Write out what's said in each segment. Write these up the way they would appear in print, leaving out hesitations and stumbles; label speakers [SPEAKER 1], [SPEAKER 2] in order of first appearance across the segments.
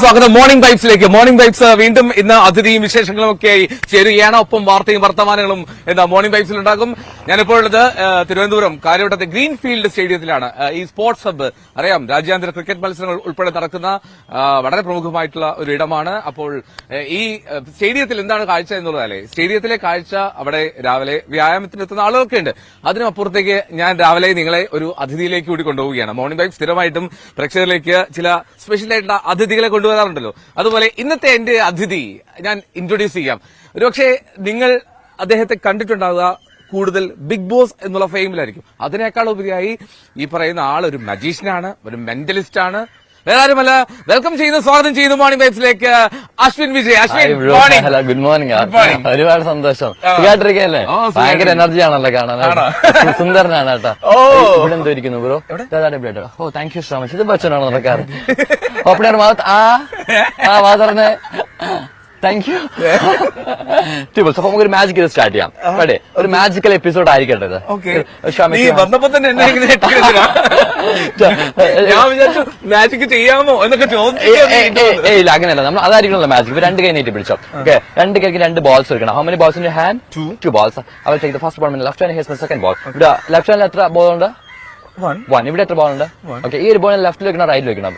[SPEAKER 1] സ്വാഗതം morning വൈബ്സിലേക്ക്. Morning vibes വീണ്ടും ഇന്ന് അതിഥിയും വിശേഷങ്ങളും ഒക്കെയായി ചേരുകയാണ്. ഒപ്പം വാർത്തയും വർത്തമാനങ്ങളും എന്താ മോർണിംഗ് വൈബ്സിൽ ഉണ്ടാകും. ഞാനിപ്പോൾ ഉള്ളത് തിരുവനന്തപുരം കാര്യവട്ടത്തെ ഗ്രീൻഫീൽഡ് സ്റ്റേഡിയത്തിലാണ്. ഈ സ്പോർട്സ് ഹബ്ബ് അറിയാം, രാജ്യാന്തര ക്രിക്കറ്റ് മത്സരങ്ങൾ ഉൾപ്പെടെ നടക്കുന്ന വളരെ പ്രമുഖമായിട്ടുള്ള ഒരു ഇടമാണ്. അപ്പോൾ ഈ സ്റ്റേഡിയത്തിൽ എന്താണ് കാഴ്ച എന്നുള്ളതല്ലേ, സ്റ്റേഡിയത്തിലെ കാഴ്ച അവിടെ രാവിലെ വ്യായാമത്തിനെത്തുന്ന ആളുകളൊക്കെ ഉണ്ട്. അതിനപ്പുറത്തേക്ക് ഞാൻ രാവിലെ നിങ്ങളെ ഒരു അതിഥിയിലേക്ക് കൂടി കൊണ്ടുപോവുകയാണ്. മോർണിംഗ് വൈബ് സ്ഥിരമായിട്ടും പ്രേക്ഷകരിലേക്ക് ചില സ്പെഷ്യലായിട്ടുള്ള അതിഥികളെ കൊണ്ടുവരാറുണ്ടല്ലോ. അതുപോലെ ഇന്നത്തെ എന്റെ അതിഥി ഞാൻ ഇൻട്രൊഡ്യൂസ് ചെയ്യാം. ഒരുപക്ഷെ നിങ്ങൾ അദ്ദേഹത്തെ കണ്ടിട്ടുണ്ടാവുക കൂടുതൽ ബിഗ് ബോസ് എന്നുള്ള ഫെയിമിലായിരിക്കും. അതിനേക്കാൾ ഉപരിയായി ഈ പറയുന്ന ആൾ ഒരു മജീഷ്യനാണ്, ഒരു മെന്റലിസ്റ്റ് ആണ്. വേറെ ആരുമല്ല, വെൽക്കം ചെയ്യുന്നു, സ്വാഗതം ചെയ്യുന്നു മോർണിംഗ് വൈബ്സിലേക്ക് അശ്വിൻ വിജയ്. Ashwin,
[SPEAKER 2] good morning. ഒരുപാട് സന്തോഷം. കേട്ടിരിക്കല്ലേ, ഭയങ്കര എനർജി ആണല്ലോ കാണാൻ. സുന്ദരനാണ് കേട്ടോ. ഇവിടെ എന്തോ ഇരിക്കുന്നു bro. Oh thank you so much. ഇത് ബച്ചനാണോ നടക്കാറ്? ഓപ്പണർ മാത്ത് മാതറിനെ താങ്ക് യു. അപ്പൊ നമുക്കൊരു മാജിക് സ്റ്റാർട്ട് ചെയ്യാം. അതെ, ഒരു മാജിക്കൽ എപ്പിസോഡ് ആയിരിക്കട്ടെ ഇത്.
[SPEAKER 1] മാജിക് ചെയ്യാമോ എന്നൊക്കെ
[SPEAKER 2] ഇല്ല, അങ്ങനെയല്ല. നമ്മൾ അതായിരിക്കണല്ലോ മാജിക്. ഇപ്പൊ രണ്ട് കൈ നീട്ടി പിടിച്ചോ. ഓക്കെ, രണ്ട് കൈക്ക് രണ്ട് ബോൾസ് എടുക്കണം. How many balls in your hand? Two balls. I will take the first ball. Left hand here's my second ball. ഇവിടെ ലെഫ്റ്റ് ഹാൻഡിൽ എത്ര ബോൾ ഉണ്ട്? വൺ. ഇവിടെ എത്ര ബോൾ ഉണ്ട്? ഓക്കെ, ഈ ഒരു ബോൾ ലെഫ്റ്റിൽ വെക്കണം, റൈറ്റിൽ വെക്കണം?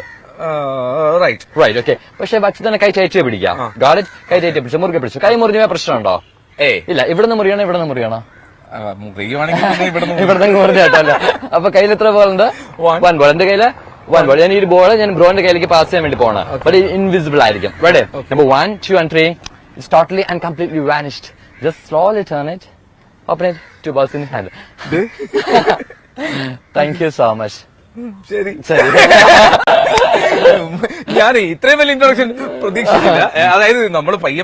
[SPEAKER 2] റൈറ്റ്. ഓക്കെ, പക്ഷെ പക്ഷെ തന്നെ കൈ ചേച്ചേ പിടിക്കാം. God it. കൈ ചേച്ചേ പിടിച്ചു, മുറുകെ പിടിച്ചു. കൈ മുറിഞ്ഞ പ്രശ്നമുണ്ടോ? ഇല്ല. ഇവിടുന്ന് മുറിയണോ ഇവിടുന്ന് മുറിയണോ? ഇവിടുന്ന് മുറിഞ്ഞ കേട്ടല്ലോ. അപ്പൊ കയ്യിൽ എത്ര ബോൾ ഉണ്ട്? One ball. എന്റെ കയ്യില് വൺ ബോൾ. ഞാൻ ഈ ബോൾ ഞാൻ ബ്രോന്റെ കയ്യിലേക്ക് പാസ് ചെയ്യാൻ വേണ്ടി പോകണം. ബട്ട് ഇൻവിസിബിൾ ആയിരിക്കും. Ready? Number 1, 2 and 3. It's totally and completely vanished. Just slowly turn it. Open it. 2 balls in hand. Thank you so much.
[SPEAKER 1] ശരി. ഞാൻ ഇത്രയും വലിയ ഇൻട്രൊഡക്ഷൻ പ്രതീക്ഷിച്ചില്ല. അതായത് നമ്മൾ പയ്യെ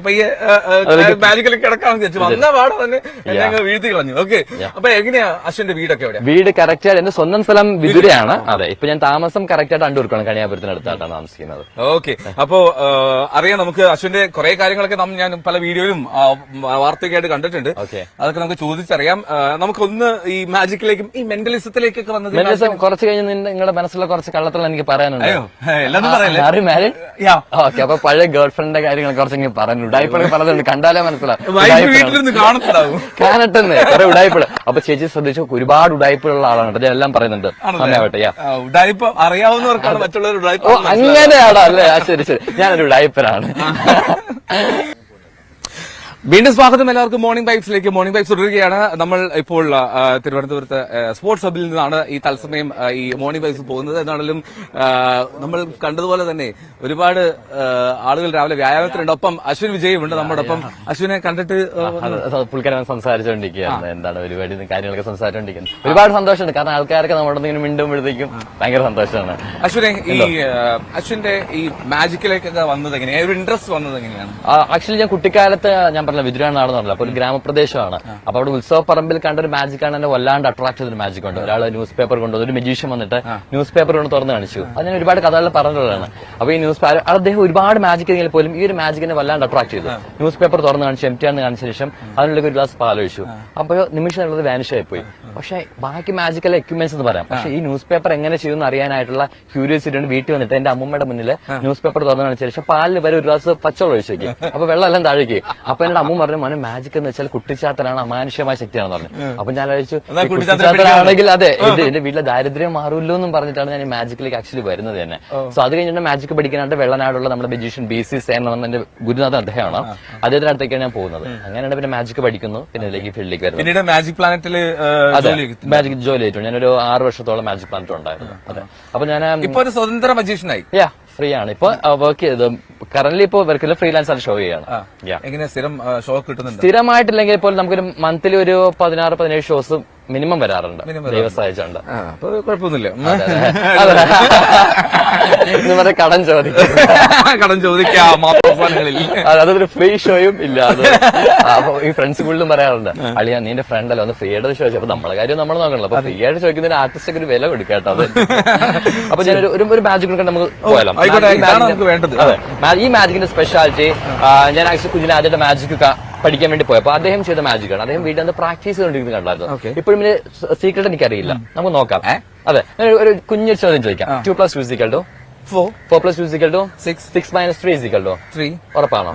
[SPEAKER 1] മാജിക്കലി കിടക്കാമെന്ന് വിചാരിച്ചു. വന്ന പാടെ തന്നെ ഞങ്ങൾ വീഴ്ത്തി കളഞ്ഞു. ഓക്കെ, അപ്പൊ എങ്ങനെയാ അശ്വിന്റെ വീടൊക്കെ എവിടെ?
[SPEAKER 2] വീട് കറക്റ്റ് ആയിട്ട് എന്റെ സ്വന്തം സ്ഥലം വിദുരയാണ്. അതെ, ഇപ്പൊ ഞാൻ താമസം കറക്റ്റ് ആയിട്ട് അണ്ടൂർക്കാണ്, കണിയാപുരത്തിനടുത്താണ് താമസിക്കുന്നത്.
[SPEAKER 1] ഓക്കെ, അപ്പോ അറിയാം, നമുക്ക് അശ്വിന്റെ കുറെ കാര്യങ്ങളൊക്കെ ഞാൻ പല വീഡിയോയിലും വാർത്തയൊക്കെ ആയിട്ട് കണ്ടിട്ടുണ്ട്. അതൊക്കെ നമുക്ക് ചോദിച്ചറിയാം. നമുക്കൊന്ന് ഈ മാജിക്കിലേക്കും ഈ മെന്റലിസത്തിലേക്കൊക്കെ വന്നത്
[SPEAKER 2] കുറച്ച് കഴിഞ്ഞ് നിങ്ങളുടെ മനസ്സിലുള്ള കുറച്ച് കള്ളത്തിൽ എനിക്ക് പറയാനുണ്ട്.
[SPEAKER 1] ഓക്കെ,
[SPEAKER 2] അപ്പൊ പഴയ ഗേൾ ഫ്രണ്ടിന്റെ കാര്യങ്ങൾ കുറച്ചെങ്കിൽ പറഞ്ഞു. ഉടായ്പളൊക്കെ പറഞ്ഞിട്ടുണ്ട്, കണ്ടാലേ മനസ്സിലാവും. കാണട്ടെന്ന് കുറെ ഉടായ്പള്. അപ്പൊ ചേച്ചി ശ്രദ്ധിച്ചു, ഒരുപാട് ഉടായ്പുള്ള ആളാണ്. ഞാൻ എല്ലാം പറയുന്നുണ്ട്. സമയമാവട്ടെ.
[SPEAKER 1] ഉടായ്പ അറിയാവുന്നവർക്കാണ് മറ്റുള്ളവർ.
[SPEAKER 2] ഓ അങ്ങനെയാണോ? അല്ലേ, ശരി ശരി. ഞാനൊരു ഉടായ്പനാണ്.
[SPEAKER 1] വീണ്ടും സ്വാഗതം എല്ലാവർക്കും മോർണിംഗ് വൈബ്സിലേക്ക്. മോർണിംഗ് വൈബ്സ് തുടരുകയാണ്. നമ്മൾ ഇപ്പോൾ തിരുവനന്തപുരത്ത് സ്പോർട്സ് ഹബിൽ നിന്നാണ് ഈ തത്സമയം ഈ മോർണിംഗ് വൈബ്സ് പോകുന്നത്. എന്നാണെങ്കിലും നമ്മൾ കണ്ടതുപോലെ തന്നെ ഒരുപാട് ആളുകൾ രാവിലെ വ്യായാമത്തിലുണ്ട്. ഒപ്പം അശ്വിൻ വിജയും ഉണ്ട് നമ്മോടൊപ്പം. അശ്വിനെ കണ്ടിട്ട്
[SPEAKER 2] പുള്ളിക്കാരൻ സംസാരിച്ചുകൊണ്ടിരിക്കുകയാണ്. എന്താണ് പരിപാടി കാര്യങ്ങളൊക്കെ സംസാരിച്ചുകൊണ്ടിരിക്കുന്നത്. ഒരുപാട് സന്തോഷമുണ്ട്, കാരണം ആൾക്കാരൊക്കെ നമ്മുടെ ഇങ്ങനെ മിണ്ടുമ്പോഴത്തേക്കും ഭയങ്കര സന്തോഷമാണ്.
[SPEAKER 1] അശ്വിനെ, ഈ അശ്വിന്റെ ഈ മാജിക്കിലേക്കൊക്കെ വന്നത് എങ്ങനെയാണ്, ഒരു ഇൻട്രസ്റ്റ് വന്നത് എങ്ങനെയാണ്?
[SPEAKER 2] ആക്ച്വലി ഞാൻ കുട്ടിക്കാലത്ത് ഞാൻ വിദുരാണ് നടന്നല്ലോ. അപ്പൊ ഒരു ഗ്രാമപ്രദേശമാണ്. അപ്പൊ അവിടെ ഉത്സവ പറമ്പിൽ കണ്ട ഒരു മാജിക്കാണ് എന്നെ വല്ലാണ്ട് അട്രാക്ട് ചെയ്തൊരു മാജിക് ഉണ്ട്. ഒരാൾ ന്യൂസ് പേപ്പർ കൊണ്ടുവന്നു, ഒരു മജീഷ്യൻ വന്നിട്ട് ന്യൂസ് പേപ്പർ കൊണ്ട് തുറന്ന് കാണിച്ചു. അത് ഞാൻ ഒരുപാട് കഥകൾ പറഞ്ഞിട്ടുള്ളതാണ്. അപ്പൊ ഈ ന്യൂസ് പേപ്പർ അദ്ദേഹം ഒരുപാട് മാജിക് എങ്കിൽ പോലും ഈ ഒരു മാജിക്കിനെ വല്ലാണ്ട് അട്രാക്ട് ചെയ്തു. ന്യൂസ് പേപ്പർ തുറന്ന് കാണിച്ചു, എംറ്റിയാന്ന് കാണിച്ച ശേഷം അതിനുള്ളിൽ ഒരു ഗ്ലാസ് പാലൊഴിച്ചു. അപ്പൊ നിമിഷം ഉള്ളത് വാനിഷ് ആയിപ്പോയി. പക്ഷെ ബാക്കി മാജിക്കൽ എക്യുപ്മെന്റ്സ് എന്ന് പറയാം. പക്ഷെ ഈ ന്യൂസ് പേപ്പർ എങ്ങനെ ചെയ്യുമെന്ന് അറിയാനായിട്ടുള്ള ക്യൂരിയോസിറ്റി ഉണ്ട്. വീട്ടിൽ വന്നിട്ട് എന്റെ അമ്മൂമ്മയുടെ മുന്നിൽ ന്യൂസ് പേപ്പർ തുറന്ന് കാണിച്ച ശേഷം പാലിന് വരെ ഒരു ഗ്ലാസ് പച്ചവെള്ളം ഒഴിച്ചേക്ക്. അപ്പൊ വെള്ളം എല്ലാം താഴേക്ക്. അപ്പൊ എന്റെ അമ്മ പറഞ്ഞു, മോനെ മാജിക് എന്ന് വെച്ചാൽ കുട്ടിച്ചാത്തനാണ്, അമാനുഷ്യമായ ശക്തിയാണെന്ന് പറഞ്ഞു. അപ്പൊ ഞാൻ ആലോചിച്ചു, കുട്ടിച്ചാത്തനാണെങ്കിൽ അതെ എന്റെ വീട്ടിലെ ദാരിദ്ര്യം മാറുമല്ലോ എന്നും പറഞ്ഞിട്ടാണ് ഞാൻ ഈ മാജിക്കിലേക്ക് ആക്ച്വലി വരുന്നത് തന്നെ. സോ അത് കഴിഞ്ഞിട്ട് മാജിക് പഠിക്കാനായിട്ട് വെള്ളനാടുള്ള നമ്മുടെ മജീഷ്യൻ BC സേൻ എന്ന എന്റെ ഗുരുനാഥൻ അദ്ദേഹമാണ്. അദ്ദേഹത്തിന്റെ അടുത്തേക്കാണ് ഞാൻ പോകുന്നത്. അങ്ങനെയാണ് പിന്നെ മാജിക് പഠിക്കുന്നു, പിന്നെ ഇതിലേക്ക് ഫീൽഡിലേക്ക് വരുന്നത്.
[SPEAKER 1] പിന്നീട് മാജിക് പ്ലാനറ്റിൽ
[SPEAKER 2] മാജിക് ജോലി ആയിട്ടുണ്ട്. ഞാനൊരു 6 വർഷത്തോളം മാജിക് പ്ലാനറ്റ് ഉണ്ടായിരുന്നു. അതെ, അപ്പൊ ഞാൻ
[SPEAKER 1] ഇപ്പൊ ഒരു സ്വതന്ത്ര മജീഷ്യനായി.
[SPEAKER 2] ഫ്രീ ആണ് ഇപ്പൊ വർക്ക് ചെയ്തത്. കറന്റ് ഇപ്പൊ വർക്കിൽ ഫ്രീലാൻസ് ആണ് ഷോ ചെയ്യാണ്.
[SPEAKER 1] എങ്ങനെ സ്ഥിരം ഷോ കിട്ടുന്നുണ്ട്?
[SPEAKER 2] സ്ഥിരമായിട്ടില്ലെങ്കിൽ ഇപ്പോൾ നമുക്കൊരു മന്ത്ലി ഒരു 16-17 ഷോസ് മിനിമം വരാറുണ്ട്. ദൈവസഹായിച്ചുണ്ട്.
[SPEAKER 1] കുഴപ്പമൊന്നുമില്ല.
[SPEAKER 2] കടം ചോദിക്കാം,
[SPEAKER 1] കടം ചോദിക്കാം.
[SPEAKER 2] അതൊരു ഫ്രീ ഷോയും ഇല്ല. അത് അപ്പൊ ഈ ഫ്രണ്ട്സ് കൂടുതലും പറയാറുണ്ട്, അളിയാ നീന്റെ ഫ്രണ്ട് അല്ല, ഒന്ന് ഫ്രീ ആയിട്ട് ചോദിച്ചു. അപ്പൊ നമ്മളെ കാര്യം നമ്മൾ നോക്കണല്ലോ. അപ്പൊ ഫ്രീ ആയിട്ട് ചോദിക്കുന്നതിന് ആർട്ടിസ്റ്റൊക്കെ ഒരു വില കൊടുക്കാട്ടോ. അത് അപ്പൊ ഞാൻ ഒരു മാജിക് കൊടുക്കാൻ നമുക്ക് പോയാലോ. അതെ, ഈ മാജിക്കിന്റെ സ്പെഷ്യാലിറ്റി ഞാൻ ആക്ച്വലി കുഞ്ഞിനെ ആദ്യമായിട്ട് മാജിക് പഠിക്കാൻ വേണ്ടി പോയപ്പോ അദ്ദേഹം ചെയ്ത മാജിക്കാണ്. അദ്ദേഹം വീട്ടിൽ നിന്ന് പ്രാക്ടീസ് ചെയ്തുകൊണ്ടിരിക്കുന്നത് കണ്ടായിരുന്നു. ഇപ്പോഴും സീക്രട്ട് എനിക്കറിയില്ല, നമുക്ക് നോക്കാം. അതെ, ഒരു കുഞ്ഞൊരു ചോദ്യം ചോദിക്കാം. 2 + 2 =
[SPEAKER 1] 4.
[SPEAKER 2] 4 + 2 =
[SPEAKER 1] 6.
[SPEAKER 2] 6 - 3 =
[SPEAKER 1] 3.
[SPEAKER 2] ഉറപ്പാണോ?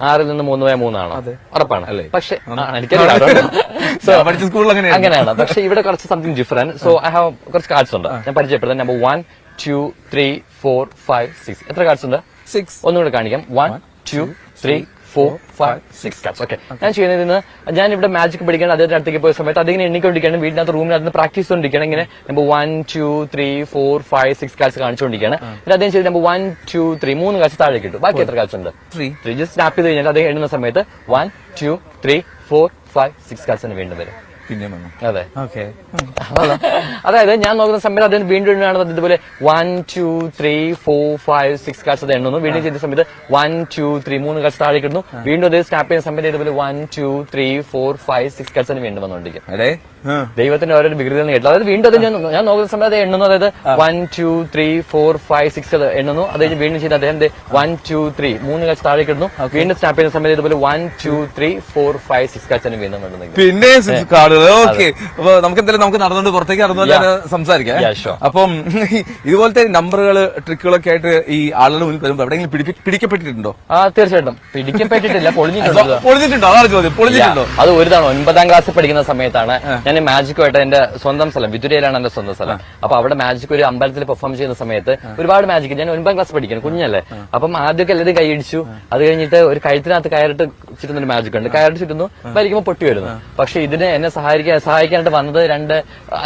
[SPEAKER 2] 6 നിന്ന് 3/3 ആണോ? ഉറപ്പാണ്
[SPEAKER 1] അല്ലേ?
[SPEAKER 2] പക്ഷെ എനിക്കറിയാം
[SPEAKER 1] പഠിച്ച സ്കൂളിൽ
[SPEAKER 2] അങ്ങനെയാണ്. പക്ഷെ ഇവിടെ കുറച്ച് something different. So I have കുറച്ച് കാർഡ്സ് ഉണ്ട്, ഞാൻ പരിചയപ്പെടുന്നത്. നമ്പർ 1, 2, 3, 4, 5, 6. എത്ര കാർഡ്സ് ഉണ്ട്?
[SPEAKER 1] 6.
[SPEAKER 2] ഒന്നുകൂടെ കാണിക്കാം. 1, 2, 3, 4, 5, 6 കാർഡ്സ്. ഓക്കെ, ഞാൻ ചെയ്യുന്നതിന് ഞാൻ ഇവിടെ മാജിക് പഠിക്കാൻ അദ്ദേഹത്തിന്റെ അടുത്തേക്ക് പോയ സമയത്ത് അതിങ്ങനെ എണ്ണിക്കൊണ്ടിരിക്കുകയാണ്. വീടിനകത്ത് റൂമിനകത്ത് പ്രാക്ടീസ് കൊണ്ടിരിക്കുകയാണ്. ഇങ്ങനെ നമ്പർ 1, 2, 3, 4, 5, 6 കാർഡ്സ് കാണിച്ചുകൊണ്ടിരിക്കുകയാണ്. പിന്നെ അദ്ദേഹം ചെയ്ത് നമ്പർ 1, 2, 3 3 കാർഡ്സ് താഴെ കിട്ടും. ബാക്കി എത്ര കാർഡ്സ് ഉണ്ട്?
[SPEAKER 1] 3.
[SPEAKER 2] ജസ്റ്റ് സ്നാപ്പ് ചെയ്ത് കഴിഞ്ഞാൽ അദ്ദേഹം എണ്ണുന്ന സമയത്ത് 1, 2, 3, 4, 5, 6 കാർഡ്സ് വീണ്ടും വരും.
[SPEAKER 1] പിന്നെ വന്നു.
[SPEAKER 2] അതെ,
[SPEAKER 1] ഓക്കെ.
[SPEAKER 2] അതായത് ഞാൻ നോക്കുന്ന സമയത്ത് അദ്ദേഹം വീണ്ടും എണ്ണുന്നത് ഇതുപോലെ 1, 2, 3, 4, 5, 6 കാർഡ്സ് അത് എണ്ണുന്നു. വീണ്ടും ചെയ്ത സമയത്ത് 1, 2, 3 3 കാർഡ്സ് താഴെ കിട്ടുന്നു. വീണ്ടും അതേ സ്നാപ്പ് ചെയ്യുന്ന സമയത്ത് ഇതുപോലെ 1, 2, 3, 4, 5, 6 കാർഡ്സ് വീണ്ടും വന്നുകൊണ്ടിരിക്കും. ദൈവത്തിന്റെ ഓരോ വികൃതി കേട്ടോ. അതായത് വീണ്ടും അത് ഞാൻ നോക്കുന്ന സമയത്ത് അത് എണ്ണുന്നു. അതായത് 1, 2, 3, 4, 5, 6 എണ്ണുന്നു. അത് വീണ്ടും ചെയ്ത് അദ്ദേഹം 1, 2, 3 3 കാർഡ്സ് താഴെ കിട്ടുന്നു. വീണ്ടും സ്നാപ്പ് ചെയ്യുന്ന സമയത്ത് ഇതുപോലെ 1, 2, 3, 4, 5, 6 കാർഡ്സ് വീണ്ടും വന്നു.
[SPEAKER 1] പിന്നെ 6 കാർഡുകൾ. ഓക്കെ, അപ്പൊ നമുക്ക് എന്തായാലും നമുക്ക് നടന്നുകൊണ്ട് പുറത്തേക്ക് നടന്നു സംസാരിക്കാം. അപ്പം ഇതുപോലത്തെ നമ്പറുകൾ ട്രിക്കുകളൊക്കെ ആയിട്ട് ഈ ആളുകൾ മുന്നിൽ വരുമ്പോ എവിടെയെങ്കിലും പിടിക്കപ്പെട്ടിട്ടുണ്ടോ?
[SPEAKER 2] തീർച്ചയായിട്ടും പിടിക്കപ്പെട്ടിട്ടില്ല, പൊളിഞ്ഞിട്ടുണ്ടോ?
[SPEAKER 1] പൊളിഞ്ഞിട്ടുണ്ടോ? അതാണ് ചോദ്യം. പൊളിഞ്ഞിട്ടുണ്ടോ?
[SPEAKER 2] അത് ഒരു തവണ 9ാം ക്ലാസ്സിൽ പഠിക്കുന്ന സമയത്താണ് ഞാൻ മാജിക്കുമായിട്ട് എന്റെ സ്വന്തം സ്ഥലം വിതുരയിലാണ് എന്റെ സ്വന്തം സ്ഥലം. അപ്പൊ അവിടെ മാജിക് ഒരു അമ്പലത്തിൽ പെർഫോം ചെയ്യുന്ന സമയത്ത് ഒരുപാട് മാജിക്, ഞാൻ 9ാം ക്ലാസ് പഠിക്കണം, കുഞ്ഞല്ലേ. അപ്പം ആദ്യമൊക്കെ എല്ലാവരും കൈയടിച്ചു. അത് കഴിഞ്ഞിട്ട് ഒരു കഴുത്തിനകത്ത് കയറിട്ട് ചുറ്റുന്നൊരു മാജിക് ഉണ്ട്. കയറിട്ട് ചുറ്റുന്നു, ഭരിക്കുമ്പോൾ പൊട്ടി വരുന്നു. പക്ഷെ ഇതിന് എന്നെ സഹായിക്കാനായിട്ട് വന്നത്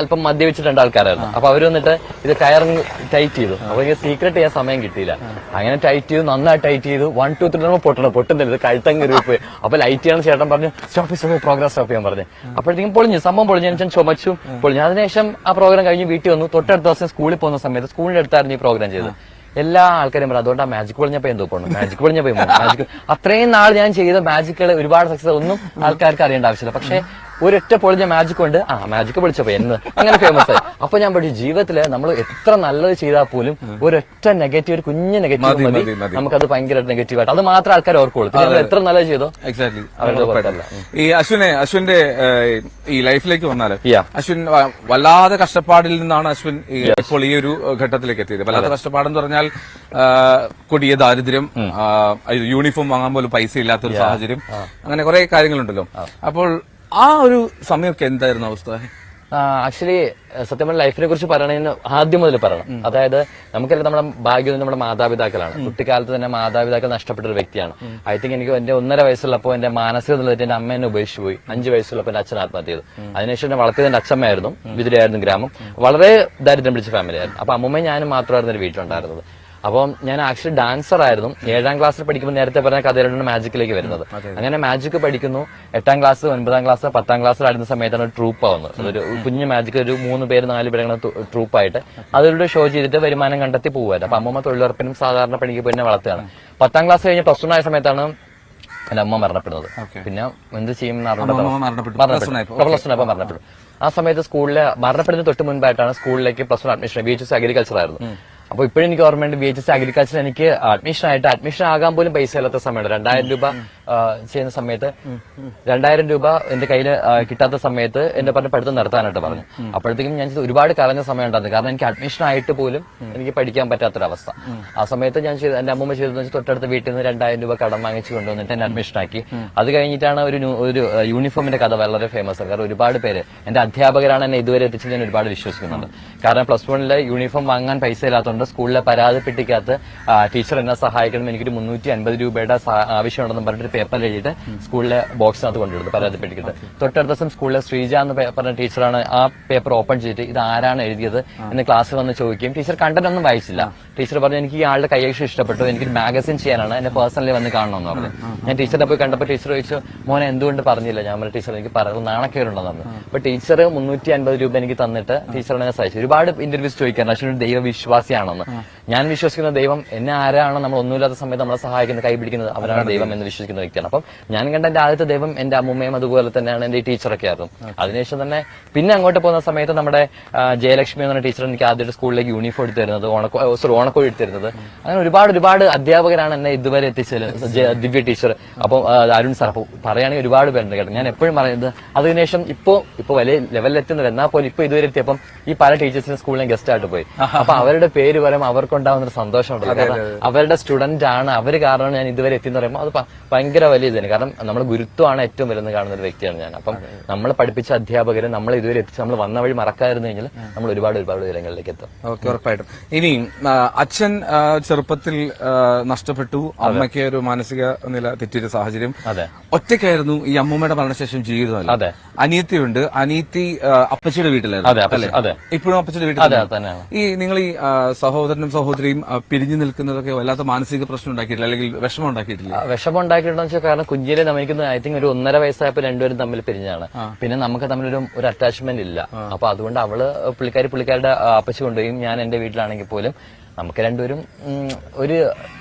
[SPEAKER 2] അല്പം മദ്യപിച്ചിട്ട് 2 ആൾക്കാരായിരുന്നു. അപ്പൊ അവര് വന്നിട്ട് ഇത് കയറിങ് ടൈറ്റ് ചെയ്തു. അപ്പൊ എനിക്ക് സീക്രട്ട് ചെയ്യാൻ സമയം കിട്ടിയില്ല. അങ്ങനെ ടൈറ്റ് ചെയ്തു, നന്നായി ടൈറ്റ് ചെയ്തു. 1, 2, 3 പൊട്ടുന്നില്ല, ഇത് കഴുത്തങ്ങ് പോയി. അപ്പൊ ലൈറ്റ് ചെയ്യണം ചേട്ടൻ പറഞ്ഞു സ്റ്റോപ്പ് പ്രോഗ്രാം സ്റ്റോപ്പ് ചെയ്യാൻ പറഞ്ഞു. അപ്പോഴത്തേക്കും പൊളിഞ്ഞു, സംഭവം പൊളിഞ്ഞു. ഞാൻ ചുമച്ചു, പൊളിഞ്ഞു. അതിനുശേഷം ആ പ്രോഗ്രാം കഴിഞ്ഞ് വീട്ടിൽ വന്നു. തൊട്ടടുത്ത ദിവസം സ്കൂളിൽ പോകുന്ന സമയത്ത് സ്കൂളിന്റെ അടുത്തായിരുന്നു ഈ പ്രോഗ്രാം ചെയ്തത്. എല്ലാ ആൾക്കാരും പറഞ്ഞു അതുകൊണ്ട് ആ മാജിക് പൊളിഞ്ഞപ്പോ എന്തോ പോകണം, മാജിക് പൊളിഞ്ഞപ്പോ മാജിക്. അത്രയും നാൾ ഞാൻ ചെയ്ത മാജിക്കുകൾ ഒരുപാട് സക്സസ് ഒന്നും ആൾക്കാർക്ക് അറിയേണ്ട ആവശ്യമില്ല. പക്ഷെ ഒരൊറ്റ പൊളിഞ്ഞ മാജിക് കൊണ്ട് മാജിക് പൊളിച്ചപ്പോ എന്ന് അങ്ങനെ ഫേമസ് ആയി. അപ്പൊ ഞാൻ പഠിച്ചു ജീവിതത്തില് നമ്മൾ എത്ര നല്ലത് ചെയ്താൽ പോലും ഒരൊറ്റ നെഗറ്റീവ്, ഒരു കുഞ്ഞ് നെഗറ്റീവ് മതി നമുക്കത് ഭയങ്കരമായിട്ട് നെഗറ്റീവ് ആയിട്ട് അത് മാത്രം ആൾക്കാർ ഓർക്കുള്ളൂ. പിന്നെ എത്ര നല്ലത് ചെയ്തോ
[SPEAKER 1] എക്സാക്ട്ലി അവരുടെ. ഈ അശ്വിന്റെ ഈ ലൈഫിലേക്ക് വന്നാല് അശ്വിൻ വല്ലാതെ കഷ്ടപ്പാടിൽ നിന്നാണ് അശ്വിൻ ഇപ്പോൾ ഈ ഒരു ഘട്ടത്തിലേക്ക് എത്തിയത്. വല്ലാത്ത കഷ്ടപ്പാടെന്ന് പറഞ്ഞാൽ കൊടിയ ദാരിദ്ര്യം, യൂണിഫോം വാങ്ങാൻ പോലും പൈസ ഇല്ലാത്തൊരു സാഹചര്യം, അങ്ങനെ കുറെ കാര്യങ്ങളുണ്ടല്ലോ. അപ്പോൾ ആ ഒരു സമയമൊക്കെ എന്തായിരുന്നു അവസ്ഥ?
[SPEAKER 2] ആക്ച്വലി സത്യം പറഞ്ഞ ലൈഫിനെ കുറിച്ച് പറയണതിന് ആദ്യം മുതൽ പറയണം. അതായത് നമുക്കെല്ലാം നമ്മുടെ ഭാഗ്യം നമ്മുടെ മാതാപിതാക്കളാണ്. കുട്ടിക്കാലത്ത് തന്നെ മാതാപിതാക്കൾ നഷ്ടപ്പെട്ട ഒരു വ്യക്തിയാണ്. ഐ തിങ്ക് എനിക്ക് എന്റെ 1.5 വയസ്സുള്ളപ്പോൾ എന്റെ മാനസിക നിലയിൽ എന്റെ അമ്മ എന്നെ ഉപേക്ഷിച്ചു പോയി. 5 വയസ്സുള്ളപ്പോൾ എന്റെ അച്ഛൻ ആത്മഹത്യ ചെയ്തു. അതിനുശേഷം എന്നെ വളർത്തിയത് എന്റെ അച്ഛമ്മയായിരുന്നു. വിതുരയായിരുന്നു ഗ്രാമം, വളരെ ദരിദ്രം പിടിച്ച ഫാമിലി ആയിരുന്നു. അപ്പൊ അമ്മമ്മയും ഞാനും മാത്രമായിരുന്നു ഒരു വീട്ടിലുണ്ടായിരുന്നത്. അപ്പം ഞാൻ ആക്ച്വലി ഡാൻസർ ആയിരുന്നു. 7ാം ക്ലാസ്സിൽ പഠിക്കുമ്പോൾ നേരത്തെ പറഞ്ഞ കഥയിലാണ് മാജിക്കിലേക്ക് വരുന്നത്. അങ്ങനെ മാജിക് പഠിക്കുന്നു. 8ാം ക്ലാസ്, 9ാം ക്ലാസ്, 10ാം ക്ലാസ്സിലായിരുന്ന സമയത്താണ് ഒരു ട്രൂപ്പ് ആവുന്നത്. അതൊരു കുഞ്ഞു മാജിക്, ഒരു 3 പേര് 4 പേര് ട്രൂപ്പായിട്ട് അതിലൂടെ ഷോ ചെയ്തിട്ട് വരുമാനം കണ്ടെത്തി പോകുമായിരുന്നു. അപ്പൊ അമ്മമ്മ തൊഴിലുറപ്പിനും സാധാരണ പണിക്ക് പോയി എന്നെ വളർത്തുകയാണ്. 10ാം ക്ലാസ് കഴിഞ്ഞ് +1 ആയ സമയത്താണ് എന്റെ അമ്മ മരണപ്പെടുന്നത്. പിന്നെ എന്ത് ചെയ്യും മരണപ്പെട്ടു. ആ സമയത്ത് സ്കൂളിലെ മരണപ്പെടുന്നതിന് തൊട്ട് മുൻപായിട്ടാണ് സ്കൂളിലേക്ക് +1 അഡ്മിഷൻ. BHS അഗ്രികൾച്ചർ ആയിരുന്നു. അപ്പൊ ഇപ്പോഴും എനിക്ക് ഓർമ്മയുണ്ട്, BHS അഗ്രികൾച്ചർ എനിക്ക് അഡ്മിഷൻ ആകാൻ പോലും പൈസ ഇല്ലാത്ത സമയത്ത് 2000 രൂപ ചെയ്യുന്ന സമയത്ത് 2000 രൂപ എന്റെ കയ്യിൽ കിട്ടാത്ത സമയത്ത് എന്റെ പറഞ്ഞ പഠിത്തം നിർത്താനായിട്ട് പറഞ്ഞു. അപ്പോഴത്തേക്കും ഞാൻ ഒരുപാട് കരഞ്ഞ സമയം ഉണ്ടായിരുന്നു. കാരണം എനിക്ക് അഡ്മിഷൻ ആയിട്ട് പോലും എനിക്ക് പഠിക്കാൻ പറ്റാത്തൊരവസ്ഥ. ആ സമയത്ത് ഞാൻ എന്റെ അമ്മൂമ്മ ചെയ്തതെന്ന് വെച്ചാൽ തൊട്ടടുത്ത വീട്ടിൽ നിന്ന് 2000 രൂപ കടം വാങ്ങിച്ചു കൊണ്ടുവന്നിട്ട് എന്നെ അഡ്മിഷൻ ആക്കി. അത് കഴിഞ്ഞിട്ടാണ് ഒരു യൂണിഫോമിന്റെ കഥ വളരെ ഫേമസ് ആണ്. കാരണം ഒരുപാട് പേര് എന്റെ അധ്യാപകരാണ് എന്നെ ഇതുവരെ എത്തിച്ചത് ഞാൻ ഒരുപാട് വിശ്വസിക്കുന്നുണ്ട്. കാരണം +1 യൂണിഫോം വാങ്ങാൻ പൈസ ഇല്ലാത്തതുകൊണ്ട് സ്കൂളിലെ പരാതിപ്പെട്ടിക്കകത്ത് ടീച്ചർ എന്നെ സഹായിക്കണം, എനിക്കൊരു 350 രൂപയുടെ ആവശ്യമുണ്ടെന്ന് പറഞ്ഞിട്ട് പേപ്പർ എഴുതിയിട്ട് സ്കൂളിലെ ബോക്സിനകത്ത് കൊണ്ടുവരുന്നത് പരാതിപ്പെട്ടിട്ട്. തൊട്ടടുത്ത ദിവസം സ്കൂളിലെ ശ്രീജ എന്ന് പറഞ്ഞ ടീച്ചറാണ് ആ പേപ്പർ ഓപ്പൺ ചെയ്തിട്ട് ഇത് ആരാണ് എഴുതിയത് എന്ന് ക്ലാസ്സിൽ വന്ന് ചോദിക്കുകയും ടീച്ചർ കണ്ടന്റ് ഒന്നും വായിച്ചില്ല. ടീച്ചർ പറഞ്ഞു എനിക്ക് ഈ ആളുടെ കൈയക്ഷരം ഇഷ്ടപ്പെട്ടു, എനിക്കൊരു മാഗസിൻ ചെയ്യാനാണ്, എന്നെ പേഴ്സണലി വന്ന് കാണണമെന്ന് പറഞ്ഞു. ഞാൻ ടീച്ചറിനെ പോയി കണ്ടപ്പോൾ ടീച്ചർ ചോദിച്ചു മോനെ എന്തുകൊണ്ട് പറഞ്ഞില്ല. ഞാൻ പറഞ്ഞു ടീച്ചർ എനിക്ക് പറയുന്നത് നാണക്കേടുണ്ടെന്ന് പറഞ്ഞു. അപ്പൊ ടീച്ചർ 350 രൂപ എനിക്ക് തന്നിട്ട് ടീച്ചറിനെ സഹായിച്ചു. ഒരുപാട് ഇന്റർവ്യൂസ് ചോദിക്കാറുണ്ട് അശ്വിൻ ഒരു ദൈവവിശ്വാസിയാണോ, ആണെന്ന്. ഞാൻ വിശ്വസിക്കുന്ന ദൈവം എന്നെ ആരാണോ നമ്മൾ ഒന്നുമില്ലാത്ത സമയത്ത് നമ്മളെ സഹായിക്കുന്നത്, കൈപിടിക്കുന്നത്, അവരാണ് ദൈവം എന്ന് വിശ്വസിക്കുന്ന വ്യക്തിയാണ്. അപ്പം ഞാൻ കണ്ട എന്റെ ആദ്യത്തെ ദൈവം എന്റെ അമ്മൂമ്മയും അതുപോലെ തന്നെയാണ് എന്റെ ഈ ടീച്ചറൊക്കെ ആയിരുന്നു. അതിനുശേഷം തന്നെ പിന്നെ അങ്ങോട്ട് പോകുന്ന സമയത്ത് നമ്മുടെ ജയലക്ഷ്മി എന്ന ടീച്ചർ എനിക്ക് ആദ്യമായിട്ട് സ്കൂളിലേക്ക് യൂണിഫോം എടുത്തു തരുന്നത്, ഓണക്കോഴി എടുത്തു തരുന്നത്. അങ്ങനെ ഒരുപാട് അധ്യാപകരാണ് എന്നെ ഇതുവരെ എത്തിച്ചത്. ദിവ്യ ടീച്ചർ, അപ്പം അരുൺ സാർ, അപ്പൊ പറയുകയാണെങ്കിൽ ഒരുപാട് പേരുണ്ട് കേട്ടോ. ഞാൻ എപ്പോഴും പറയുന്നത് അതിനുശേഷം ഇപ്പൊ വലിയ ലെവലിലെത്തുന്നത്, എന്നാൽ പോലും ഇപ്പൊ ഇതുവരെ എത്തിയപ്പം ഈ പല ടീച്ചേഴ്സിന്റെ സ്കൂളിൽ ഗസ്റ്റ് ആയിട്ട് പോയി. അപ്പൊ അവരുടെ പേര് പറയുമ്പോൾ അവർക്കുണ്ടാവുന്ന ഒരു സന്തോഷമുണ്ടല്ലോ. കാരണം അവരുടെ സ്റ്റുഡന്റ് ആണ്, അവര് കാരണമാണ് ഞാൻ ഇതുവരെ എത്തിയെന്ന് പറയുമ്പോൾ അത് ഭയങ്കര വലിയ ഇതാണ്. കാരണം നമ്മുടെ ഗുരുത്വമാണ് ഏറ്റവും വലുതെന്ന് കാണുന്ന ഒരു വ്യക്തിയാണ് ഞാൻ. അപ്പം നമ്മൾ പഠിപ്പിച്ച അധ്യാപകര് നമ്മൾ ഇതുവരെ എത്തിച്ച് നമ്മൾ വന്ന വഴി മറക്കാതിരുന്നു കഴിഞ്ഞാൽ നമ്മൾ ഒരുപാട് ഉയരങ്ങളിലേക്ക് എത്തും.
[SPEAKER 1] ഓക്കെ, ഉറപ്പായിട്ടും. ഇനി അച്ഛൻ ചെറുപ്പത്തിൽ നഷ്ടപ്പെട്ടു, അമ്മയ്ക്ക് ഒരു മാനസിക നില തെറ്റിയൊരു സാഹചര്യം, ഒറ്റയ്ക്കായിരുന്നു ഈ അമ്മൂമ്മയുടെ മരണശേഷം ജീവിതമല്ല.
[SPEAKER 2] അതെ,
[SPEAKER 1] അനിയത്തിയുണ്ട്. അനിയത്തി അപ്പച്ചിയുടെ വീട്ടിലായിരുന്നു, ഇപ്പോഴും അപ്പച്ചിയുടെ വീട്ടിൽ. ഈ നിങ്ങൾ ഈ സഹോദരനും സഹോദരിയും പിരിഞ്ഞു നിൽക്കുന്നതൊക്കെ വല്ലാത്ത മാനസിക പ്രശ്നം ഉണ്ടാക്കിയിട്ടില്ല, അല്ലെങ്കിൽ വിഷമം ഉണ്ടാക്കിയിട്ടില്ല?
[SPEAKER 2] വിഷമം ഉണ്ടാക്കിയിട്ടുണ്ടെന്ന് വെച്ചാൽ കാരണം കുഞ്ഞിലെ നമുക്ക് ഐ തിങ്ക് ഒരു 1.5 വയസ്സായപ്പോൾ രണ്ടുപേരും തമ്മിൽ പിരിഞ്ഞാണ്. പിന്നെ നമുക്ക് തമ്മിലൊരു അറ്റാച്ച്മെന്റ് ഇല്ല. അപ്പൊ അതുകൊണ്ട് അവള് പുള്ളിക്കാരുടെ അപ്പച്ചി കൊണ്ടുപോയി. ഞാൻ എന്റെ വീട്ടിലാണെങ്കിൽ പോലും നമുക്ക് രണ്ടുപേരും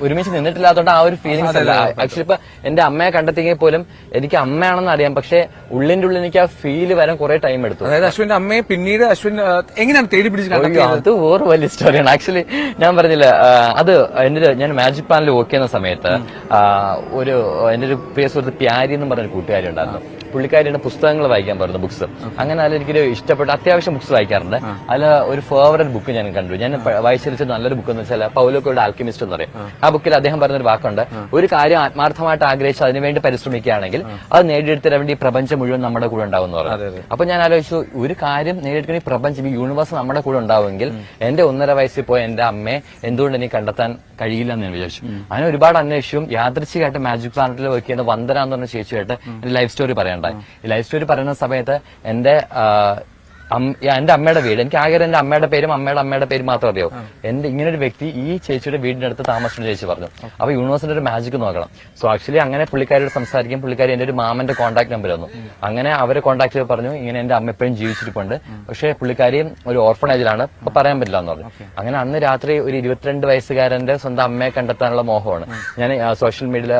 [SPEAKER 2] ഒരുമിച്ച് നിന്നിട്ടില്ലാത്തതുകൊണ്ട് ആ ഒരു ഫീലിംഗ്സ് അല്ല. ആക്ച്വലി ഇപ്പൊ എന്റെ അമ്മയെ കണ്ടെത്തിയെങ്കിൽ പോലും എനിക്ക് അമ്മയാണെന്ന് അറിയാം, പക്ഷെ ഉള്ളിന്റെ ഉള്ളിൽ എനിക്ക് ആ ഫീല് വരാൻ കുറെ ടൈം എടുത്തു.
[SPEAKER 1] അതായത് അശ്വിന്റെ അമ്മയെ പിന്നീട് അശ്വിൻ എങ്ങനെയാണ് തേടി പിടിച്ച്?
[SPEAKER 2] അത് വേറെ വലിയ സ്റ്റോറിയാണ്. ആക്ച്വലി ഞാൻ പറഞ്ഞില്ല, അത് ഞാൻ മാജിക് പാനൽ വർക്ക് ചെയ്യുന്ന സമയത്ത് എന്റെ ഒരു പ്രിയ സുഹൃത്ത് പ്യാരി എന്ന് പറഞ്ഞൊരു കൂട്ടുകാരി ഉണ്ടായിരുന്നു. പുള്ളിക്കാരിയുടെ പുസ്തകങ്ങൾ വായിക്കാൻ പറയുന്ന ബുക്സ്. അങ്ങനെ അതിൽ എനിക്കൊരു ഇഷ്ടപ്പെട്ട അത്യാവശ്യം ബുക്സ് വായിക്കാറുണ്ട്. അതിൽ ഒരു ഫേവറേറ്റ് ബുക്ക് ഞാൻ കണ്ടു. ഞാൻ വായിച്ചിരിച്ച നല്ലൊരു ബുക്ക് എന്ന് വെച്ചാൽ പൗലോ കോയുടെ ആൽക്കെമിസ്റ്റ് എന്ന് പറയും. ആ ബുക്കിൽ അദ്ദേഹം പറഞ്ഞൊരു വാക്കുണ്ട്, ഒരു കാര്യം ആത്മാർത്ഥമായിട്ട് ആഗ്രഹിച്ച് അതിനുവേണ്ടി പരിശ്രമിക്കുകയാണെങ്കിൽ അത് നേടിയെടുത്തിട്ട് വേണ്ടി ഈ പ്രപഞ്ചം മുഴുവൻ നമ്മുടെ കൂടെ ഉണ്ടാവും എന്ന് പറഞ്ഞു. അപ്പൊ ഞാൻ ആലോചിച്ചു, ഒരു കാര്യം നേടിയെടുക്കുന്ന ഈ പ്രപഞ്ചം, ഈ യൂണിവേഴ്സ് നമ്മുടെ കൂടെ ഉണ്ടാവുമെങ്കിൽ എന്റെ 1.5 വയസ്സിൽ പോയ എന്റെ അമ്മയെ എന്തുകൊണ്ട് എനിക്ക് കണ്ടെത്താൻ കഴിയില്ല എന്ന് ഞാൻ വിചാരിച്ചു. അങ്ങനെ ഒരുപാട് അന്വേഷിച്ചും യാദൃച്ഛികമായിട്ട് മാജിക് പ്ലാനറ്റിൽ വർക്ക് ചെയ്യുന്ന വന്ദന എന്ന് പറഞ്ഞ ചേച്ചിയായിട്ട് എന്റെ ലൈഫ് സ്റ്റോറി പറയണ്ടായി. ഈ ലൈഫ് സ്റ്റോറി പറയുന്ന സമയത്ത് എന്റെ അമ്മയുടെ വീട്, എനിക്ക് ആകെ എന്റെ അമ്മയുടെ പേരും അമ്മയുടെ പേരും മാത്രം അറിയാവും. എന്റെ ഇങ്ങനെ ഒരു വ്യക്തി ഈ ചേച്ചിയുടെ വീടിന്റെ അടുത്ത് താമസിച്ചു ചേച്ചി പറഞ്ഞു. അപ്പൊ യൂണിവേഴ്സിന്റെ ഒരു മാജിക് നോക്കണം. സോ ആക്ച്വലി അങ്ങനെ പുള്ളിക്കാരോട് സംസാരിക്കും. പുള്ളിക്കാരി എന്റെ ഒരു മാമന്റെ കോൺടാക്ട് നമ്പർ തന്നു. അങ്ങനെ അവരെ കോൺടാക്ട് ചെയ്ത് പറഞ്ഞു, ഇങ്ങനെ എന്റെ അമ്മ എപ്പോഴും ജീവിച്ചിരിപ്പുണ്ട്, പക്ഷെ പുള്ളിക്കാരിയും ഒരു ഓർഫണേജിലാണ്, ഇപ്പൊ പറയാൻ പറ്റില്ല എന്ന് പറഞ്ഞു. അങ്ങനെ അന്ന് രാത്രി ഒരു 22 വയസ്സുകാരന്റെ സ്വന്തം അമ്മയെ കണ്ടെത്താനുള്ള മോഹമാണ്. ഞാൻ സോഷ്യൽ മീഡിയയിൽ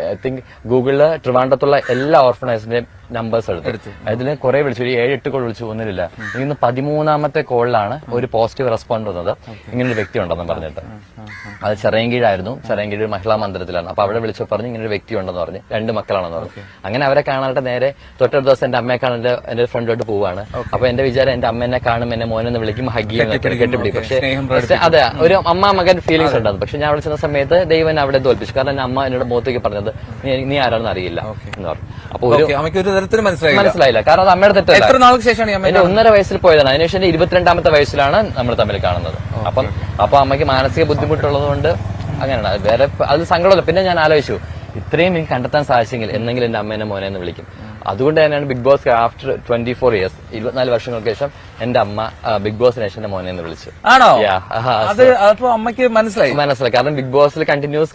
[SPEAKER 2] ഐ തിങ്ക് ഗൂഗിളില് ട്രിവാൻഡ്രത്തുള്ള എല്ലാ ഓർഫണേജിന്റെയും നമ്പേഴ്സ് എടുത്തു. അതിൽ കുറെ വിളിച്ചു, ഒരു 7-8 കോൾ വിളിച്ചു, ഒന്നുമില്ല. ഇന്ന് 13ാമത്തെ കോളിലാണ് ഒരു പോസിറ്റീവ് റെസ്പോണ്ട് വന്നത്, ഇങ്ങനൊരു വ്യക്തി ഉണ്ടെന്ന് പറഞ്ഞിട്ട്. അത് ചെറിയൻകീഴായിരുന്നു, ചെറിയൻകീഴ് മഹിളാ മന്ദിരത്തിലാണ്. അപ്പൊ അവിടെ വിളിച്ചു പറഞ്ഞു ഇങ്ങനൊരു വ്യക്തി ഉണ്ടെന്ന് പറഞ്ഞു, 2 മക്കളാണെന്ന് പറഞ്ഞു. അങ്ങനെ അവരെ കാണാനായിട്ട് നേരെ തൊട്ടടുത്ത ദിവസം എന്റെ അമ്മയെ കാണാൻ എന്റെ ഫ്രണ്ടോട്ട് പോവാണ്. അപ്പൊ എന്റെ വിചാരം എന്റെ അമ്മ എന്നെ കാണും, എന്നെ മോനെന്ന് വിളിക്കും, ഹഗ് ചെയ്യുന്ന കെട്ടിപ്പിടിക്കും. പക്ഷെ അതെ, ഒരു അമ്മ മകൻ ഫീലിംഗ്സ് ഉണ്ടായിരുന്നു. പക്ഷെ ഞാൻ വിളിച്ച സമയത്ത് ദൈവം അവളെ തോൽപ്പിച്ചു. കാരണം എന്റെ അമ്മ എന്നോട് മുഖത്തേക്ക് പറഞ്ഞത് നീ ആരാണെന്ന് അറിയില്ല എന്ന് പറഞ്ഞു. അപ്പൊ മനസ്സിലായില്ല, കാരണം അത് അമ്മയുടെ തെറ്റല്ല.
[SPEAKER 1] എത്ര നാൾക്ക് ശേഷമാണ്
[SPEAKER 2] എന്റെ 1.5 വയസ്സിൽ പോയതാണ്. അതിനുശേഷം എന്റെ 22ാമത്തെ വയസ്സിലാണ് നമ്മൾ തമ്മിൽ കാണുന്നത്. അപ്പൊ അമ്മയ്ക്ക് മാനസിക ബുദ്ധിമുട്ടുള്ളത് കൊണ്ട് അങ്ങനെയാണ്. വേറെ അത് സങ്കടമല്ല. പിന്നെ ഞാൻ ആലോചിച്ചു, ഇത്രയും എനിക്ക് കണ്ടെത്താൻ സാധിച്ചെങ്കിൽ എന്തെങ്കിലും എന്റെ അമ്മേനെ മോനെ എന്ന് വിളിക്കും. അതുകൊണ്ട് തന്നെയാണ് ബിഗ് ബോസ് ആഫ്റ്റർ 24 ഇയേഴ്സ് 24 വർഷങ്ങൾക്ക് ശേഷം എന്റെ അമ്മ ബിഗ് ബോസിന് ശേഷം എന്റെ മോനെ എന്ന് വിളിച്ചു.
[SPEAKER 1] ആണോ? അമ്മയ്ക്ക് മനസ്സിലായി.
[SPEAKER 2] കാരണം ബിഗ് ബോസിൽ കണ്ടിന്യൂസ്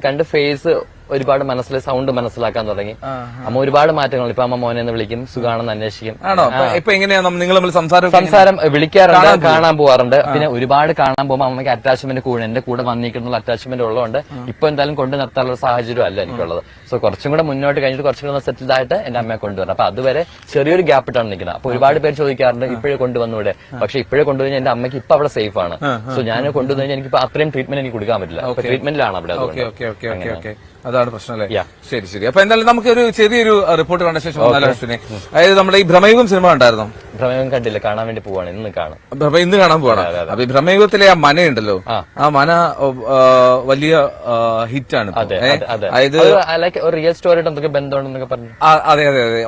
[SPEAKER 2] കണ്ട് ഫേസ് ഒരുപാട് സൗണ്ട് മനസ്സിലാക്കാൻ തുടങ്ങി. അമ്മ ഒരുപാട് മാറ്റങ്ങൾ. ഇപ്പൊ അമ്മ മോനെ എന്ന് വിളിക്കും, സുഖാണെന്ന് അന്വേഷിക്കും. സംസാരം വിളിക്കാറുണ്ട്, കാണാൻ പോവാറുണ്ട്. പിന്നെ ഒരുപാട് കാണാൻ പോകുമ്പോൾ അമ്മയ്ക്ക് അറ്റാച്ച്മെന്റ് കൂടെ എന്റെ കൂടെ വന്നിരിക്കുന്ന അറ്റാച്ച്മെന്റ് ഉള്ളതുകൊണ്ട് ഇപ്പൊ എന്തായാലും കൊണ്ടു നിർത്താനുള്ള സാഹചര്യം അല്ല എനിക്കുള്ളത്. സോ കുറച്ചും കൂടെ മുന്നോട്ട് കഴിഞ്ഞിട്ട് കുറച്ചും കൂടെ സെറ്റിൽഡ് ആയിട്ട് എന്റെ അമ്മയെ കൊണ്ടുവരണം. അപ്പൊ അതുവരെ ചെറിയൊരു ഗ്യാപ്പ് ഇട്ടാണ് നിൽക്കുന്നത്. അപ്പൊ ഒരുപാട് പേര് ചോദിക്കാറുണ്ട് ഇപ്പോഴേ കൊണ്ടുവന്നൂടെ. പക്ഷെ ഇപ്പോഴേ കൊണ്ടുവന്നാൽ എന്റെ അമ്മയ്ക്ക് ഇപ്പൊ അവിടെ സേഫ് ആണ്. സോ ഞാൻ കൊണ്ടുവന്നു കഴിഞ്ഞാൽ എനിക്ക് അത്രയും ട്രീറ്റ്മെന്റ് എനിക്ക് കൊടുക്കാൻ പറ്റില്ല. ട്രീറ്റ്മെന്റിലാണ് അവിടെ.
[SPEAKER 1] അതാണ് പ്രശ്നം അല്ലേ? ശരി. അപ്പൊ എന്തായാലും നമുക്കൊരു ചെറിയൊരു റിപ്പോർട്ട് കണ്ട ശേഷം അതായത് നമ്മുടെ ഈ ഭ്രമയുഗം സിനിമ ഉണ്ടായിരുന്നു.
[SPEAKER 2] ഭ്രമയുഗം കണ്ടില്ല, കാണാൻ വേണ്ടി പോവാണ്. ഇന്ന്
[SPEAKER 1] കാണാൻ പോവാണ്. അപ്പൊ ഈ ഭ്രമയുഗത്തിലെ ആ മനയുണ്ടല്ലോ, ആ മന വലിയ ഹിറ്റാണ്.
[SPEAKER 2] അതായത് റിയൽ സ്റ്റോറിയുടെ എന്തൊക്കെ ബന്ധമുണ്ടെന്നൊക്കെ പറഞ്ഞു.
[SPEAKER 1] അതെ.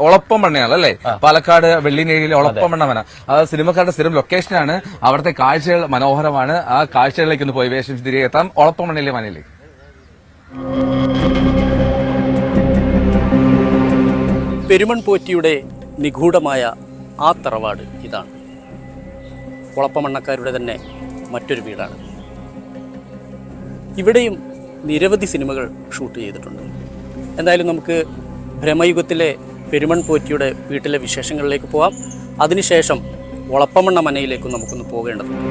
[SPEAKER 1] ഒളപ്പം മണ്ണയാണ് അല്ലേ? പാലക്കാട് വെള്ളിനേഴിയിലെ ഒളപ്പം മണ്ണ മന. അത് സിനിമക്കാരുടെ സ്ഥിരം ലൊക്കേഷനാണ്. അവിടുത്തെ കാഴ്ചകൾ മനോഹരമാണ്. ആ കാഴ്ചകളിലേക്ക് ഒന്ന് പോയി വേഷം തിരികെ എത്താം. ഒളപ്പം മണ്ണയിലെ മനയിലേക്ക്.
[SPEAKER 3] പെരുമൺ പോറ്റിയുടെ നിഗൂഢമായ ആ തറവാട് ഇതാണ്. ഒളപ്പമണ്ണക്കാരുടെ തന്നെ മറ്റൊരു വീടാണ്. ഇവിടെയും നിരവധി സിനിമകൾ ഷൂട്ട് ചെയ്തിട്ടുണ്ട്. എന്തായാലും നമുക്ക് ഭ്രമയുഗത്തിലെ പെരുമൺ പോറ്റിയുടെ വീട്ടിലെ വിശേഷങ്ങളിലേക്ക് പോവാം. അതിനുശേഷം ഒളപ്പമണ്ണ മനയിലേക്കും നമുക്കൊന്ന് പോകേണ്ടതുണ്ട്.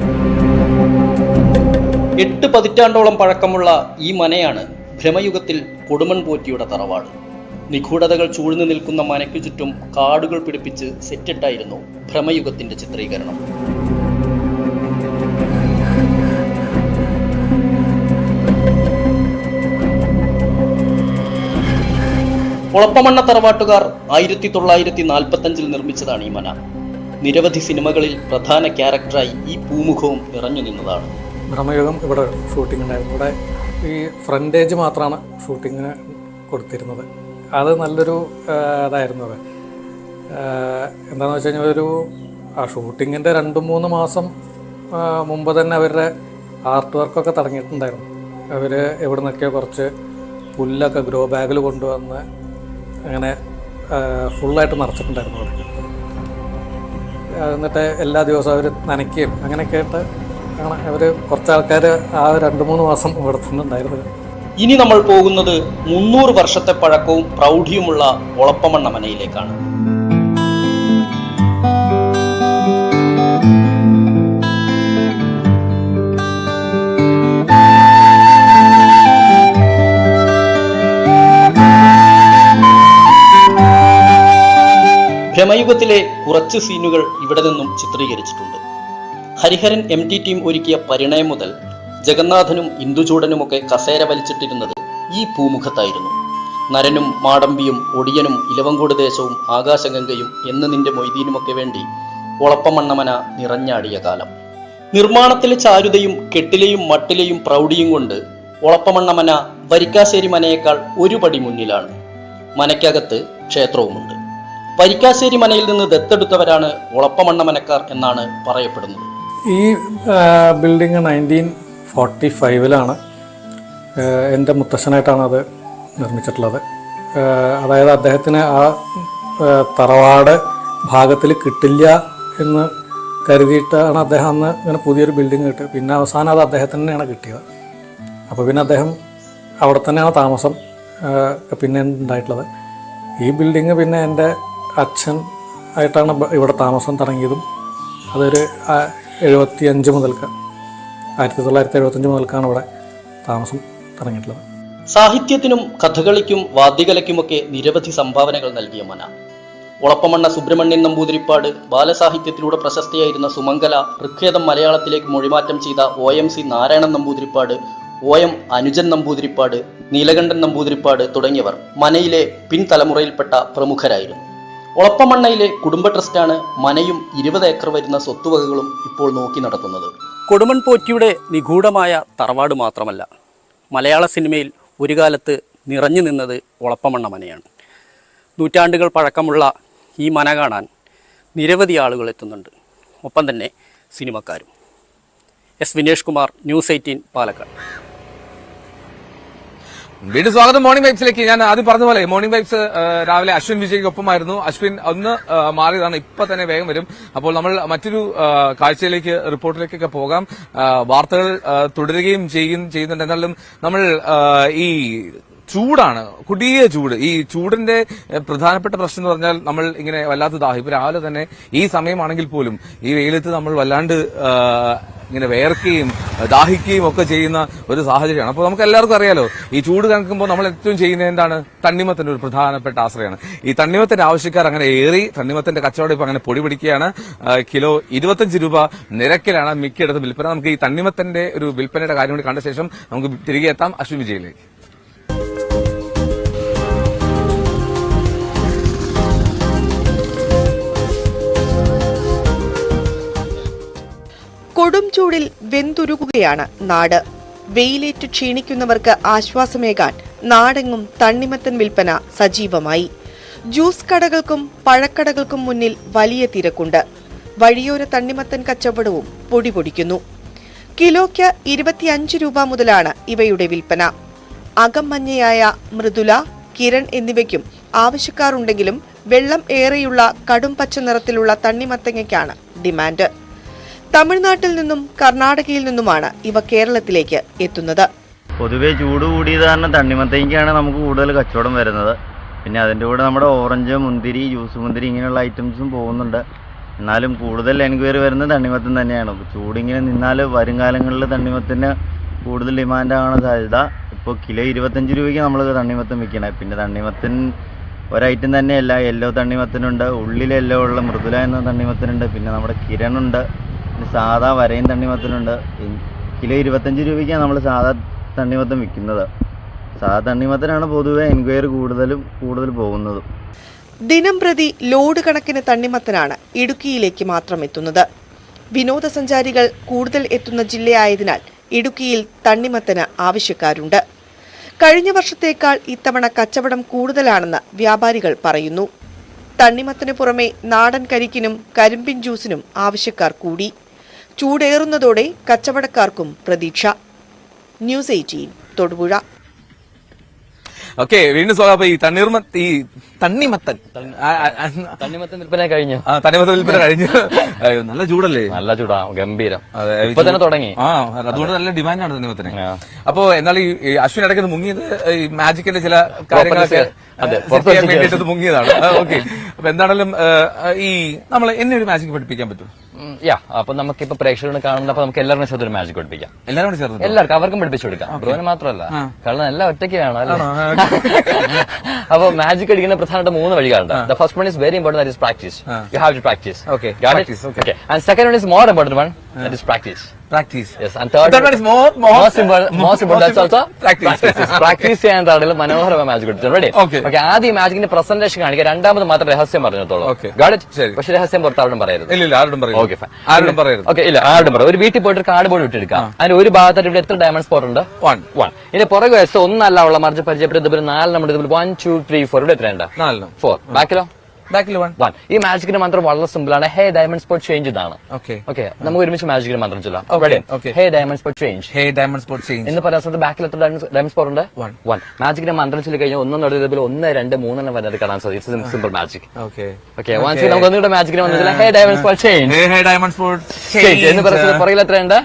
[SPEAKER 3] 8 പതിറ്റാണ്ടോളം പഴക്കമുള്ള ഈ മനയാണ് ഭ്രമയുഗത്തിൽ കൊടുമൺ പോറ്റിയുടെ തറവാട്. നിഗൂഢതകൾ ചൂഴ്ന്നു നിൽക്കുന്ന മനയ്ക്കു ചുറ്റും കാടുകൾ പിടിപ്പിച്ച് സെറ്റിട്ടായിരുന്നു ഭ്രമയുഗത്തിന്റെ ചിത്രീകരണം. ഒളപ്പമണ്ണ തറവാട്ടുകാർ 1945 നിർമ്മിച്ചതാണ് ഈ മന. നിരവധി സിനിമകളിൽ പ്രധാന ക്യാരക്ടറായി ഈ പൂമുഖവും നിറഞ്ഞു നിന്നതാണ്.
[SPEAKER 4] ഭ്രമയുഗം ഇവിടെ ഷൂട്ടിംഗ് ഉണ്ടായിരുന്നു. ഇവിടെ ഈ ഫ്രണ്ടേജ് മാത്രമാണ് ഷൂട്ടിങ്ങിന് കൊടുത്തിരുന്നത്. അത് നല്ലൊരു ഇതായിരുന്നു. അത് എന്താണെന്ന് വെച്ച് കഴിഞ്ഞാൽ ഒരു ഷൂട്ടിങ്ങിൻ്റെ 2-3 മാസം മുമ്പ് തന്നെ അവരുടെ ആർട്ട് വർക്കൊക്കെ തുടങ്ങിയിട്ടുണ്ടായിരുന്നു. അവർ എവിടെ നിന്നൊക്കെയോ കുറച്ച് പുല്ലൊക്കെ ഗ്രോ ബാഗിൽ കൊണ്ടുവന്ന് അങ്ങനെ ഫുള്ളായിട്ട് നിറച്ചിട്ടുണ്ടായിരുന്നു അവിടെ. എന്നിട്ട് എല്ലാ ദിവസവും അവർ നനയ്ക്കുകയും അങ്ങനെയൊക്കെ ആയിട്ട് അവർ കുറച്ച് ആൾക്കാർ ആ 2-3 മാസം ഇവിടെ തന്നെ ഉണ്ടായിരുന്നത്.
[SPEAKER 3] ഇനി നമ്മൾ പോകുന്നത് 300 വർഷത്തെ പഴക്കവും പ്രൗഢിയുമുള്ള ഒളപ്പമണ്ണ മനയിലേക്കാണ്. ഭ്രമയുഗത്തിലെ കുറച്ച് സീനുകൾ ഇവിടെ നിന്നും ചിത്രീകരിച്ചിട്ടുണ്ട്. ഹരിഹരൻ MT ടീം ഒരുക്കിയ പരിണയം മുതൽ ജഗന്നാഥനും ഇന്ദുചൂടനുമൊക്കെ കസേര വലിച്ചിട്ടിരുന്നത് ഈ പൂമുഖത്തായിരുന്നു. നരനും മാടമ്പിയും ഒടിയനും ഇലവങ്കോട് ദേശവും ആകാശഗംഗയും എന്ന് നിന്റെ മൊയ്തീനുമൊക്കെ വേണ്ടി ഒളപ്പമണ്ണമന നിറഞ്ഞാടിയ കാലം. നിർമ്മാണത്തിലെ ചാരുതയും കെട്ടിലെയും മട്ടിലെയും പ്രൗഢിയും കൊണ്ട് ഒളപ്പമണ്ണമന വരിക്കാശ്ശേരി മനയേക്കാൾ ഒരു പടി മുന്നിലാണ്. മനയ്ക്കകത്ത് ക്ഷേത്രവുമുണ്ട്. വരിക്കാശ്ശേരി മനയിൽ നിന്ന് ദത്തെടുത്തവരാണ് ഒളപ്പമണ്ണമനക്കാർ എന്നാണ് പറയപ്പെടുന്നത്.
[SPEAKER 4] ഈ ബിൽഡിങ് 1945 എൻ്റെ മുത്തശ്ശനായിട്ടാണ് അത് നിർമ്മിച്ചിട്ടുള്ളത്. അതായത് അദ്ദേഹത്തിന് ആ തറവാട് ഭാഗത്തിൽ കിട്ടില്ല എന്ന് കരുതിയിട്ടാണ് അദ്ദേഹം അന്ന് ഇങ്ങനെ പുതിയൊരു ബിൽഡിങ് കിട്ടുക. പിന്നെ അവസാനം അത് അദ്ദേഹത്തിന് തന്നെയാണ് കിട്ടിയത്. അപ്പോൾ പിന്നെ അദ്ദേഹം അവിടെ തന്നെയാണ് താമസം പിന്നെ ഉണ്ടായിട്ടുള്ളത്. ഈ ബിൽഡിങ് പിന്നെ എൻ്റെ അച്ഛൻ ആയിട്ടാണ് ഇവിടെ താമസം തുടങ്ങിയതും. അതൊരു 1975 മുതൽക്കാണ് ഇവിടെ താമസം തുടങ്ങിയിട്ടുള്ളത്.
[SPEAKER 3] സാഹിത്യത്തിനും കഥകളിക്കും വാദ്യകലയ്ക്കുമൊക്കെ നിരവധി സംഭാവനകൾ നൽകിയ മന. ഒളപ്പമണ്ണ സുബ്രഹ്മണ്യൻ നമ്പൂതിരിപ്പാട്, ബാലസാഹിത്യത്തിലൂടെ പ്രശസ്തിയായിരുന്ന സുമംഗല, ഋഗ്വേദം മലയാളത്തിലേക്ക് മൊഴിമാറ്റം ചെയ്ത OMC നാരായണൻ നമ്പൂതിരിപ്പാട്, OM അനുജൻ നമ്പൂതിരിപ്പാട്, നീലകണ്ഠൻ നമ്പൂതിരിപ്പാട് തുടങ്ങിയവർ മനയിലെ പിൻതലമുറയിൽപ്പെട്ട പ്രമുഖരായിരുന്നു. ഒളപ്പമണ്ണയിലെ കുടുംബ ട്രസ്റ്റാണ് മനയും 20 ഏക്കർ വരുന്ന സ്വത്തുവകകളും ഇപ്പോൾ നോക്കി നടത്തുന്നത്. കൊടുമൺ പോറ്റിയുടെ നിഗൂഢമായ തറവാട് മാത്രമല്ല, മലയാള സിനിമയിൽ ഒരു കാലത്ത് നിറഞ്ഞു നിന്നത് ഒളപ്പമണ്ണ മനയാണ്. നൂറ്റാണ്ടുകൾ പഴക്കമുള്ള ഈ മന കാണാൻ നിരവധി ആളുകൾ എത്തുന്നുണ്ട്. ഒപ്പം തന്നെ സിനിമക്കാരും. S Vinesh Kumar, News 18 Palakkad.
[SPEAKER 1] വീണ്ടും സ്വാഗതം മോർണിംഗ് വൈബ്സിലേക്ക്. ഞാൻ ആദ്യം പറഞ്ഞ പോലെ മോർണിംഗ് വൈബ്സ് രാവിലെ അശ്വിൻ വിജയ്ക്കൊപ്പമായിരുന്നു. അശ്വിൻ ഒന്ന് മാറിയതാണ്, ഇപ്പൊ തന്നെ വേഗം വരും. അപ്പോൾ നമ്മൾ മറ്റൊരു കാഴ്ചയിലേക്ക്, റിപ്പോർട്ടിലേക്കൊക്കെ പോകാം. വാർത്തകൾ തുടരുകയും ചെയ്യുന്നുണ്ട്. എന്നാലും നമ്മൾ ഈ ചൂടാണ്, കൊടിയ ചൂട്. ഈ ചൂടിന്റെ പ്രധാനപ്പെട്ട പ്രശ്നം എന്ന് പറഞ്ഞാൽ നമ്മൾ ഇങ്ങനെ വല്ലാത്ത ദാഹം. ഇപ്പൊ രാവിലെ തന്നെ ഈ സമയമാണെങ്കിൽ പോലും ഈ വെയിലത്ത് നമ്മൾ വല്ലാണ്ട് ഇങ്ങനെ വേർക്കുകയും ദാഹിക്കുകയും ഒക്കെ ചെയ്യുന്ന ഒരു സാഹചര്യമാണ്. അപ്പോൾ നമുക്ക് എല്ലാവർക്കും അറിയാലോ, ഈ ചൂട് കണക്കുമ്പോൾ നമ്മൾ ഏറ്റവും ചെയ്യുന്നത് എന്താണ്? തണ്ണിമത്തിന്റെ ഒരു പ്രധാനപ്പെട്ട ആശ്രയമാണ്. ഈ തണ്ണിമത്തിന്റെ ആവശ്യക്കാർ അങ്ങനെ ഏറി തണ്ണിമത്തിന്റെ കച്ചവടം ഇപ്പൊ അങ്ങനെ പൊടി പിടിക്കുകയാണ്. കിലോ 25 രൂപ നിരക്കിലാണ് മിക്കയിടത്തും വിൽപ്പന. നമുക്ക് ഈ തണ്ണിമത്തിന്റെ ഒരു വിൽപ്പനയുടെ കാര്യം കൂടി കണ്ട ശേഷം നമുക്ക് തിരികെ എത്താം അശ്വിൻ വിജയിലേക്ക്.
[SPEAKER 5] കൊടും ചൂടിൽ വെന്തുരുകുകയാണ് നാട്. വെയിലേറ്റ് ക്ഷീണിക്കുന്നവർക്ക് ആശ്വാസമേകാൻ നാടെങ്ങും തണ്ണിമത്തൻ വിൽപ്പന സജീവമായി. ജ്യൂസ് കടകൾക്കും പഴക്കടകൾക്കും മുന്നിൽ വലിയ തിരക്കുണ്ട്. വഴിയോര തണ്ണിമത്തൻ കച്ചവടവും പൊടിപൊടിക്കുന്നു. കിലോയ്ക്ക് 25 രൂപ മുതലാണ് ഇവയുടെ വിൽപ്പന. അകം മഞ്ഞയായ മൃദുല, കിരൺ എന്നിവയ്ക്കും ആവശ്യക്കാരുണ്ടെങ്കിലും വെള്ളം ഏറെയുള്ള കടും പച്ച നിറത്തിലുള്ള തണ്ണിമത്തങ്ങയ്ക്കാണ് ഡിമാൻഡ്. തമിഴ്നാട്ടിൽ നിന്നും കർണാടകയിൽ നിന്നുമാണ് ഇവ കേരളത്തിലേക്ക് എത്തുന്നത്.
[SPEAKER 6] പൊതുവെ ചൂട് കൂടിയത് കാരണം തണ്ണിമത്തങ്ങയ്ക്കാണ് നമുക്ക് കൂടുതൽ കച്ചവടം വരുന്നത്. പിന്നെ അതിൻ്റെ കൂടെ നമ്മുടെ ഓറഞ്ച്, മുന്തിരി, ജ്യൂസ് മുന്തിരി ഇങ്ങനെയുള്ള ഐറ്റംസും പോകുന്നുണ്ട്. എന്നാലും കൂടുതൽ എൻക്വയറി വരുന്നത് തണ്ണിമത്തൻ തന്നെയാണ്. ചൂടിങ്ങനെ നിന്നാൽ വരും കാലങ്ങളിൽ തണ്ണിമത്തന് കൂടുതൽ ഡിമാൻഡ് ആകാൻ സാധ്യത. ഇപ്പോൾ കിലോ 25 രൂപയ്ക്ക് നമ്മൾ തണ്ണിമത്തൻ വിൽക്കണേ. പിന്നെ തണ്ണിമത്തൻ ഒരൈറ്റം തന്നെയല്ല, യെല്ലോ തണ്ണിമത്തനുണ്ട്, ഉള്ളിൽ യെല്ലോ ഉള്ള മൃദുല എന്ന തണ്ണിമത്തനുണ്ട്, പിന്നെ നമ്മുടെ കിരണുണ്ട്, പിന്നെ സാധാ വരയും തണ്ണിമത്തനുണ്ട്. കിലോ 25 രൂപയ്ക്കാണ് നമ്മൾ സാധാ തണ്ണിമത്തൻ വിൽക്കുന്നത്. സാധാ തണ്ണിമത്തനാണ് പൊതുവെ എൻക്വയറി കൂടുതൽ പോകുന്നതും.
[SPEAKER 5] ദിനം പ്രതി ലോഡ് കണക്കിന് തണ്ണിമത്തനാണ് ഇടുക്കിയിലേക്ക് മാത്രം എത്തുന്നത്. വിനോദസഞ്ചാരികൾ കൂടുതൽ എത്തുന്ന ജില്ലയായതിനാൽ ഇടുക്കിയിൽ തണ്ണിമത്തന് ആവശ്യക്കാരുണ്ട്. കഴിഞ്ഞ വർഷത്തേക്കാൾ ഇത്തവണ കച്ചവടം കൂടുതലാണെന്ന് വ്യാപാരികൾ പറയുന്നു. തണ്ണിമത്തന് പുറമെ നാടൻ കരിക്കിനും കരിമ്പിൻ ജ്യൂസിനും ആവശ്യക്കാർ കൂടി. ചൂടേറുന്നതോടെ കച്ചവടക്കാർക്കും പ്രതീക്ഷ. ന്യൂസ് 18 തൊടുപുഴ.
[SPEAKER 1] ഓക്കെ, വീണ്ടും സ്വാഗതം. അപ്പൊ ഈ തണ്ണിമത്തൻ
[SPEAKER 2] തണ്ണിമത്തൻ വിൽപ്പന കഴിഞ്ഞു.
[SPEAKER 1] തണ്ണിമത്തൻ വിൽപ്പന കഴിഞ്ഞു. നല്ല ചൂടല്ലേ?
[SPEAKER 2] നല്ല ചൂടാ, ഗംഭീരം.
[SPEAKER 1] അതെ,
[SPEAKER 2] ഇപ്പൊ തന്നെ തുടങ്ങി.
[SPEAKER 1] അതുകൊണ്ട് നല്ല ഡിമാൻഡാണ് തണ്ണിമത്തന്. അപ്പൊ എന്നാൽ ഈ അശ്വിൻ ഇടയ്ക്ക് മുങ്ങിയത് ഈ മാജിക്കിന്റെ ചില കാര്യങ്ങളൊക്കെ വേണ്ടിയിട്ട് മുങ്ങിയതാണ്. ഓക്കെ, അപ്പൊ എന്താണെങ്കിലും ഈ നമ്മൾ എന്നെ ഒരു മാജിക് പഠിപ്പിക്കാൻ പറ്റും?
[SPEAKER 2] അപ്പൊ നമുക്കിപ്പോ പ്രേക്ഷകരോട് കാണുന്നപ്പോ നമുക്ക് എല്ലാവരും ചേർത്ത് ഒരു മാജിക് പഠിപ്പിക്കാം.
[SPEAKER 1] എല്ലാവരും ചേർത്ത്
[SPEAKER 2] എല്ലാവർക്കും അവർക്കും പഠിപ്പിച്ചു കൊടുക്കാം. ബ്രോന് മാത്രമല്ല, കാരണം എല്ലാം ഒറ്റയ്ക്ക് വേണം അല്ലേ? അപ്പൊ മാജിക് അടിക്കുന്ന പ്രധാനപ്പെട്ട 3 വഴികളുണ്ട്. The first one is very important, that is practice. You have to practice.
[SPEAKER 1] Okay,
[SPEAKER 2] practice. Okay. And second one is more important one, that is practice.
[SPEAKER 1] Practice.
[SPEAKER 2] Yes. And third one is most important, that's also
[SPEAKER 1] practice.
[SPEAKER 2] Practice ചെയ്യാനാണ് മനോഹരമായ magic കൊടുത്തത്. Ready?
[SPEAKER 1] Okay.
[SPEAKER 2] Okay, ആദ്യം മാജിക്കിന്റെ presentation കാണിക്കുക, രണ്ടാമത് മാത്രം രഹസ്യം പറഞ്ഞോളൂ.
[SPEAKER 1] Okay.
[SPEAKER 2] Got it?
[SPEAKER 1] ശരി.
[SPEAKER 2] പക്ഷെ രഹസ്യം പുറത്താരോടും പറയരുത്.
[SPEAKER 1] ഇല്ല, ആരോടും പറയരുത്.
[SPEAKER 2] Okay, fine.
[SPEAKER 1] ആരോടും പറയരുത്.
[SPEAKER 2] ഓക്കെ, ഇല്ല, ആരോടും പറയും. ഒരു വീട്ടിൽ പോയിട്ട് കാർഡ് ബോർഡ് ഇട്ടെടുക്കാം. അതിന് ഒരു ഭാഗത്തായിട്ട് ഇവിടെ എത്ര ഡയമണ്ട് സ്പോട്ട് ഉണ്ട്? 1. ഇനി പുറകെ വയസ്സ് ഒന്നല്ല ഉള്ള മറിച്ച് പരിചയപ്പെടുത്തപ്പോൾ 4 നമ്മുടെ 1 2 3 4 ഇവിടെ എത്രയുണ്ട്? 4. ബാക്കിലോ?
[SPEAKER 1] ബാക്കിൽ 1.
[SPEAKER 2] ഈ മാജിക്കിന്റെ മന്ത്രം വളരെ സിമ്പിൾ ആണ്. ഹേ ഡയമണ്ട് സ്പോട്ട് ചേഞ്ച് ഇതാണ്.
[SPEAKER 1] ഓക്കെ,
[SPEAKER 2] നമുക്ക് ഒരുമിച്ച് മാജിക്കിന്റെ മന്ത്രം ചൊല്ലാം.
[SPEAKER 1] Okay.
[SPEAKER 2] Hey diamond spot change.
[SPEAKER 1] Hey diamond spot change
[SPEAKER 2] എന്ന് പറയുന്ന സ്ഥലത്ത് ബാക്കിൽ എത്ര ഡയമണ്ട് സ്പോട്ട് ഉണ്ട്? 1. മാജിക്കിന്റെ മന്ത്രം ചൊല്ലി കഴിഞ്ഞാൽ 1 ഇതുപോലെ 1 2 3 വരുന്നത് കാണാൻ സാധിക്കും. Simple magic.
[SPEAKER 1] ഓക്കെ,
[SPEAKER 2] നമുക്ക് ഒന്നുകൂടെ മാജിക്കിന്റെ മന്ത്രം hey diamond spot change.
[SPEAKER 1] Hey diamond spot
[SPEAKER 2] change എന്ന് പറയുന്നത് പുറകിൽ എത്രയുണ്ട്?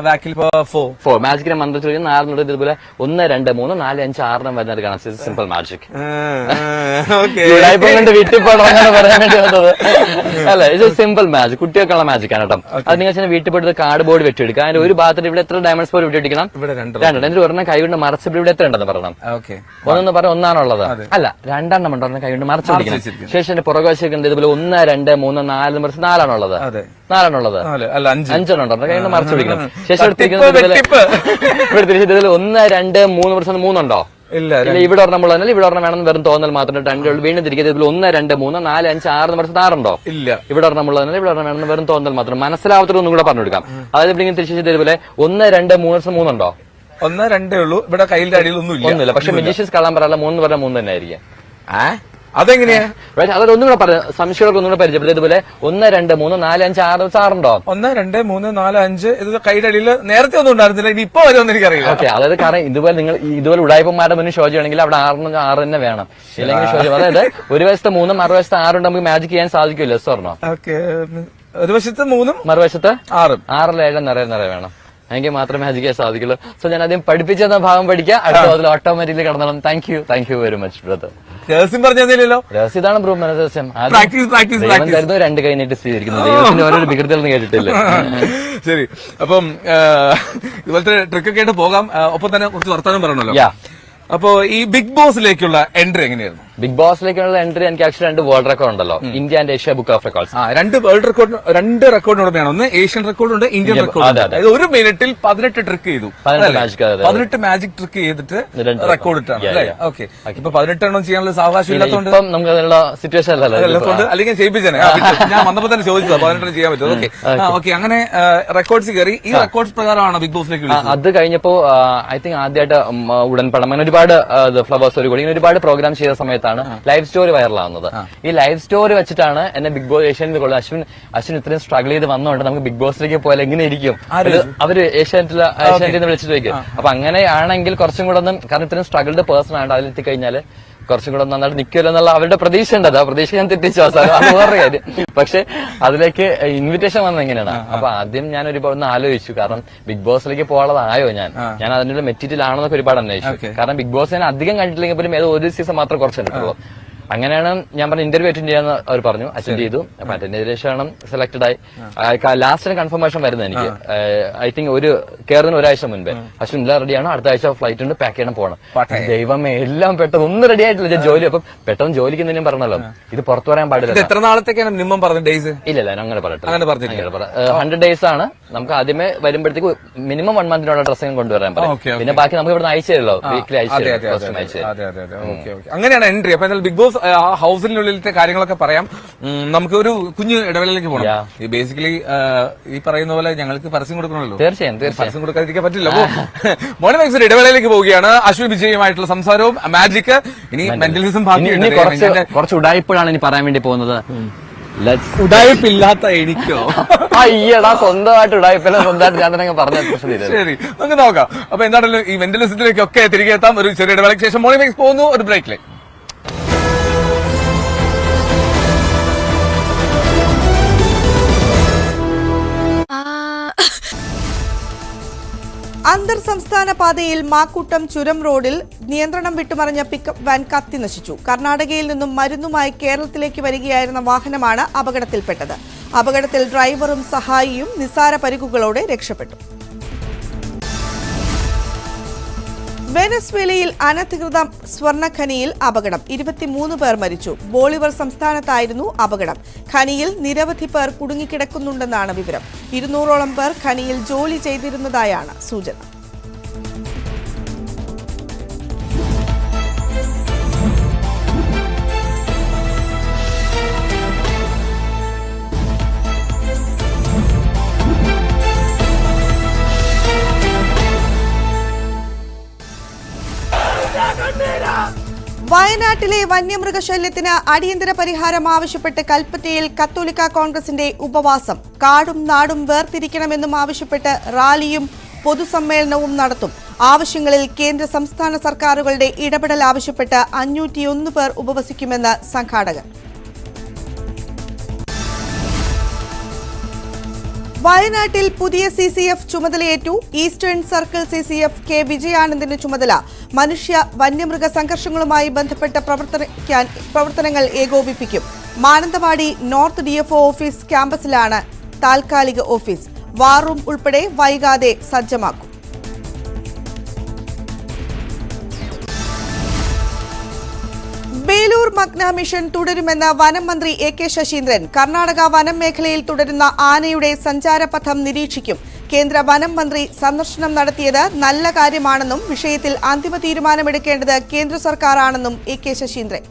[SPEAKER 1] ബാക്കിൽ 4.
[SPEAKER 2] മാജിക്കിന്റെ മന്ത്രം ചൊല്ലി 4 ഇതുപോലെ 1 2 3 4 5 6 വരുന്നത് കാണാൻ സാധിക്കും. Simple magic. കൊണ്ട് വീട്ടിൽ പോകണം പറയാൻ വേണ്ടി അല്ല, ഇത് സിമ്പിൾ മാജിക്, കുട്ടികൾക്കുള്ള മാജിക് ആണ് കേട്ടോ. അത് നിങ്ങൾ വീട്ടിൽ പോയിട്ട് കാർഡ് ബോർഡ് വെട്ടിയെടുക്കുക. അതിന്റെ ഒരു ഭാഗത്ത് ഇവിടെ എത്ര ഡയമണ്ട് സ്പോട്ട് വിട്ടിരിക്കണം? 2. എന്നിട്ട് ഒരെണ്ണം കൈ കൊണ്ട് മറച്ച് ഇവിടെ എത്ര ഉണ്ടെന്ന് പറയണം. ഒന്നെന്ന് പറഞ്ഞ 1 ആണുള്ളത്. അല്ല, 2 ഉണ്ട് കൈ കൊണ്ട് മറച്ചു പിടിക്കണം. ശേഷം എന്റെ പുറകെ വശം ഇതുപോലെ 1 2 3 4 മറിച്ച് 4 ആണുള്ളത്. 5 ഉണ്ടോ കൈ കൊണ്ട് മറച്ചു പിടിക്കണം. ശേഷം ഇവിടെ തിരിച്ചിട്ട് 1 2 3 മറിച്ച് 3 ഉണ്ടോ? ഇല്ല, ഇവിടെ ഒരെണ്ണം ഉള്ളതിനാൽ ഇവിടെ ഒരെണ്ണം വേണമെന്ന് വെറും തോന്നൽ മാത്രം. 2 വീണ്ടും തിരിക്കുന്നത് 1 2 3 4 5 6 മറിച്ച് 6 ഉണ്ടോ? ഇല്ല, ഇവിടെ ഒരെണ്ണം ഉള്ളതിനാൽ ഇവിടെ ഒരെണ്ണം വേണമെന്ന് വെറും തോന്നൽ മാത്രം. മനസ്സിലാവാത്ത ഒന്നും കൂടെ പറഞ്ഞു കൊടുക്കാം. അതായത് ഇവിടെ ഇങ്ങനെ തിരിച്ചു ഇതുപോലെ 1 2 3 3 ഉണ്ടോ?
[SPEAKER 1] 1 2 ഉള്ളൂ. ഇവിടെ കയ്യിലെ അടിയിൽ ഒന്നുമില്ല.
[SPEAKER 2] പക്ഷെ മജീഷ്യൻസ് കള്ളാൻ പറയാനുള്ള 3 പറഞ്ഞാൽ 3 തന്നെ ആയിരിക്കും.
[SPEAKER 1] അതെങ്ങനെയാ?
[SPEAKER 2] അതൊരു ഒന്നുകൂടെ പറഞ്ഞു സംശയമൊക്കെ ഒന്നുകൂടെ പരിചയപ്പെടുത്തി. ഇതുപോലെ 1 2 3 4 5 6 6 ഉണ്ടോ?
[SPEAKER 1] 1 2 3 4 5 ഇത് കൈയുടെ അടിയിൽ നേരത്തെ ഒന്നും ഉണ്ടായിരുന്നില്ല. ഇനി ഇപ്പൊ വരുമെന്ന് എനിക്കറിയില്ല.
[SPEAKER 2] ഓക്കെ, അതായത് കാരണം ഇതുപോലെ നിങ്ങൾ ഇതുപോലെ ഉടായ്പന്മാരുടെ മുന്നിൽ ഷോ ചെയ്യണമെങ്കിൽ അവിടെ 6 തന്നെ വേണം. ഇല്ലെങ്കിൽ ഷോ ചെയ്യും. അതായത് ഒരു വശത്ത് 3 മറുവശത്ത് 6 ഉണ്ട്. നമുക്ക് മാജിക് ചെയ്യാൻ സാധിക്കില്ല. സ്വർണ്ണോ
[SPEAKER 1] ഒരു വശത്ത് 3
[SPEAKER 2] മറുവശത്ത്
[SPEAKER 1] 6
[SPEAKER 2] 6 7 നിറയെ വേണം. എങ്കിൽ മാത്രമേ മാജിക് ചെയ്യാൻ സാധിക്കുള്ളൂ. സോ ഞാൻ ആദ്യം പഠിപ്പിച്ചെന്ന ഭാഗം പഠിക്കുക, അടുത്ത അതിൽ ഓട്ടോമാറ്റിക്കലി കടന്നോളും. Thank you very much brother.
[SPEAKER 1] രഹസ്യം പറഞ്ഞില്ലല്ലോ.
[SPEAKER 2] രഹസ്യം ഇതാണ് ബ്രോ, രഹസ്യം. ദൈവം 2 കൈ നീട്ടി സ്വീകരിക്കുന്നു. ദൈവത്തിന്റെ ഓരോ വികൃതികളൊന്നും കേട്ടിട്ടില്ല.
[SPEAKER 1] ശരി, അപ്പം ഇതുപോലത്തെ ട്രിക്കൊക്കെ ആയിട്ട് പോകാം. ഒപ്പം തന്നെ കുറച്ച് വർത്താനം പറയണല്ലോ. അപ്പോ ഈ ബിഗ് ബോസിലേക്കുള്ള എൻട്രി എങ്ങനെയായിരുന്നു?
[SPEAKER 2] ബിഗ് ബോസിലേക്കുള്ള എൻട്രി എനിക്ക് ആക്ച്വലി 2 വേൾഡ് റെക്കോർഡ് ഉണ്ടല്ലോ, India and Asia book of records.
[SPEAKER 1] 2 world record, 2 റെക്കോർഡിനോടെയാണ്. ഒന്ന് ഏഷ്യൻ റെക്കോർഡുണ്ട്, ഇന്ത്യൻ റെക്കോർഡ്. അതായത് ഒരു മിനിറ്റിൽ 18 ട്രിക്ക് ചെയ്തു. 18 മാജിക് ട്രിക്ക് ചെയ്തിട്ട് റെക്കോർഡ് ഇട്ടാണ് അല്ലേ? ഓക്കെ, ഇപ്പൊ 18 എണ്ണം ചെയ്യാനുള്ള സാവകാശം ഇല്ലാത്തതുകൊണ്ട്
[SPEAKER 2] നമുക്ക് അതിനുള്ള സിറ്റുവേഷൻ
[SPEAKER 1] അല്ലാത്തതുകൊണ്ട് അല്ലെങ്കിൽ ചെയ്യിപ്പിച്ചേനെ. ഞാൻ വന്നപ്പോ തന്നെ ചോദിച്ചത് 18 ചെയ്യാൻ പറ്റും. ഓക്കെ, അങ്ങനെ റെക്കോർഡ്സ് കയറി. ഈ റെക്കോർഡ്സ് പ്രകാരമാണ് ബിഗ് ബോസിലേക്ക്.
[SPEAKER 2] അത് കഴിഞ്ഞപ്പോ ഐ തിങ്ക് ആദ്യമായിട്ട് ഉടൻപടം അങ്ങനെ ഒരുപാട് ഫ്ലവേഴ്സ് കൂടി ഇങ്ങനെ ഒരുപാട് പ്രോഗ്രാം ചെയ്ത സമയത്താണ് ലൈവ് സ്റ്റോറി വൈറലാവുന്നത്. ഈ ലൈവ് സ്റ്റോറി വെച്ചിട്ടാണ് എന്നെ ബിഗ് ബോസ് ഏഷ്യാനെറ്റ് കൊള്ളുന്നത്. അശ്വിൻ ഇത്രയും സ്ട്രഗിൾ ചെയ്ത് വന്നതുകൊണ്ട് നമുക്ക് ബിഗ് ബോസിലേക്ക് പോയാൽ എങ്ങനെ ഇരിക്കും? അവര് ഏഷ്യാനെറ്റിൽ വിളിച്ചിട്ട് വയ്ക്കും. അപ്പൊ അങ്ങനെയാണെങ്കിൽ കുറച്ചും കൂടെ ഒന്നും, കാരണം ഇത്രയും സ്ട്രഗിൾഡ് പേഴ്സൺ ആണ്, അതിലെത്തി കഴിഞ്ഞാൽ കുറച്ചും കൂടെ നന്നായിട്ട് നിൽക്കുമല്ലോ എന്നുള്ള അവരുടെ പ്രതീക്ഷ ഉണ്ട്. ആ പ്രതീക്ഷ ഞാൻ തെറ്റിച്ചു അവസാനം, അത് വേറെ കാര്യം. പക്ഷെ അതിലേക്ക് ഇൻവിറ്റേഷൻ വന്നത് എങ്ങനെയാണ്? അപ്പൊ ആദ്യം ഞാൻ ഒരുപാട് ഒന്ന് ആലോചിച്ചു, കാരണം ബിഗ് ബോസിലേക്ക് പോകാതായോ ഞാൻ അതിനുള്ള മെറ്റീരിയൽ ആണെന്നൊക്കെ ഒരുപാട് അന്വേഷിച്ചു. കാരണം ബിഗ് ബോസ് ഞാൻ അധികം കണ്ടിട്ടില്ലെങ്കിൽ പോലും ഏതോ ഒരു സീസൺ മാത്രം കുറച്ച് കണ്ടിട്ടുള്ളൂ. അങ്ങനെയാണ് ഞാൻ പറഞ്ഞ ഇന്റർവ്യൂ അറ്റൻഡ് ചെയ്യാന്ന് അവർ പറഞ്ഞു. അറ്റൻഡ് ചെയ്തു. അപ്പൊ അറ്റൻഡ് ചെയ്ത ശേഷമാണ് സെലക്ടഡ് ആയി. ലാസ്റ്റിന് കൺഫർമേഷൻ വരുന്നത് എനിക്ക്. ഐ തിങ്ക് കയറുന്ന ഒരാഴ്ച മുൻപേ. അശ്വിൻ എല്ലാം റെഡിയാണ്, അടുത്ത ആഴ്ച ഫ്ലൈറ്റ് ഉണ്ട്, പാക്ക് ചെയ്യണം, പോകണം. ദൈവമേ, എല്ലാം പെട്ടെന്ന് ഒന്നും റെഡി ആയിട്ടില്ല. ജോലി അപ്പം പെട്ടെന്ന് ജോലിക്ക് എന്തെങ്കിലും പറഞ്ഞല്ലോ, ഇത് പുറത്തു പറയാൻ പാടില്ല.
[SPEAKER 1] എത്ര നാളത്തേക്കാണ് മിനിമം പറഞ്ഞ ഡേയ്സ്?
[SPEAKER 2] ഇല്ല അങ്ങനെ പറയട്ടെ, 100 days ആണ്. നമുക്ക് ആദ്യമേ വരുമ്പോഴത്തേക്ക് മിനിമം 1 month ഡ്രസ്സിംഗ് കൊണ്ടുവരാൻ പറയും. പിന്നെ ബാക്കി നമുക്ക് ഇവിടെ അയച്ചു തരുമല്ലോ, വീക്കിലി അയച്ചു തരും.
[SPEAKER 1] അങ്ങനെയാണ് എൻട്രി. അപ്പൊ എന്തായാലും ബിഗ് ബോസ് ഹൗസിനുള്ളിലത്തെ കാര്യങ്ങളൊക്കെ പറയാം. നമുക്ക് ഒരു കുഞ്ഞു ഇടവേളയിലേക്ക് പോകണം. ഈ ബേസിക്കലി ഈ പറയുന്ന പോലെ ഞങ്ങൾക്ക് പരസ്യം കൊടുക്കണമല്ലോ.
[SPEAKER 2] തീർച്ചയായും
[SPEAKER 1] പരസ്യം കൊടുക്കാതിരിക്കാൻ പറ്റില്ല. അപ്പൊ മോർണിംഗ് വൈബ്സിന്റെ ഇടവേളയിലേക്ക് പോവുകയാണ്. അശ്വിൻ വിജയുമായിട്ടുള്ള സംസാരവും മാജിക്, ഇനി മെന്റലിസം ബാക്കി
[SPEAKER 2] കുറച്ച് ഉടായ്പകളാണ് ഇനി പറയാൻ വേണ്ടി പോകുന്നത്.
[SPEAKER 1] ഉടായ്പില്ലാത്ത എനിക്കോ?
[SPEAKER 2] അയ്യടാ, സ്വന്തമായിട്ട് ഉടായ്പല്ല, സ്വന്തമായിട്ട് ഞാൻ തന്നെ പറഞ്ഞ.
[SPEAKER 1] ശരി, നമുക്ക് നോക്കാം. അപ്പൊ എന്താണല്ലോ ഈ മെന്റലിസത്തിലേക്കൊക്കെ തിരികെ എത്താം. ഒരു ചെറിയ ഇടവേളയ്ക്ക് ശേഷം മോർണിംഗ് വൈബ്സ് പോകുന്നു, ഒരു ബ്രേക്കിലേക്ക്.
[SPEAKER 5] അന്തർ സംസ്ഥാന പാതയിൽ മാക്കൂട്ടം ചുരം റോഡിൽ നിയന്ത്രണം വിട്ടുമറിഞ്ഞ പിക്കപ്പ് വാൻ കത്തി നശിച്ചു. കർണാടകയിൽ നിന്നും മരുന്നുമായി കേരളത്തിലേക്ക് വരികയായിരുന്ന വാഹനമാണ് അപകടത്തിൽപ്പെട്ടത്. അപകടത്തിൽ ഡ്രൈവറും സഹായിയും നിസ്സാര പരിക്കുകളോടെ രക്ഷപ്പെട്ടു. വെനസ്വേലയിൽ അനധികൃത സ്വർണ്ണ ഖനിയിൽ അപകടം, 23 പേർ മരിച്ചു. ബോളിവർ സംസ്ഥാനത്തായിരുന്നു അപകടം. ഖനിയിൽ നിരവധി പേർ കുടുങ്ങിക്കിടക്കുന്നുണ്ടെന്നാണ് വിവരം. 200ഓളം പേർ ഖനിയിൽ ജോലി ചെയ്തിരുന്നതായാണ് സൂചന. വയനാട്ടിലെ വന്യമൃഗശല്യത്തിന് അടിയന്തര പരിഹാരം ആവശ്യപ്പെട്ട് കൽപ്പറ്റയിൽ കത്തോലിക്ക കോൺഗ്രസിന്റെ ഉപവാസം. കാടും നാടും വേർതിരിക്കണമെന്നും ആവശ്യപ്പെട്ട് റാലിയും പൊതുസമ്മേളനവും നടത്തും. ആവശ്യങ്ങളിൽ കേന്ദ്ര സംസ്ഥാന സർക്കാരുകളുടെ ഇടപെടൽ ആവശ്യപ്പെട്ട് 501 പേർ ഉപവസിക്കുമെന്ന് സംഘാടകർ. വയനാട്ടിൽ പുതിയ CCF ചുമതലയേറ്റു. ഈസ്റ്റേൺ സർക്കിൾ CCF കെ വിജയാനന്ദന് ചുമതല. മനുഷ്യ വന്യമൃഗ സംഘർഷങ്ങളുമായി ബന്ധപ്പെട്ട പ്രവർത്തനങ്ങൾ ഏകോപിപ്പിക്കും. മാനന്തവാടി നോർത്ത് DFO ഓഫീസ് ക്യാമ്പസിലാണ് താൽക്കാലിക ഓഫീസ്. വാർ റൂം ഉൾപ്പെടെ വൈകാതെ സജ്ജമാക്കും. ബേലൂർ മഗ്ന മിഷൻ തുടരുമെന്ന് വനം മന്ത്രി AK ശശീന്ദ്രൻ. കർണാടക വനം മേഖലയിൽ തുടരുന്ന ആനയുടെ സഞ്ചാരപഥം നിരീക്ഷിക്കും. കേന്ദ്ര വനം മന്ത്രി സന്ദർശനം നടത്തിയത് നല്ല കാര്യമാണെന്നും വിഷയത്തിൽ അന്തിമ തീരുമാനമെടുക്കേണ്ടത് കേന്ദ്ര സർക്കാരാണെന്നും AK ശശീന്ദ്രൻ.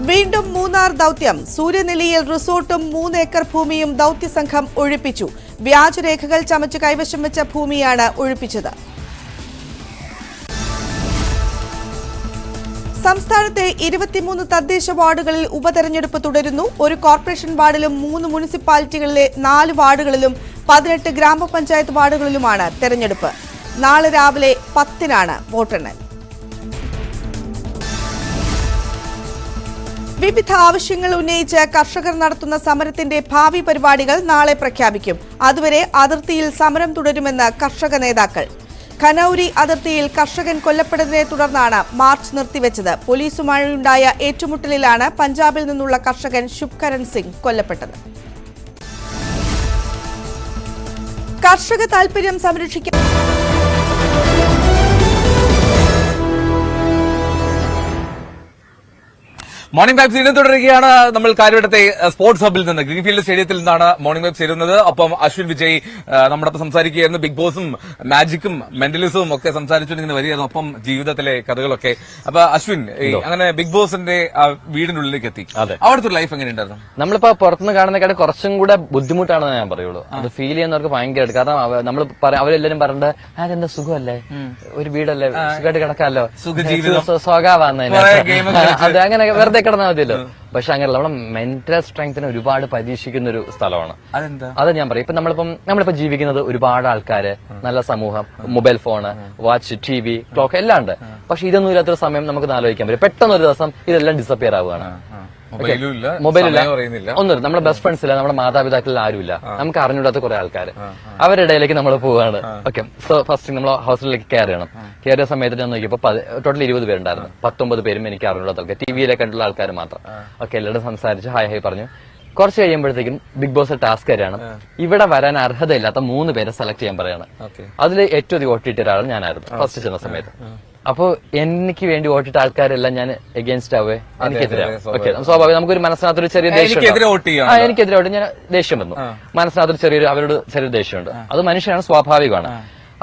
[SPEAKER 5] വീണ്ടും മൂന്നാർ ദൌത്യം. സൂര്യനെല്ലിയിൽ റിസോർട്ടും 3 ഏക്കർ ഭൂമിയും ദൌത്യസംഘം ഒഴിപ്പിച്ചു. വ്യാജരേഖകൾ ചമച്ച് കൈവശം വെച്ച ഭൂമിയാണ് ഒഴിപ്പിച്ചത്. സംസ്ഥാനത്തെ 23 തദ്ദേശ വാർഡുകളിൽ ഉപതെരഞ്ഞെടുപ്പ് തുടരുന്നു. ഒരു കോർപ്പറേഷൻ വാർഡിലും 3 മുനിസിപ്പാലിറ്റികളിലെ 4 വാർഡുകളിലും 18 ഗ്രാമപഞ്ചായത്ത് വാർഡുകളിലുമാണ് തെരഞ്ഞെടുപ്പ്. നാളെ രാവിലെ 10-നാണ് വോട്ടെണ്ണൽ. വിവിധ ആവശ്യങ്ങൾ ഉന്നയിച്ച് കർഷകർ നടത്തുന്ന സമരത്തിന്റെ ഭാവി പരിപാടികൾ നാളെ പ്രഖ്യാപിക്കും. അതുവരെ അതിർത്തിയിൽ സമരം തുടരുമെന്ന് കർഷക നേതാക്കൾ. ഖനൌരി അതിർത്തിയിൽ കർഷകൻ കൊല്ലപ്പെട്ടതിനെ തുടർന്നാണ് മാർച്ച് നിർത്തിവെച്ചത്. പോലീസുമായുണ്ടായ ഏറ്റുമുട്ടലിലാണ് പഞ്ചാബിൽ നിന്നുള്ള കർഷകൻ ശുഭ്കരൺ സിംഗ് കൊല്ലപ്പെട്ടത്. കർഷക താൽപര്യം സംരക്ഷിക്കാൻ
[SPEAKER 1] മോർണിംഗ് വൈബ്സ് ഇനി തുടരുകയാണ്. നമ്മൾ കാര്യവട്ടത്തെ സ്പോർട്സ് ഹബിൽ നിന്ന് ഗ്രീൻഫീൽഡ് സ്റ്റേഡിയത്തിൽ നിന്നാണ് മോർണിംഗ് വൈബ്സ് ചേരുന്നത്. ഒപ്പം അശ്വിൻ വിജയ് നമ്മുടെ സംസാരിക്കുകയായിരുന്നു. ബിഗ് ബോസും മാജിക്കും മെന്റലിസവും ഒക്കെ സംസാരിച്ചുകൊണ്ടിങ്ങനെ വരികയായിരുന്നു. ഒപ്പം ജീവിതത്തിലെ കഥകളൊക്കെ. അപ്പൊ അശ്വിൻ, അങ്ങനെ ബിഗ് ബോസിന്റെ വീടിനുള്ളിലേക്ക് എത്തി. അവിടുത്തെ ഒരു ലൈഫ് എങ്ങനെയുണ്ടായിരുന്നു?
[SPEAKER 2] നമ്മളിപ്പോ പുറത്തുനിന്ന് കാണുന്നതിനെക്കാട്ട് കുറച്ചും കൂടെ ബുദ്ധിമുട്ടാണെന്ന് ഞാൻ പറയുള്ളൂ. അത് ഫീൽ ചെയ്യുന്നവർക്ക് ഭയങ്കരമായിട്ട്. കാരണം നമ്മൾ അവരെല്ലാരും പറഞ്ഞത് അതെന്താ സുഖമല്ലേ, ഒരു വീടല്ലേ, സുഖമായിട്ട് കിടക്കാമല്ലോ, സ്വകാവാന്നതിന് അത് അങ്ങനെ വെറുതെ കിടന്നാൽ മതിയല്ലോ. പക്ഷെ അങ്ങനെയല്ല, നമ്മുടെ മെന്റൽ സ്ട്രെങ്തിനെ ഒരുപാട് പരീക്ഷിക്കുന്ന ഒരു സ്ഥലമാണ്.
[SPEAKER 1] അതെന്താ?
[SPEAKER 2] അത് ഞാൻ പറയും. ഇപ്പൊ നമ്മളിപ്പം ജീവിക്കുന്നത് ഒരുപാട് ആൾക്കാര്, നല്ല സമൂഹം, mobile phone, watch, TV, clock എല്ലാം ഉണ്ട്. പക്ഷെ ഇതൊന്നും ഇല്ലാത്തൊരു സമയം നമുക്ക് ആലോചിക്കാൻ പറ്റും. പെട്ടെന്ന് ഒരു ദിവസം ഇതെല്ലാം ഡിസപ്പിയർ ആവുകയാണ്. മൊബൈലില്ല, ഒന്നും നമ്മുടെ ബെസ്റ്റ് ഫ്രണ്ട്സ് ഇല്ല, നമ്മുടെ മാതാപിതാക്കളിൽ ആരുമില്ല, നമുക്ക് അറിഞ്ഞൂടാത്ത കുറെ ആൾക്കാർ, അവരുടെ ഇടയിലേക്ക് നമ്മൾ പോവാണ്. ഓക്കെ, സോ ഫസ്റ്റ് നമ്മൾ ഹോസ്റ്റലിലേക്ക് കയറി ചെയ്യണം. കയറിയ സമയത്ത് ഞാൻ നോക്കിയപ്പോൾ ടോട്ടൽ 20 പേരുണ്ടായിരുന്നു. 19 പേരും എനിക്ക് അറിഞ്ഞൂടാത്ത ആൾക്കാർ, ടിവിയിലെ കണ്ടുള്ള ആൾക്കാർ മാത്രം. ഓക്കെ, എല്ലാവരും സംസാരിച്ച് ഹായ് പറഞ്ഞു. കുറച്ച് കഴിയുമ്പോഴത്തേക്കും ബിഗ് ബോസ് ടാസ്ക് തരാണ്, ഇവിടെ വരാൻ അർഹതയില്ലാത്ത 3 പേരെ സെലക്ട് ചെയ്യാൻ പറയാണ്. അതിൽ ഏറ്റവും അധികം വോട്ടിട്ട ഒരാൾ ഞാനായിരുന്നു ഫസ്റ്റ് ചെന്ന സമയത്ത്. അപ്പോ എനിക്ക് വേണ്ടി വോട്ടിട്ട ആൾക്കാരെല്ലാം ഞാൻ എഗെയിൻസ്റ്റ് ആവേ, എനിക്കെതിരെ. ഓക്കെ, സ്വാഭാവികം നമുക്കൊരു മനസ്സിനകത്തൊരു ചെറിയ ദേഷ്യം, എനിക്കെതിരെ വോട്ട് ഞാൻ ദേഷ്യം വന്നു. മനസ്സിനകത്തൊരു അവരോട് ചെറിയൊരു ദേഷ്യമുണ്ട്. അത് മനുഷ്യനാണ്, സ്വാഭാവികമാണ്.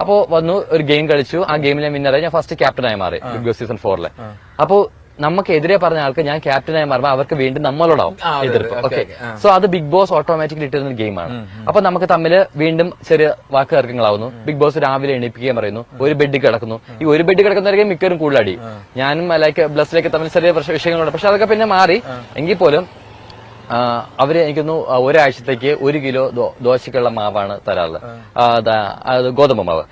[SPEAKER 2] അപ്പോ വന്നു, ഒരു ഗെയിം കളിച്ചു. ആ ഗെയിമിലെ വിന്നറായി ഞാൻ ഫസ്റ്റ് ക്യാപ്റ്റനായി മാറി ബിഗ് ബോസ് സീസൺ 4. അപ്പോ നമുക്ക് എതിരെ പറഞ്ഞ ആൾക്ക് ഞാൻ ക്യാപ്റ്റനായി മാറുമ്പോൾ അവർക്ക് വീണ്ടും നമ്മളോടാവും എതിർപ്പ്. ഓക്കെ, സോ അത് ബിഗ് ബോസ് ഓട്ടോമാറ്റിക്കലി ഇട്ടിരുന്ന ഗെയിമാണ്. അപ്പൊ നമുക്ക് തമ്മിൽ വീണ്ടും ചെറിയ വാക്ക് തർക്കങ്ങളാവുന്നു. ബിഗ് ബോസ് രാവിലെ എണീപ്പിക്കുകയും പറയുന്നു, ഒരു ബെഡിൽ കിടക്കുന്നു. ഈ ഒരു ബെഡിൽ കിടക്കുന്നവരെയും മിക്കവരും കൂടുതലടി. ഞാനും ലൈക്ക് ബ്ലസ്സിലേക്ക് തമ്മിൽ ചെറിയ വിഷയങ്ങളുണ്ട്. പക്ഷെ അതൊക്കെ പിന്നെ മാറി. എങ്കിൽ പോലും അവര് എനിക്കൊന്നു ഒരാഴ്ചത്തേക്ക് 1 കിലോ ദോശക്കുള്ള മാവാണ് തരാറുള്ളത്, ഗോതമ്പ് മാവ്.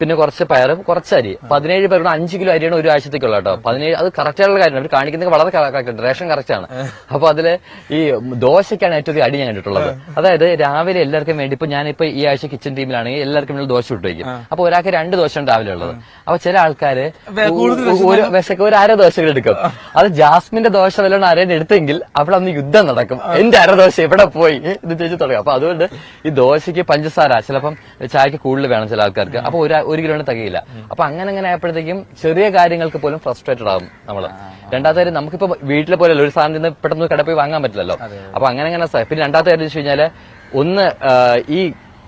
[SPEAKER 2] പിന്നെ കുറച്ച് പയറും കുറച്ച് അരി. 17 പേരുടെ 5 കിലോ അരിയാണ് ഒരു ആഴ്ചത്തേക്കുള്ള കേട്ടോ. 17 അത് കറക്റ്റ് ആയിട്ടുള്ള കാര്യമാണ്. അവർ കാണിക്കുന്നത് വളരെ കറക്റ്റ്, റേഷൻ കറക്റ്റ് ആണ്. അപ്പൊ അതില് ഈ ദോശയ്ക്കാണ് ഏറ്റവും അടി ഞാൻ കണ്ടിട്ടുള്ളത്. അതായത് രാവിലെ എല്ലാവർക്കും വേണ്ടി, ഇപ്പൊ ഞാനിപ്പോ ഈ ആഴ്ച കിച്ചൺ ടീമിലാണെങ്കിൽ എല്ലാവർക്കും വേണ്ടി ദോശ ഇട്ട് വയ്ക്കും. അപ്പൊ ഒരാൾക്ക് 2 ദോശയാണ് രാവിലെ ഉള്ളത്. അപ്പൊ ചില ആൾക്കാര് വിശക്ക് ഒരു 1/2 ദോശകൾ എടുക്കും. അത് ജാസ്മിന്റെ ദോശ വല്ലതും അരേനെ എടുത്തെങ്കിൽ അവിടെ അന്ന് യുദ്ധം നടക്കും. എന്റെ 1/2 ദോശ എവിടെ പോയി ഇത് ചോദിച്ചു തുടങ്ങും. അപ്പൊ അതുകൊണ്ട് ഈ ദോശയ്ക്ക് പഞ്ചസാര, ചിലപ്പം ചായക്ക് കൂടുതൽ വേണം ചില ആൾക്കാർക്ക്. അപ്പൊ 1 കിലോന് തികയില്ല. അപ്പൊ അങ്ങനെ ആയപ്പോഴത്തേക്കും ചെറിയ കാര്യങ്ങൾക്ക് പോലും ഫ്രസ്ട്രേറ്റഡ് ആകും നമ്മള്. രണ്ടാമത്തെ കാര്യം, നമുക്കിപ്പോ വീട്ടിലെ പോലെ ഒരു സാധനം പെട്ടെന്ന് കടയിൽ പോയി വാങ്ങാൻ പറ്റില്ലല്ലോ. അപ്പൊ അങ്ങനെ പിന്നെ രണ്ടാമത്തെ കാര്യം വെച്ച് കഴിഞ്ഞാല്, ഒന്ന് ഈ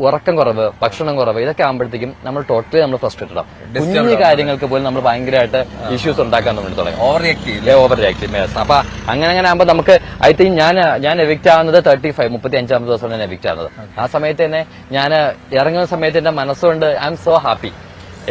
[SPEAKER 2] ഉറക്കം കുറവ്, ഭക്ഷണം കുറവ്, ഇതൊക്കെ ആകുമ്പോഴത്തേക്കും നമ്മൾ ടോട്ടലി നമ്മൾ ഫ്രസ്ട്രേറ്റഡ് ആവും. കുഞ്ഞു കാര്യങ്ങൾക്ക് പോലും നമ്മൾ ഭയങ്കരമായിട്ട് ഇഷ്യൂസ് ഉണ്ടാക്കാൻ നമ്മൾ തുടങ്ങി, ഓവർ റിയാക്ട്. അപ്പൊ അങ്ങനെ ആകുമ്പോൾ നമുക്ക് ഐ തിങ്ക് ഞാൻ എവിക്റ്റ് ആവുന്നത് 35-35 ദിവസമാണ് ഞാൻ എവിക്റ്റ് ആവുന്നത്. ആ സമയത്ത് തന്നെ ഞാൻ ഇറങ്ങുന്ന സമയത്ത് എന്റെ മനസ്സുകൊണ്ട് ഐ എം സോ ഹാപ്പി.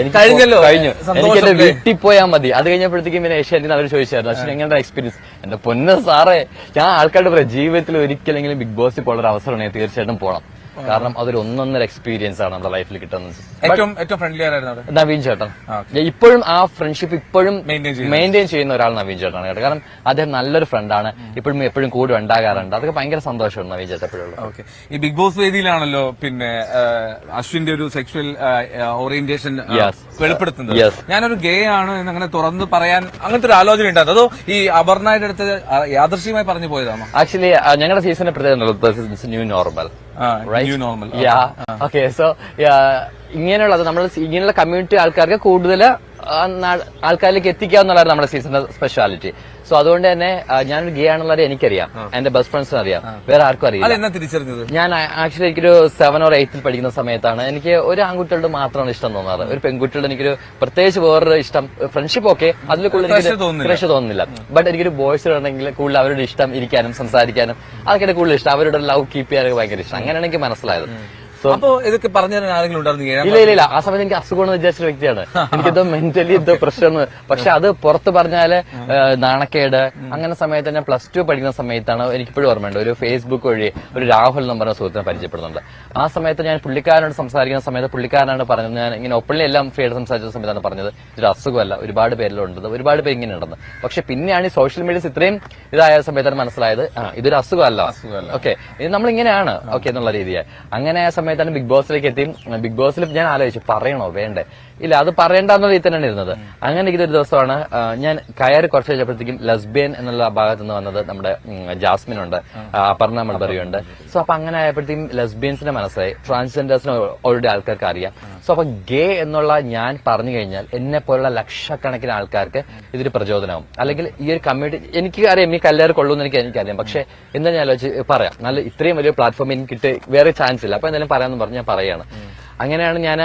[SPEAKER 2] എനിക്ക് കഴിഞ്ഞു, എനിക്ക് എന്റെ വീട്ടിൽ പോയാൽ മതി. അത് കഴിഞ്ഞപ്പോഴത്തേക്കും പിന്നെ ഏഷ്യാനെറ്റിൽ അവർ ചോദിച്ചായിരുന്നു, അശ്വിൻ എങ്ങനെ എക്സ്പീരിയൻസ്? എന്റെ പൊന്ന് സാറേ, ഞാൻ ആൾക്കാരുടെ പറയാം, ജീവിതത്തിൽ ഒരിക്കലെങ്കിലും ബിഗ് ബോസിൽ പോലുള്ള ഒരു അവസരമാണെങ്കിൽ തീർച്ചയായിട്ടും പോകണം. കാരണം അതൊരു ഒന്നൊന്നര എക്സ്പീരിയൻസ് ആണ് നമ്മുടെ ലൈഫിൽ കിട്ടുന്നത്.
[SPEAKER 1] ഏറ്റവും ഫ്രണ്ട്ലി ആയിരുന്നു
[SPEAKER 2] നവീൻ ചേട്ടൻ. ഇപ്പോഴും ആ ഫ്രണ്ട്ഷിപ്പ് ഇപ്പോഴും മെയിൻറ്റെയിൻ ചെയ്യുന്ന ഒരാൾ നവീൻ ചേട്ടനാണ് കേട്ടോ. കാരണം അദ്ദേഹം നല്ലൊരു ഫ്രണ്ടാണ്, എപ്പോഴും കൂടെ ഉണ്ടാകാറുണ്ട്. അതൊക്കെ ഭയങ്കര സന്തോഷമാണ് നവീൻ ചേട്ടൻ എപ്പോഴും.
[SPEAKER 1] ഓക്കെ, ഈ ബിഗ് ബോസ് വേദിയിലാണല്ലോ പിന്നെ അശ്വിന്റെ ഒരു സെക്ഷൽ ഓറിയന്റേഷൻ വെളിപ്പെടുത്തുന്നത്. ഞാനൊരു ഗേ ആണ് എന്ന് അങ്ങനെ തുറന്ന് പറയാൻ അങ്ങനത്തെ ഒരു ആലോചന ഉണ്ടായിരുന്നു, അതോ ഈ അപർണയുടെ അടുത്ത് യാദൃശ്യമായി പറഞ്ഞു പോയതാണോ?
[SPEAKER 2] ആക്ച്വലി ഞങ്ങളുടെ സീസണിന്റെ പ്രത്യേകത ന്യൂ നോർമൽ. ഓക്കെ, സോ ഇങ്ങനെയുള്ളത് ഇങ്ങനെയുള്ള കമ്മ്യൂണിറ്റി ആൾക്കാർക്ക് കൂടുതൽ ആൾക്കാരിലേക്ക് എത്തിക്കാവുന്നതാണ് നമ്മുടെ സീസണിന്റെ സ്പെഷ്യാലിറ്റി. സോ അതുകൊണ്ട് തന്നെ ഞാനൊരു ഗേ ആണെന്നുള്ളത് എനിക്കറിയാം, എന്റെ ബെസ്റ്റ് ഫ്രണ്ട്സിന് അറിയാം, വേറെ ആർക്കും അറിയില്ല.
[SPEAKER 1] തിരിച്ചറിഞ്ഞത്
[SPEAKER 2] ഞാൻ ആക്ച്വലി എനിക്കൊരു 7 or 8 പഠിക്കുന്ന സമയത്താണ് എനിക്ക് ഒരു ആൺകുട്ടികളുടെ മാത്രമാണ് ഇഷ്ടം തോന്നാറ്. ഒരു പെൺകുട്ടികളുടെ എനിക്കൊരു പ്രത്യേകിച്ച് വേറൊരു ഇഷ്ടം, ഫ്രണ്ട്ഷിപ്പ് ഓക്കെ, അതിൽ കൂടുതൽ ക്രഷ് തോന്നുന്നില്ല. ബട്ട് എനിക്കൊരു ബോയ്സ് ഉണ്ടെങ്കിൽ കൂടുതൽ അവരുടെ ഇഷ്ടം ഇരിക്കാനും സംസാരിക്കാനും അതൊക്കെ കൂടുതൽ ഇഷ്ടം, അവരുടെ ലവ് കീപ്പ് ചെയ്യാനൊക്കെ ഭയങ്കര ഇഷ്ടം. അങ്ങനെയാണ് എനിക്ക് മനസ്സിലായത്.
[SPEAKER 1] അപ്പൊ ഇതൊക്കെ പറഞ്ഞു തരാൻ ആരെങ്കിലും ഉണ്ടായിരുന്നു?
[SPEAKER 2] ഇല്ല, ആ സമയത്ത് എനിക്ക് അസുഖമെന്ന് വിചാരിച്ച വ്യക്തിയാണ്. എനിക്കെന്തോ മെന്റലി എന്തോ പ്രശ്നം. പക്ഷെ അത് പുറത്ത് പറഞ്ഞാല് നാണക്കേട്. അങ്ങനെ സമയത്ത് ഞാൻ +2 പഠിക്കുന്ന സമയത്താണ്, എനിക്കിപ്പോഴും ഓർമ്മയുണ്ട്, ഒരു ഫേസ്ബുക്ക് വഴി ഒരു രാഹുൽ എന്ന് പറഞ്ഞ സുഹൃത്തിനെ പരിചയപ്പെടുന്നുണ്ട്. ആ സമയത്ത് ഞാൻ പുള്ളിക്കാരനോട് സംസാരിക്കുന്ന സമയത്ത് പുള്ളിക്കാരനാണ് പറഞ്ഞത്, ഞാൻ ഇങ്ങനെ ഒപ്പള്ളി എല്ലാം ഫ്രീയായിട്ട് സംസാരിച്ച സമയത്താണ് പറഞ്ഞത്, ഇതൊരു അസുഖമല്ല, ഒരുപാട് പേരിലുണ്ട്, ഒരുപാട് പേര് ഇങ്ങനെ ഉണ്ടെന്ന്. പക്ഷെ പിന്നെയാണ് ഈ സോഷ്യൽ മീഡിയസ് ഇത്രയും ഇതായ സമയത്താണ് മനസ്സിലായത്, ഇതൊരു അസുഖമല്ല, ഓക്കെ ഇത് നമ്മളിങ്ങനെയാണ് ഓക്കെ എന്നുള്ള രീതിയായി. അങ്ങനെ ആ സമയത്താണ് ബിഗ് ബോസിലേക്ക് എത്തി. ബിഗ് ബോസിൽ ഞാൻ ആലോചിച്ചു, പറയണോ വേണ്ടേ? ഇല്ല, അത് പറയേണ്ടെന്ന രീതിയിൽ തന്നെയാണ് ഇരുന്നത്. അങ്ങനെ ഇതൊരു ദിവസമാണ് ഞാൻ കയറി കുറച്ച് കഴിഞ്ഞപ്പോഴത്തേക്കും ലെസ്ബിയൻ എന്നുള്ള ഭാഗത്ത് നിന്ന് വന്നത് നമ്മുടെ ജാസ്മിൻ ഉണ്ട്, അപർണ മൾബറിയുണ്ട്. സോ അപ്പൊ അങ്ങനെ ആയപ്പോഴത്തേക്കും ലെസ്ബിയൻസിന്റെ മനസ്സിലായി, ട്രാൻസ്ജെൻഡേഴ്സിന് ഓൾറെഡി ആൾക്കാർക്ക് അറിയാം. സോ അപ്പൊ ഗേ എന്നുള്ള ഞാൻ പറഞ്ഞു കഴിഞ്ഞാൽ എന്നെ പോലുള്ള ലക്ഷക്കണക്കിന് ആൾക്കാർക്ക് ഇതൊരു പ്രചോദനമാവും. അല്ലെങ്കിൽ ഈ ഒരു കമ്മ്യൂണിറ്റി എനിക്ക് അറിയാം, ഈ കല്യാണം കൊള്ളുമെന്ന് എനിക്കറിയാം. പക്ഷെ എന്താ ഞാൻ ആലോചിച്ച് പറയാം, നല്ല ഇത്രയും വലിയ പ്ലാറ്റ്ഫോം എനിക്ക് കിട്ടി വേറെ ചാൻസ് ഇല്ല, അപ്പൊ എന്തായാലും പറയാമെന്ന് പറഞ്ഞ് ഞാൻ പറയാണ്. അങ്ങനെയാണ് ഞാൻ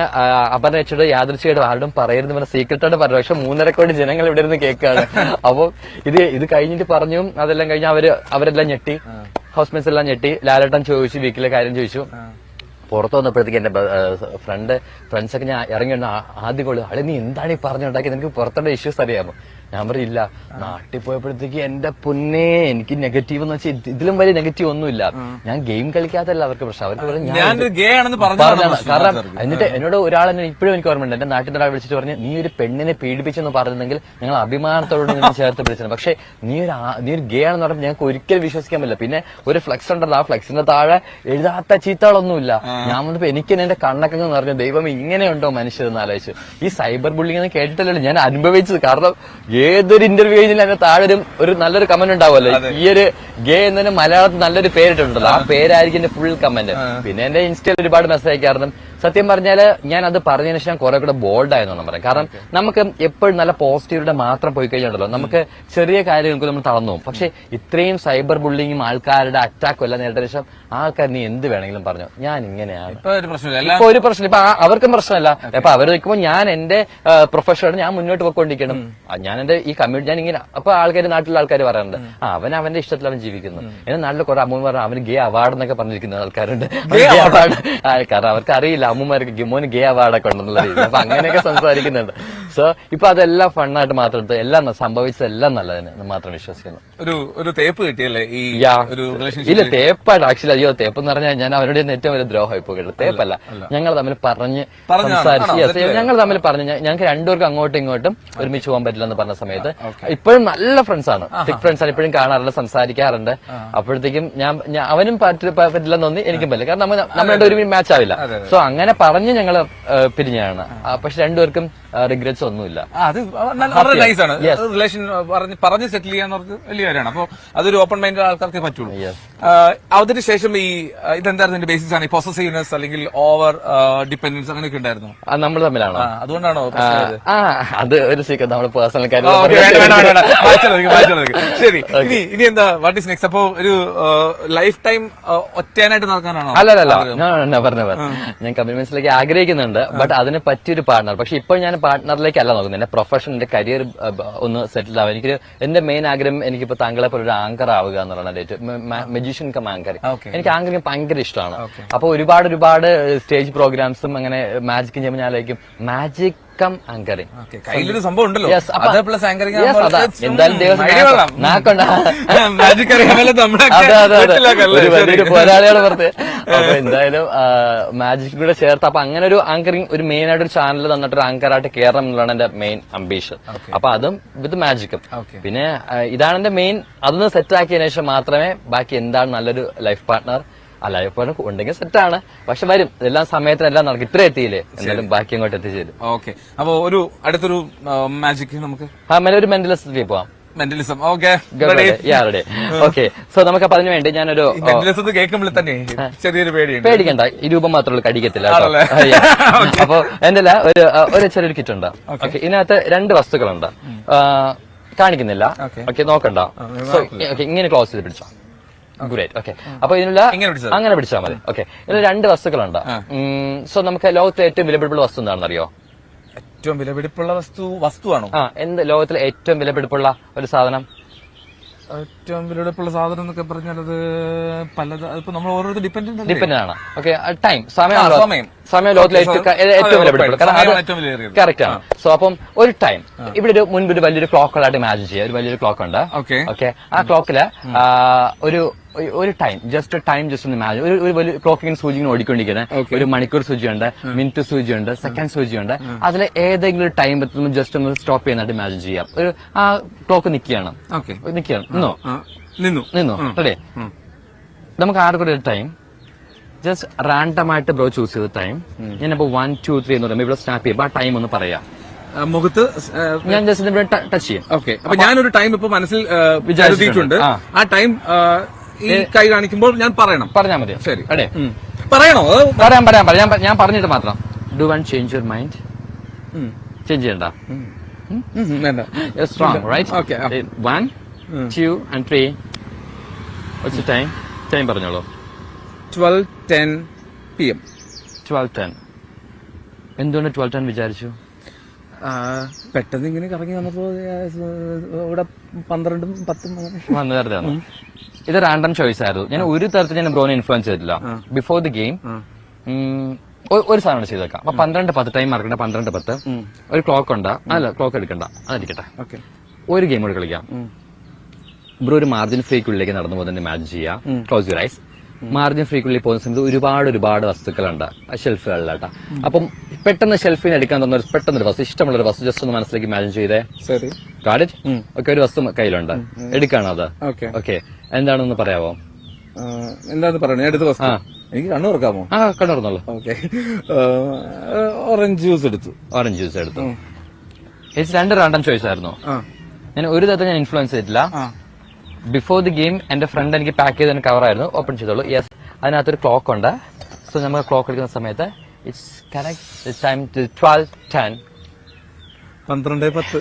[SPEAKER 2] അപർണ വെച്ചിട്ട് യാദൃശ്ചികമായിട്ട് ആരോടും പറയരുത് പറഞ്ഞ സീക്രട്ടായിട്ട് പറഞ്ഞു. പക്ഷെ 3.5 കോടി ജനങ്ങൾ ഇവിടെ ഇരുന്ന് കേൾക്കാണ്. അപ്പൊ ഇത് കഴിഞ്ഞിട്ട് പറഞ്ഞു, അതെല്ലാം കഴിഞ്ഞ് അവരെല്ലാം ഞെട്ടി, ഹൗസ്മേറ്റ്സ് എല്ലാം ഞെട്ടി. ലാലേട്ടൻ ചോദിച്ചു, വീക്കിലെ കാര്യം ചോദിച്ചു. പുറത്തു വന്നപ്പോഴത്തേക്ക് എന്റെ ഫ്രണ്ട്സൊക്കെ ഞാൻ ഇറങ്ങി ആദ്യം കൊള്ളു, അളെ നീ എന്താണ് ഈ പറഞ്ഞുണ്ടാക്കിയത്, എനിക്ക് പുറത്തുള്ള ഇഷ്യൂസ് അറിയാമോ? ഞാൻ പറയില്ല. നാട്ടിൽ പോയപ്പോഴത്തേക്ക് എന്റെ പൊന്നെ എനിക്ക് നെഗറ്റീവ് എന്ന് വെച്ചാൽ ഇതിലും വലിയ നെഗറ്റീവ് ഒന്നുമില്ല. ഞാൻ ഗെയിം കളിക്കാത്തല്ല അവർക്ക് പ്രശ്നം. അവർക്ക് പറയും
[SPEAKER 1] ഞാനൊരു ഗേ ആണെന്ന്
[SPEAKER 2] പറഞ്ഞതാണ്. കാരണം എന്നിട്ട് എന്നോട് ഒരാൾ എന്നെ ഇപ്പോഴും എനിക്ക് ഓർമ്മയുണ്ട്. എന്റെ നാട്ടിൽ ഒരാൾ വിളിച്ചിട്ട് പറഞ്ഞു, നീ ഒരു പെണ്ണിനെ പീഡിപ്പിച്ചെന്ന് പറഞ്ഞെങ്കിൽ ഞങ്ങൾ അഭിമാനത്തോട് നിന്ന് ചേർത്ത് പിടിച്ചത്. പക്ഷെ നീ ഒരു ഗേ ആണെന്ന് പറഞ്ഞാൽ ഞങ്ങൾക്ക് ഒരിക്കലും വിശ്വസിക്കാൻ പറ്റില്ല. പിന്നെ ഒരു ഫ്ലെക്സ് ഉണ്ടല്ലോ, ആ ഫ്ലെക്സിന്റെ താഴെ എഴുതാത്ത ചീത്തകളൊന്നുമില്ല. ഞാൻ വന്നപ്പോ എനിക്ക് എന്റെ കണ്ണൊക്കെ നിറഞ്ഞു, ദൈവം ഇങ്ങനെയുണ്ടോ മനുഷ്യരെന്ന് ആലോചിച്ചു. ഈ സൈബർ ബുള്ളിങ് എന്ന് കേട്ടിട്ടല്ലോ ഞാൻ അനുഭവിച്ചത്. കാരണം ഏതൊരു ഇന്റർവ്യൂ കഴിഞ്ഞാൽ അതിന്റെ താഴെ ഒരു നല്ലൊരു കമന്റ് ഉണ്ടാവുമല്ലോ, ഈ ഒരു ഗേ എന്നതിന് മലയാളത്തിൽ നല്ലൊരു പേരിട്ടുണ്ടല്ലോ, ആ പേരായിരിക്കും എന്റെ ഫുൾ കമന്റ്. പിന്നെ എന്റെ ഇൻസ്റ്റയിൽ ഒരുപാട് മെസ്സേജ് അയക്കാറുണ്ട്. സത്യം പറഞ്ഞാല് ഞാൻ അത് പറഞ്ഞതിന് ശേഷം കുറെ കൂടെ ബോൾഡ് ആയെന്നാണ് പറയാം. കാരണം നമുക്ക് എപ്പോഴും നല്ല പോസിറ്റീവിന്റെ മാത്രം പോയി കഴിഞ്ഞാണല്ലോ നമുക്ക് ചെറിയ കാര്യങ്ങൾക്ക് നമ്മൾ തളർന്നു പോകും. പക്ഷെ ഇത്രയും സൈബർ ബുള്ളിങ്ങും ആൾക്കാരുടെ അറ്റാക്കും എല്ലാം നേരിട്ട ശേഷം ആൾക്കാർ നീ എന്ത് വേണമെങ്കിലും പറഞ്ഞു, ഞാൻ ഇങ്ങനെയാണ്, ഇപ്പൊ ഒരു പ്രശ്നം. ഇപ്പൊ അവർക്കും പ്രശ്നമല്ല. ഇപ്പൊ അവർ നിൽക്കുമ്പോൾ ഞാൻ എന്റെ പ്രൊഫഷനാണ്, ഞാൻ മുന്നോട്ട് പോയിക്കൊണ്ടിരിക്കണം. ഞാൻ എന്റെ ഈ കമ്മ്യൂണിറ്റി ഞാൻ ഇങ്ങനെ. അപ്പൊ ആൾക്കാർ, നാട്ടിലുള്ള ആൾക്കാർ പറയാറുണ്ട്, അവൻ അവന്റെ ഇഷ്ടത്തിൽ അവൻ ജീവിക്കുന്നു. എന്റെ നാട്ടിൽ കുറെ അമ്മൂമ്മ പറഞ്ഞു അവന് ഗേ അവാർഡ് എന്നൊക്കെ പറഞ്ഞിരിക്കുന്ന ആൾക്കാരുണ്ട്. അവാർഡ് കാരണം അവർക്ക് അറിയില്ല അമ്മൂമാർക്ക് ഗിമോന് ഗേ അവാർഡൊക്കെ ഉണ്ടെന്നുള്ള രീതി. അപ്പൊ അങ്ങനെയൊക്കെ സംസാരിക്കുന്നുണ്ട്. സോ ഇപ്പൊ അതെല്ലാം ഫണ്ണായിട്ട് മാത്രം എടുത്ത് എല്ലാം സംഭവിച്ചതെല്ലാം നല്ലതിന് മാത്രം വിശ്വസിക്കുന്നു.
[SPEAKER 1] ഒരു തേപ്പ് കിട്ടിയല്ലേ ഈ
[SPEAKER 2] ഇല്ല തേപ്പായിട്ട് ആക്ച്വലി. അയ്യോ തേപ്പ് എന്ന് പറഞ്ഞാൽ ഞാൻ അവരുടെ ഏറ്റവും വലിയ ദ്രോഹമായി പോകട്ടെ. തേപ്പല്ല, ഞങ്ങൾ തമ്മിൽ പറഞ്ഞ് സംസാരിച്ച് ഞങ്ങൾ തമ്മിൽ പറഞ്ഞ് ഞങ്ങൾക്ക് രണ്ടുപേർക്കും അങ്ങോട്ടും ഇങ്ങോട്ടും ഒരുമിച്ച് പോകാൻ പറ്റില്ല എന്ന് പറഞ്ഞ സമയത്ത് ഇപ്പോഴും നല്ല ഫ്രണ്ട്സ് ആണ്, തിക് ഫ്രണ്ട്സ് ആണ്. ഇപ്പോഴും കാണാറുണ്ട്, സംസാരിക്കാറുണ്ട്. അപ്പോഴത്തേക്കും അവനും പറ്റില്ലെന്ന് തോന്നി, എനിക്കും പറ്റില്ല. കാരണം നമ്മൾ രണ്ടുപേരും മാച്ച് ആവില്ല. സോ അങ്ങനെ പറഞ്ഞ് ഞങ്ങള് പിരിഞ്ഞാണ്. പക്ഷെ രണ്ടുപേർക്കും റിഗ്രറ്റ്സ് ഒന്നുമില്ല.
[SPEAKER 1] അത് വളരെ നൈസാണ്. റിലേഷൻ പറഞ്ഞ് സെറ്റിൽ ചെയ്യാന്നവർക്ക് വലിയ കാര്യമാണ്. അപ്പൊ അതൊരു ഓപ്പൺ മൈൻഡ് ആൾക്കാർക്ക് പറ്റുള്ളൂ. അതിനുശേഷം ഈ ഇതെന്തായിരുന്നു ഇതിന്റെ ബേസിസ് ആണ്? ഈ പൊസസീവ്നെസ് അല്ലെങ്കിൽ ഓവർ ഡിപെൻഡൻസ് അങ്ങനെയൊക്കെ ഉണ്ടായിരുന്നു
[SPEAKER 2] നമ്മൾ തമ്മിലാണോ?
[SPEAKER 1] അതുകൊണ്ടാണോ?
[SPEAKER 2] അത് ഒരു സീക്രട്ട് നമ്മൾ പേഴ്സണൽ കാര്യം.
[SPEAKER 1] ശരി, ഇനി എന്താ വാട്ട് ഈസ് നെക്സ്റ്റ്? അപ്പോ ഒരു ലൈഫ് ടൈം ഒറ്റയാനായിട്ട് നടക്കാനാണോ?
[SPEAKER 2] അല്ലല്ല പറഞ്ഞ ഞാൻ കമ്മിറ്റ്മെന്റ്സിലേക്ക് ആഗ്രഹിക്കുന്നുണ്ട്. ബട്ട് അതിന് പറ്റിയൊരു പാർട്ണർ. പക്ഷെ ഇപ്പോൾ ഞാൻ പാർട്ണറിലേക്കല്ല നോക്കുന്നത്. എന്റെ പ്രൊഫഷൻ, എന്റെ കരിയർ ഒന്ന് സെറ്റിൽ ആവുക. എനിക്ക് എന്റെ മെയിൻ ആഗ്രഹം എനിക്കിപ്പോ താങ്കളെ പോലെ ഒരു ആങ്കർ ആവുക എന്നുള്ളതാണ്. Magician cum anchor. എനിക്ക് ആങ്കറിങ് ഭയങ്കര ഇഷ്ടമാണ്. അപ്പൊ ഒരുപാട് സ്റ്റേജ് പ്രോഗ്രാംസും അങ്ങനെ മാജിക്കും ചെയ്യുമ്പോൾ ഞാൻ ആലോചിക്കും മാജിക് കം ആങ്കറിങ്.
[SPEAKER 1] കയ്യിലൊരു സംഭവം ഉണ്ടല്ലോ,
[SPEAKER 2] എന്തായാലും വലിയൊരു പോരാളിയാണ് പുറത്ത്. അപ്പൊ എന്തായാലും മാജിക് കൂടെ ചേർത്ത് അപ്പൊ അങ്ങനെ ഒരു ആങ്കറിങ്, ഒരു മെയിൻ ആയിട്ട് ഒരു ചാനൽ തന്നിട്ട് ഒരു ആങ്കറായിട്ട് കയറണം എന്നുള്ളതാണ് എന്റെ മെയിൻ അംബീഷൻ. അപ്പൊ അതും വിത്ത് മാജിക്കും. പിന്നെ ഇതാണ് എന്റെ മെയിൻ. അതൊന്ന് സെറ്റ് ആക്കിയതിനു ശേഷം മാത്രമേ ബാക്കി എന്താണ് നല്ലൊരു ലൈഫ് പാർട്ണർ ലൈഫ് ഉണ്ടെങ്കിൽ സെറ്റാണ്. പക്ഷെ വരും, എല്ലാം സമയത്തിനെല്ലാം നടക്കും. ഇത്ര എത്തിയില്ലേ, എന്നാലും ബാക്കി അങ്ങോട്ട് എത്തിച്ചേരും.
[SPEAKER 1] ഓക്കെ, അപ്പൊ ഒരു അടുത്തൊരു മാജിക് നമുക്ക്
[SPEAKER 2] ഒരു മെന്റലിസ്റ്റിലേക്ക് പോവാം.
[SPEAKER 1] മെന്റലിസം. ഓക്കെ,
[SPEAKER 2] സോ നമുക്ക് അതിനു വേണ്ടി ഞാനൊരു
[SPEAKER 1] കേൾക്കുമ്പോൾ തന്നെ ചെറിയൊരു
[SPEAKER 2] പേടിക്കണ്ട, ഈ രൂപം മാത്രമേ കടിക്കത്തില്ല. അപ്പൊ എന്റെ ഒരു ചെറിയൊരു കിറ്റ് ഉണ്ട്. ഓക്കെ, ഇതിനകത്ത് 2 വസ്തുക്കളുണ്ട്. കാണിക്കുന്നില്ല. ഓക്കെ, നോക്കണ്ട. സോ ഇങ്ങനെ ക്ലോസ് ചെയ്ത് പിടിച്ചോ. ഗ്രേറ്റ്. ഓക്കെ, അപ്പൊ ഇതിനുള്ള അങ്ങനെ പിടിച്ചാൽ മതി. ഓക്കെ, ഇതിൽ 2 വസ്തുക്കളുണ്ട്. സോ നമുക്ക് ലോകത്തിലെ ഏറ്റവും വിലപിടിപ്പുള്ള വസ്തു എന്താണെന്ന് അറിയോ?
[SPEAKER 1] ഏറ്റവും വിലപിടിപ്പുള്ള വസ്തുവാണോ?
[SPEAKER 2] എന്ത് ലോകത്തിലെ ഏറ്റവും വിലപിടിപ്പുള്ള ഒരു സാധനം?
[SPEAKER 1] ഏറ്റവും വിലപിടിപ്പുള്ള സാധനം എന്നൊക്കെ പറഞ്ഞാൽ അത് ഇപ്പൊ നമ്മൾ ഓരോരുത്തർ
[SPEAKER 2] ഡിപ്പെൻഡ് ആണ്. ഓക്കെ, ടൈം, സമയം ലോകത്തിലെ ഏറ്റവും വിലപിടിപ്പുള്ള, കാരണം അത് കറക്റ്റ് ആണ്. സോ അപ്പം ഒരു ടൈം, ഇവിടെ ഒരു മുൻപ് വലിയൊരു ക്ലോക്കുകളായിട്ട് ഇമാജിൻ ചെയ്യുക. ഒരു വലിയൊരു ക്ലോക്ക് ഉണ്ട്. ഓക്കെ, ആ ക്ലോക്കില് ഒരു ടൈം, ജസ്റ്റ് ഒന്ന് ഇമാജിൻ. ഒരു വലിയ ക്ലോക്കിങ്ങനെ സൂചി ഇങ്ങനെ ഓടിക്കൊണ്ടിരിക്കുന്നത്. ഒരു മണിക്കൂർ സൂചിയുണ്ട്, മിനിറ്റ് സൂചിയുണ്ട്, സെക്കൻഡ് സൂചിയുണ്ട്. അതിൽ ഏതെങ്കിലും ഒരു ടൈം എത്തുമ്പോൾ ജസ്റ്റ് ഒന്ന് സ്റ്റോപ്പ് ചെയ്യുന്നതായിട്ട് ഇമാജിൻ ചെയ്യാം. ആ ക്ലോക്ക് നിൽക്കുകയാണ്. നിന്നു. റെഡി? നമുക്ക് ആർക്കും ഒരു ടൈം ജസ്റ്റ് റാൻഡം ആയിട്ട് ബ്രോ ചൂസ് ചെയ്ത ടൈം. ഞാനിപ്പോ 1, 2, 3 എന്ന് പറയുമ്പോൾ ഇവിടെ സ്റ്റാർട്ട് ചെയ്യുമ്പോൾ ആ ടൈം ഒന്ന് പറയാം.
[SPEAKER 1] മുഖത്ത്
[SPEAKER 2] ഞാൻ ജസ്റ്റ് ടച്ച് ചെയ്യും.
[SPEAKER 1] ഓക്കെ, അപ്പൊ ഞാനൊരു ടൈം ഇപ്പൊ മനസ്സിൽ വിചാരിച്ചിട്ടുണ്ട്. ആ ടൈം ഈ കൈ കാണിക്കുമ്പോൾ ഞാൻ പറഞ്ഞാൽ മതി. ശരി, പറയണോ?
[SPEAKER 2] പറയാം. ഞാൻ പറഞ്ഞിട്ട് മാത്രം. Do one change your mind. Change ചെയ്യണ്ട. Strong, right? Okay, 1, 2 and 3. What's the time? Time പറഞ്ഞോളൂ.
[SPEAKER 1] 12:10 PM.
[SPEAKER 2] 12:10. എന്തുകൊണ്ട് 12:10 വിചാരിച്ചു?
[SPEAKER 1] പെട്ടെന്ന് ഇങ്ങനെ കറങ്ങി വന്നപ്പോ ഇവിടെ 12ഉം 10ഉം
[SPEAKER 2] വെറുതെ. ഇത് റാൻഡം ചോയ്സ് ആയിരുന്നു. ഞാൻ ഒരു തരത്തിൽ ഞാൻ ബ്രോനെ ഇൻഫ്ലുവൻസ് ചെയ്തിട്ടില്ല. ബിഫോർ ദി ഗെയിം ഒരു സാധനം ചെയ്തേക്കാം. അപ്പൊ 12:10 ടൈം മാർക്കണ്ട. 12:10 ഒരു ക്ലോക്ക് ഉണ്ട്. അല്ല, ക്ലോക്ക് എടുക്കണ്ട, അതിരിക്കട്ടെ. ഒരു ഗെയിം കൂടി കളിക്കാം. ബ്രോ ഒരു മാർജിൻ ഫ്രീക്കുള്ളിലേക്ക് നടന്നു പോകുന്നതിന്റെ ഇമാജിൻ ചെയ്യാം. Close your eyes. മാർജിൻ ഫ്രീക്കുള്ളിൽ പോകുന്ന സമയത്ത് ഒരുപാട് വസ്തുക്കളുണ്ട് ഷെൽഫുകളിലാട്ടാ. അപ്പം പെട്ടെന്ന് ഷെൽഫിൽ നിന്ന് എടുക്കാൻ തന്ന പെട്ടെന്നൊരു വസ്തു, ഇഷ്ടമുള്ള ഒരു വസ്തു ജസ്റ്റ് ഒന്ന് മനസ്സിലേക്ക് ഇമാജിൻ ചെയ്തേ.
[SPEAKER 1] ശരി.
[SPEAKER 2] ഓക്കെ, ഒരു വസ്തു കയ്യിലുണ്ട്, എടുക്കാണോ അത്? ഓക്കെ, എന്താണെന്ന് പറയാമോ?
[SPEAKER 1] എന്താന്ന് പറയണേ? എടുത്ത് വസ്തു എനിക്ക് കണ്ണു തുറക്കാമോ?
[SPEAKER 2] കണ്ണുറന്നോളൂ.
[SPEAKER 1] ഓക്കെ, ഓറഞ്ച് ജ്യൂസ് എടുത്തു.
[SPEAKER 2] ഓറഞ്ച് ജ്യൂസ് എടുത്തു. ഇത് 2 റാൻഡം ചോയ്സ് ആയിരുന്നു. ഞാൻ ഒരു തരത്തിൽ ഞാൻ ഇൻഫ്ലുവൻസ് ചെയ്തിട്ടില്ല. ബിഫോർ ദി ഗെയിം എന്റെ ഫ്രണ്ട് എനിക്ക് പാക്ക് ചെയ്ത് കവർ ആയിരുന്നു. ഓപ്പൺ ചെയ്തോളൂ. യെസ്, അതിനകത്തൊരു ക്ലോക്ക് ഉണ്ട്. സോ നമ്മൾ ക്ലോക്ക് എടുക്കുന്ന സമയത്ത് ഇറ്റ്സ് കറക്റ്റ് ടൈം 12:10.
[SPEAKER 1] 12:10.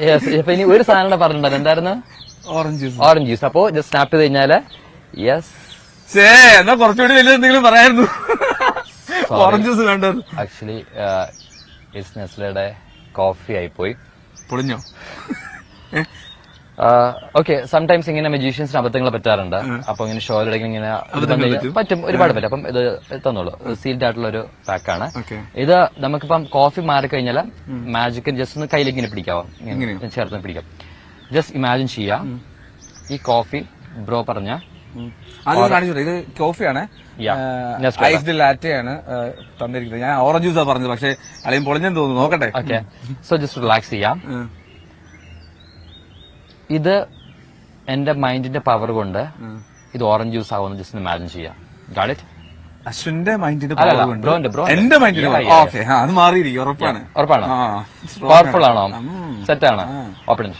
[SPEAKER 2] യെസ്. ഇപ്പൊ ഇനി ഒരു സാധനം പറഞ്ഞിട്ടുണ്ടായിരുന്നു. എന്തായിരുന്നു? Orange juice. അപ്പോ ജസ്റ്റ് സ്നാപ്പ് ചെയ്ത് കഴിഞ്ഞാല് യെസ്.
[SPEAKER 1] എന്നാ കുറച്ചുകൂടി വലിയ എന്തെങ്കിലും പറയായിരുന്നു. ഓറഞ്ച് ജ്യൂസ് വേണ്ടത്.
[SPEAKER 2] ആക്ച്വലി ഇറ്റ്സ് നെസ്ലയുടെ കോഫി ആയിപ്പോയി.
[SPEAKER 1] പൊളിഞ്ഞോ?
[SPEAKER 2] ഓക്കെ, സംടൈംസ് ഇങ്ങനെ മജീഷ്യൻസിന് അബദ്ധങ്ങൾ പറ്റാറുണ്ട്. അപ്പൊ ഇങ്ങനെ ഷോയിലിടയ്ക്ക് ഇങ്ങനെ പറ്റും, ഒരുപാട് പറ്റും. അപ്പം ഇത് തന്നോളൂ. സീൽഡ് ആയിട്ടുള്ള ഒരു പാക്കാണ് ഇത്. നമുക്കിപ്പം കോഫി മാറിക്കഴിഞ്ഞാൽ മാജിക് ജസ്റ്റ് ഒന്ന് കയ്യിലേക്ക് ഇങ്ങനെ പിടിക്കാവോ, ചേർത്ത് പിടിക്കാം. ജസ്റ്റ് ഇമാജിൻ ചെയ്യാം ഈ കോഫി ബ്രോ പറഞ്ഞ
[SPEAKER 1] ഇത് കോഫിയാണ്, ഐസ്ഡ് ലാറ്റയാണ് തന്നിരിക്കുന്നത്. ഞാൻ ഓറഞ്ച് ജ്യൂസാ പറഞ്ഞത്, പക്ഷെ അല്ലെങ്കിൽ പൊളിഞ്ഞെന്ന് തോന്നുന്നു. നോക്കട്ടെ.
[SPEAKER 2] ഓക്കെ, സോ ജസ്റ്റ് റിലാക്സ് ചെയ്യാം. ഇത് എന്റെ മൈൻഡിന്റെ പവർ കൊണ്ട് ഇത് ഓറഞ്ച് ജ്യൂസ് ആവുമെന്ന് ജസ്റ്റ് ഇമാജിൻ ചെയ്യാം. Got it?
[SPEAKER 1] അശ്വിന്റെ മൈൻഡിന്റെ
[SPEAKER 2] എന്റെ
[SPEAKER 1] മൈൻഡിന്റെ അത് മാറിയിരിക്കും. ഉറപ്പാണ്.
[SPEAKER 2] പവർഫുൾ ആണോ? സെറ്റ് ആണ്. ഓപ്പൺ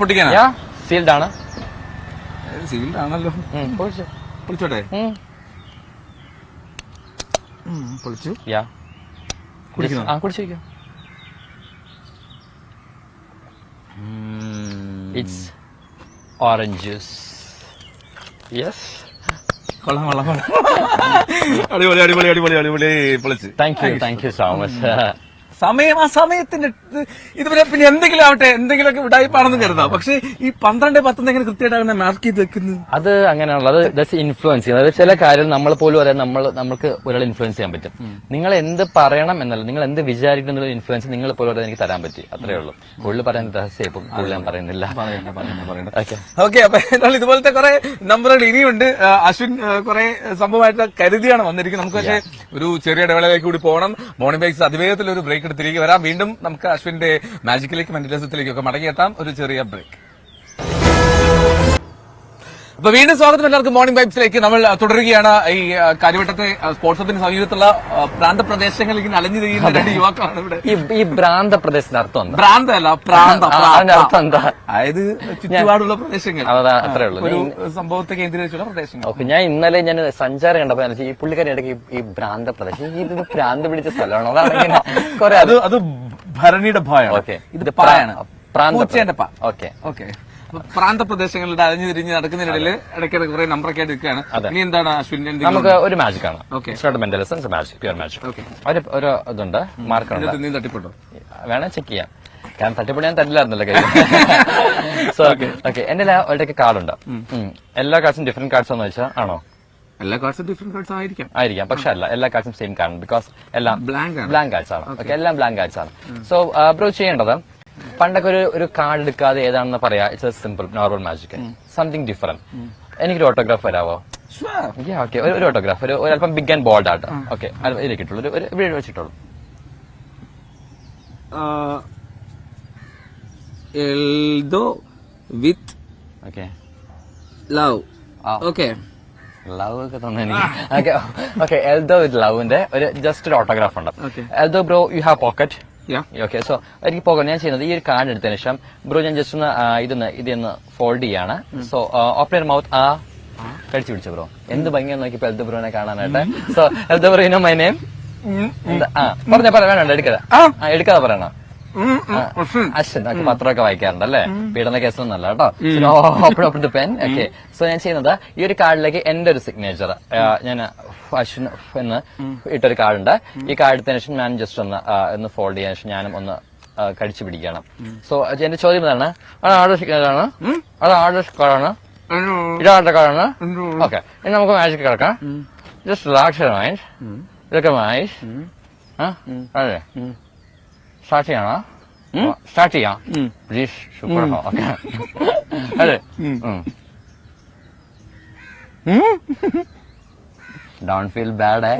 [SPEAKER 1] പൊട്ടിക്കാനാ?
[SPEAKER 2] സീൽഡ് ആണ്.
[SPEAKER 1] സീൽഡ് ആണല്ലോ. പൊളിച്ചോട്ടെ? പൊളിച്ചു.
[SPEAKER 2] കുടിച്ചോ. It's orange juice. Yes.
[SPEAKER 1] കൊള്ളാം. അടിപൊളി പൊളിച്ച്.
[SPEAKER 2] Thank you so much.
[SPEAKER 1] സമയത്തിന്റെ ഇതുവരെ പിന്നെ എന്തെങ്കിലും ആവട്ടെ, എന്തെങ്കിലുമൊക്കെ ഉടായിപ്പാണെന്ന് കരുതാം. പക്ഷെ ഈ 12:10 എങ്ങനെ കൃത്യമായിട്ട് മാർക്ക് ചെയ്ത് വെക്കുന്നത്?
[SPEAKER 2] അത് അങ്ങനെയാണല്ലോ. അത് ഇൻഫ്ലുവൻസ് ചെയ്യുന്നത്. അത് ചില കാര്യം നമ്മൾ പോലും അറിയാൻ നമുക്ക് ഒരാൾ ഇൻഫ്ലുവൻസ് ചെയ്യാൻ പറ്റും. നിങ്ങൾ എന്ത് പറയണം എന്നല്ല, നിങ്ങൾ എന്ത് വിചാരിക്കണം എന്നുള്ള ഇൻഫ്ലുവൻസ് നിങ്ങൾ പോലും അറിയാൻ എനിക്ക് തരാൻ പറ്റി. അത്രേ ഉള്ളൂ. കൂടുതൽ പറയാൻ രഹസ്യം ഇപ്പം കൂടുതൽ ഞാൻ പറയുന്നില്ല.
[SPEAKER 1] ഓക്കെ, അപ്പൊ എന്നാൽ ഇതുപോലത്തെ കുറെ നമ്പറുകൾ ഇനിയുണ്ട്. അശ്വിൻ കുറെ സംഭവമായിട്ട് കരുതിയാണ് വന്നിരിക്കുന്നത്. നമുക്ക് പക്ഷേ ഒരു ചെറിയ ഇടവേളയിലേക്ക് കൂടി പോകണം. മോർണിംഗ് ബൈക്സ് അതിവേഗത്തിൽ ഒരു ബ്രേക്ക് തിരികെ വരാം. വീണ്ടും നമുക്ക് അശ്വിന്റെ മാജിക്കിലേക്ക് മെന്റലിസത്തിലേക്കൊക്കെ മടങ്ങിയെത്താം. ഒരു ചെറിയ ബ്രേക്ക്. അപ്പൊ വീണ്ടും സ്വാഗതം എല്ലാവർക്കും മോർണിംഗ് വൈബ്സിലേക്ക്. നമ്മൾ തുടരുകയാണ്. ഈ കാര്യവട്ടത്തെ സ്പോർട്സ് ഹബിന് സമീപത്തുള്ള പ്രാന്തപ്രദേശങ്ങളിൽ ഇങ്ങനെ അലഞ്ഞു തിരിയുന്ന 2 യുവാക്കളാണ് ഇവിടെ.
[SPEAKER 2] ഈ പ്രാന്തപ്രദേശത്തിന്റെ അർത്ഥം എന്താ?
[SPEAKER 1] പ്രാന്തല്ല,
[SPEAKER 2] അർത്ഥം എന്താ?
[SPEAKER 1] അതായത് ചുറ്റുപാടുള്ള പ്രദേശങ്ങൾ,
[SPEAKER 2] അത്രേ ഉള്ളൂ.
[SPEAKER 1] ഒരു സംഭവത്തെ കേന്ദ്രീകരിച്ചുള്ള പ്രദേശങ്ങൾ.
[SPEAKER 2] ഓക്കെ, ഞാൻ ഇന്നലെ സഞ്ചാരം കണ്ടപ്പോ ഈ പുള്ളിക്കാരി ഇടയ്ക്ക് ഈ പ്രാന്തപ്രദേശം, ഇത് പ്രാന്ത് പിടിച്ച സ്ഥലമാണോ? അതാണ്
[SPEAKER 1] അത് ഭരണിയുടെ ഭയാണ്.
[SPEAKER 2] ഓക്കെ,
[SPEAKER 1] ഇത് പായാണ്,
[SPEAKER 2] പ്രാന്തേന്റെ
[SPEAKER 1] പാ. ഓക്കെ, പ്രാന്തപ്രദേശങ്ങളുടെ അലഞ്ഞു തിരിഞ്ഞ് നടക്കുന്നതിനിടയിൽ ഇടയ്ക്കിടെ കുറെ നമ്പറൊക്കെ ആയിട്ട് നിൽക്കുകയാണ്. ഇനി എന്താണ് അശ്വിൻ?
[SPEAKER 2] നമുക്ക് ഒരു മാജിക് ആണ്. Magic, pure magic. ഒരു ഇതുണ്ട്, മാർക്കുണ്ട്.
[SPEAKER 1] നീ തട്ടിപ്പെട്ടോ?
[SPEAKER 2] വേണേ ചെക്ക് ചെയ്യാം. കാരണം തട്ടിപ്പണി ഞാൻ തരില്ലായിരുന്നല്ലോ കയ്യിൽ. സോ ഓക്കെ, എന്റെ ഒരിടയ്ക്ക് കാർഡുണ്ട്. എല്ലാ കാർഡ്സും ഡിഫറെന്റ് കാർഡ്സ് എന്ന് വെച്ചാൽ ആണോ?
[SPEAKER 1] എല്ലാ കാർഡ്സും ഡിഫറെന്റ് കാർഡ്സ്
[SPEAKER 2] ആയിരിക്കാം, പക്ഷെ അല്ല, എല്ലാ കാർഡ്സും സെയിം കാർഡ്. ബിക്കോസ് എല്ലാം ബ്ലാങ്ക് കാർഡ്സ് ആണ്. ഓക്കെ, എല്ലാം ബ്ലാങ്ക് കാർഡ്സ് ആണ്. സോ ബ്രോ ചെയ്യേണ്ടത്, പണ്ടൊക്കെ ഒരു കാർഡ് എടുക്കാതെ ഏതാണെന്ന് പറയാ. It's A simple normal magic, something different. എനിക്കൊരു ഓട്ടോഗ്രാഫ് വരാവോ? ഓക്കെ, ഒരു ഓട്ടോഗ്രാഫ്, ഒരു അല്പം ബിഗ് ആൻഡ് ബോൾഡ് ആയിട്ട്. ഓക്കെ, ഇതിലേക്ക് ഇട്ടുള്ളൂ, ഒരു വെച്ചിട്ടുള്ളൂ.
[SPEAKER 1] എൽദോ വിത്ത്
[SPEAKER 2] ഓക്കെ,
[SPEAKER 1] ലവ്. ഓക്കെ,
[SPEAKER 2] ലവ് ഒക്കെ തന്നെ എനിക്ക്. ഓക്കെ, എൽദോ വിത്ത് ലവിന്റെ ഒരു ജസ്റ്റ് ഒരു ഓട്ടോഗ്രാഫ് ഉണ്ട്. Eldho bro, you have pocket? Okay, so എനിക്ക് പോകാൻ ഞാൻ ചെയ്യുന്നത്, ഈ ഒരു കാർഡ് എടുത്തതിന് ശേഷം ബ്രോ ഞാൻ ജസ്റ്റ് ഒന്ന് ഇതൊന്ന് ഫോൾഡ് ചെയ്യാണ്. So open your mouth. കടിച്ചു പിടിച്ചു ബ്രോ. എന്ത് ഭംഗിയാന്ന് നോക്കിയപ്പോ എൽദോ ബ്രോനെ കാണാനായിട്ട്. So Eldho bro, you know my name? വേണ്ട, എടുക്കാതെ പറയണോ? അശ്വിൻ. ഓക്കെ, പത്രമൊക്കെ വായിക്കാറുണ്ടല്ലേ? പീഡന കേസൊന്നല്ല കേട്ടോ. Open the pen. Okay, so ഞാൻ ചെയ്യുന്നത്, ഈ ഒരു കാർഡിലേക്ക് എന്റെ ഒരു സിഗ്നേച്ചർ, ഞാൻ അശ്വിൻ എന്ന് ഇട്ടൊരു കാർഡുണ്ട്. ഈ കാർഡ് എടുത്തതിന് ശേഷം ഞാൻ ജസ്റ്റ് ഒന്ന് ഫോൾഡ് ചെയ്യാൻ ശേഷം ഞാനും ഒന്ന് കടിച്ചു പിടിക്കണം. സോ എന്റെ ചോദ്യം ഇതാണ്, അത് ആർഡർ സിഗ്നേച്ചറാണ്? അത് ആർഡർ കാർഡാണ്? ഇത് ആർഡർ കാർഡാണ്? ഓക്കെ, ഇനി നമുക്ക് മാജിക് കിടക്കാം. Just relax your mind. ഇതൊക്കെ മൈൻഡ്. അതെ, സ്റ്റാർട്ട് ചെയ്യണോ? സ്റ്റാർട്ട് ചെയ്യാം പ്ലീസ് സൂപ്പർ അതെ don't feel bad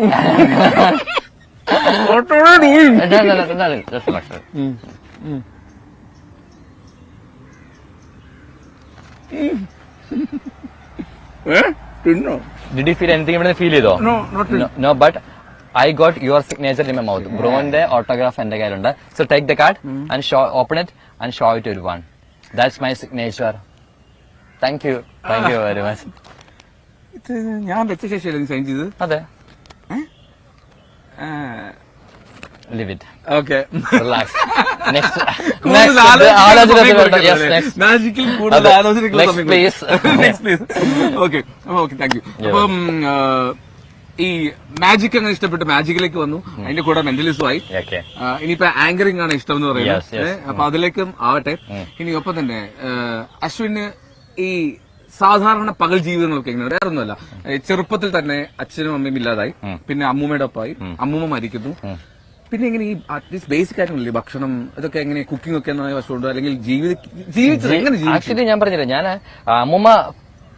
[SPEAKER 2] Did you feel anything ഇവിടെ ഫീൽ ചെയ്തോ? No, but I got your signature in my mouth. ബ്രോന്റെ ഓട്ടോഗ്രാഫ് എന്റെ കയ്യിലുണ്ട്. So take the card and open it and show it to everyone. That's my signature. Thank you very much.
[SPEAKER 1] ഇത് ഞാൻ വെച്ച ശേഷമല്ലേ sign ചെയ്ത്?
[SPEAKER 2] അതെ. Leave it.
[SPEAKER 1] Okay,
[SPEAKER 2] Relax. Next.
[SPEAKER 1] മാജിക്കിൽ കൂടുതൽ ആലോചനയ്ക്കുള്ള
[SPEAKER 2] Next, please.
[SPEAKER 1] Okay, thank you. അപ്പം ഈ മാജിക് അങ്ങനെ ഇഷ്ടപ്പെട്ട് മാജിക്കിലേക്ക് വന്നു, അതിന്റെ കൂടെ മെന്റലിസ്റ്റും ആയി.
[SPEAKER 2] Okay.
[SPEAKER 1] ഇനിയിപ്പോ ആങ്കറിംഗ് ആണ് ഇഷ്ടം എന്ന്
[SPEAKER 2] Yes,
[SPEAKER 1] പറയുന്നത്.
[SPEAKER 2] yes.
[SPEAKER 1] അപ്പൊ അതിലേക്കും ആവട്ടെ. ഇനി ഒപ്പം തന്നെ അശ്വിന് ഈ സാധാരണ പകൽ ജീവിതങ്ങളൊക്കെ എങ്ങനെയാണ്? വേറെ ഒന്നുമല്ല, ചെറുപ്പത്തിൽ തന്നെ അച്ഛനും അമ്മയും ഇല്ലാതായി, പിന്നെ അമ്മൂമ്മയുടെ ഒപ്പമായി, അമ്മൂമ്മ മരിക്കുന്നു, പിന്നെ എങ്ങനെ ഈ അറ്റ്ലീസ്റ്റ് ബേസിക് ആയിട്ടുള്ള ഭക്ഷണം ഇതൊക്കെ എങ്ങനെ കുക്കിംഗ് ഒക്കെ വശമുണ്ടോ, അല്ലെങ്കിൽ ജീവിതത്തിൽ എങ്ങനെ ജീവിച്ചു?
[SPEAKER 2] ആക്ച്വലി ഞാൻ പറഞ്ഞില്ല, ഞാൻ അമ്മൂമ്മ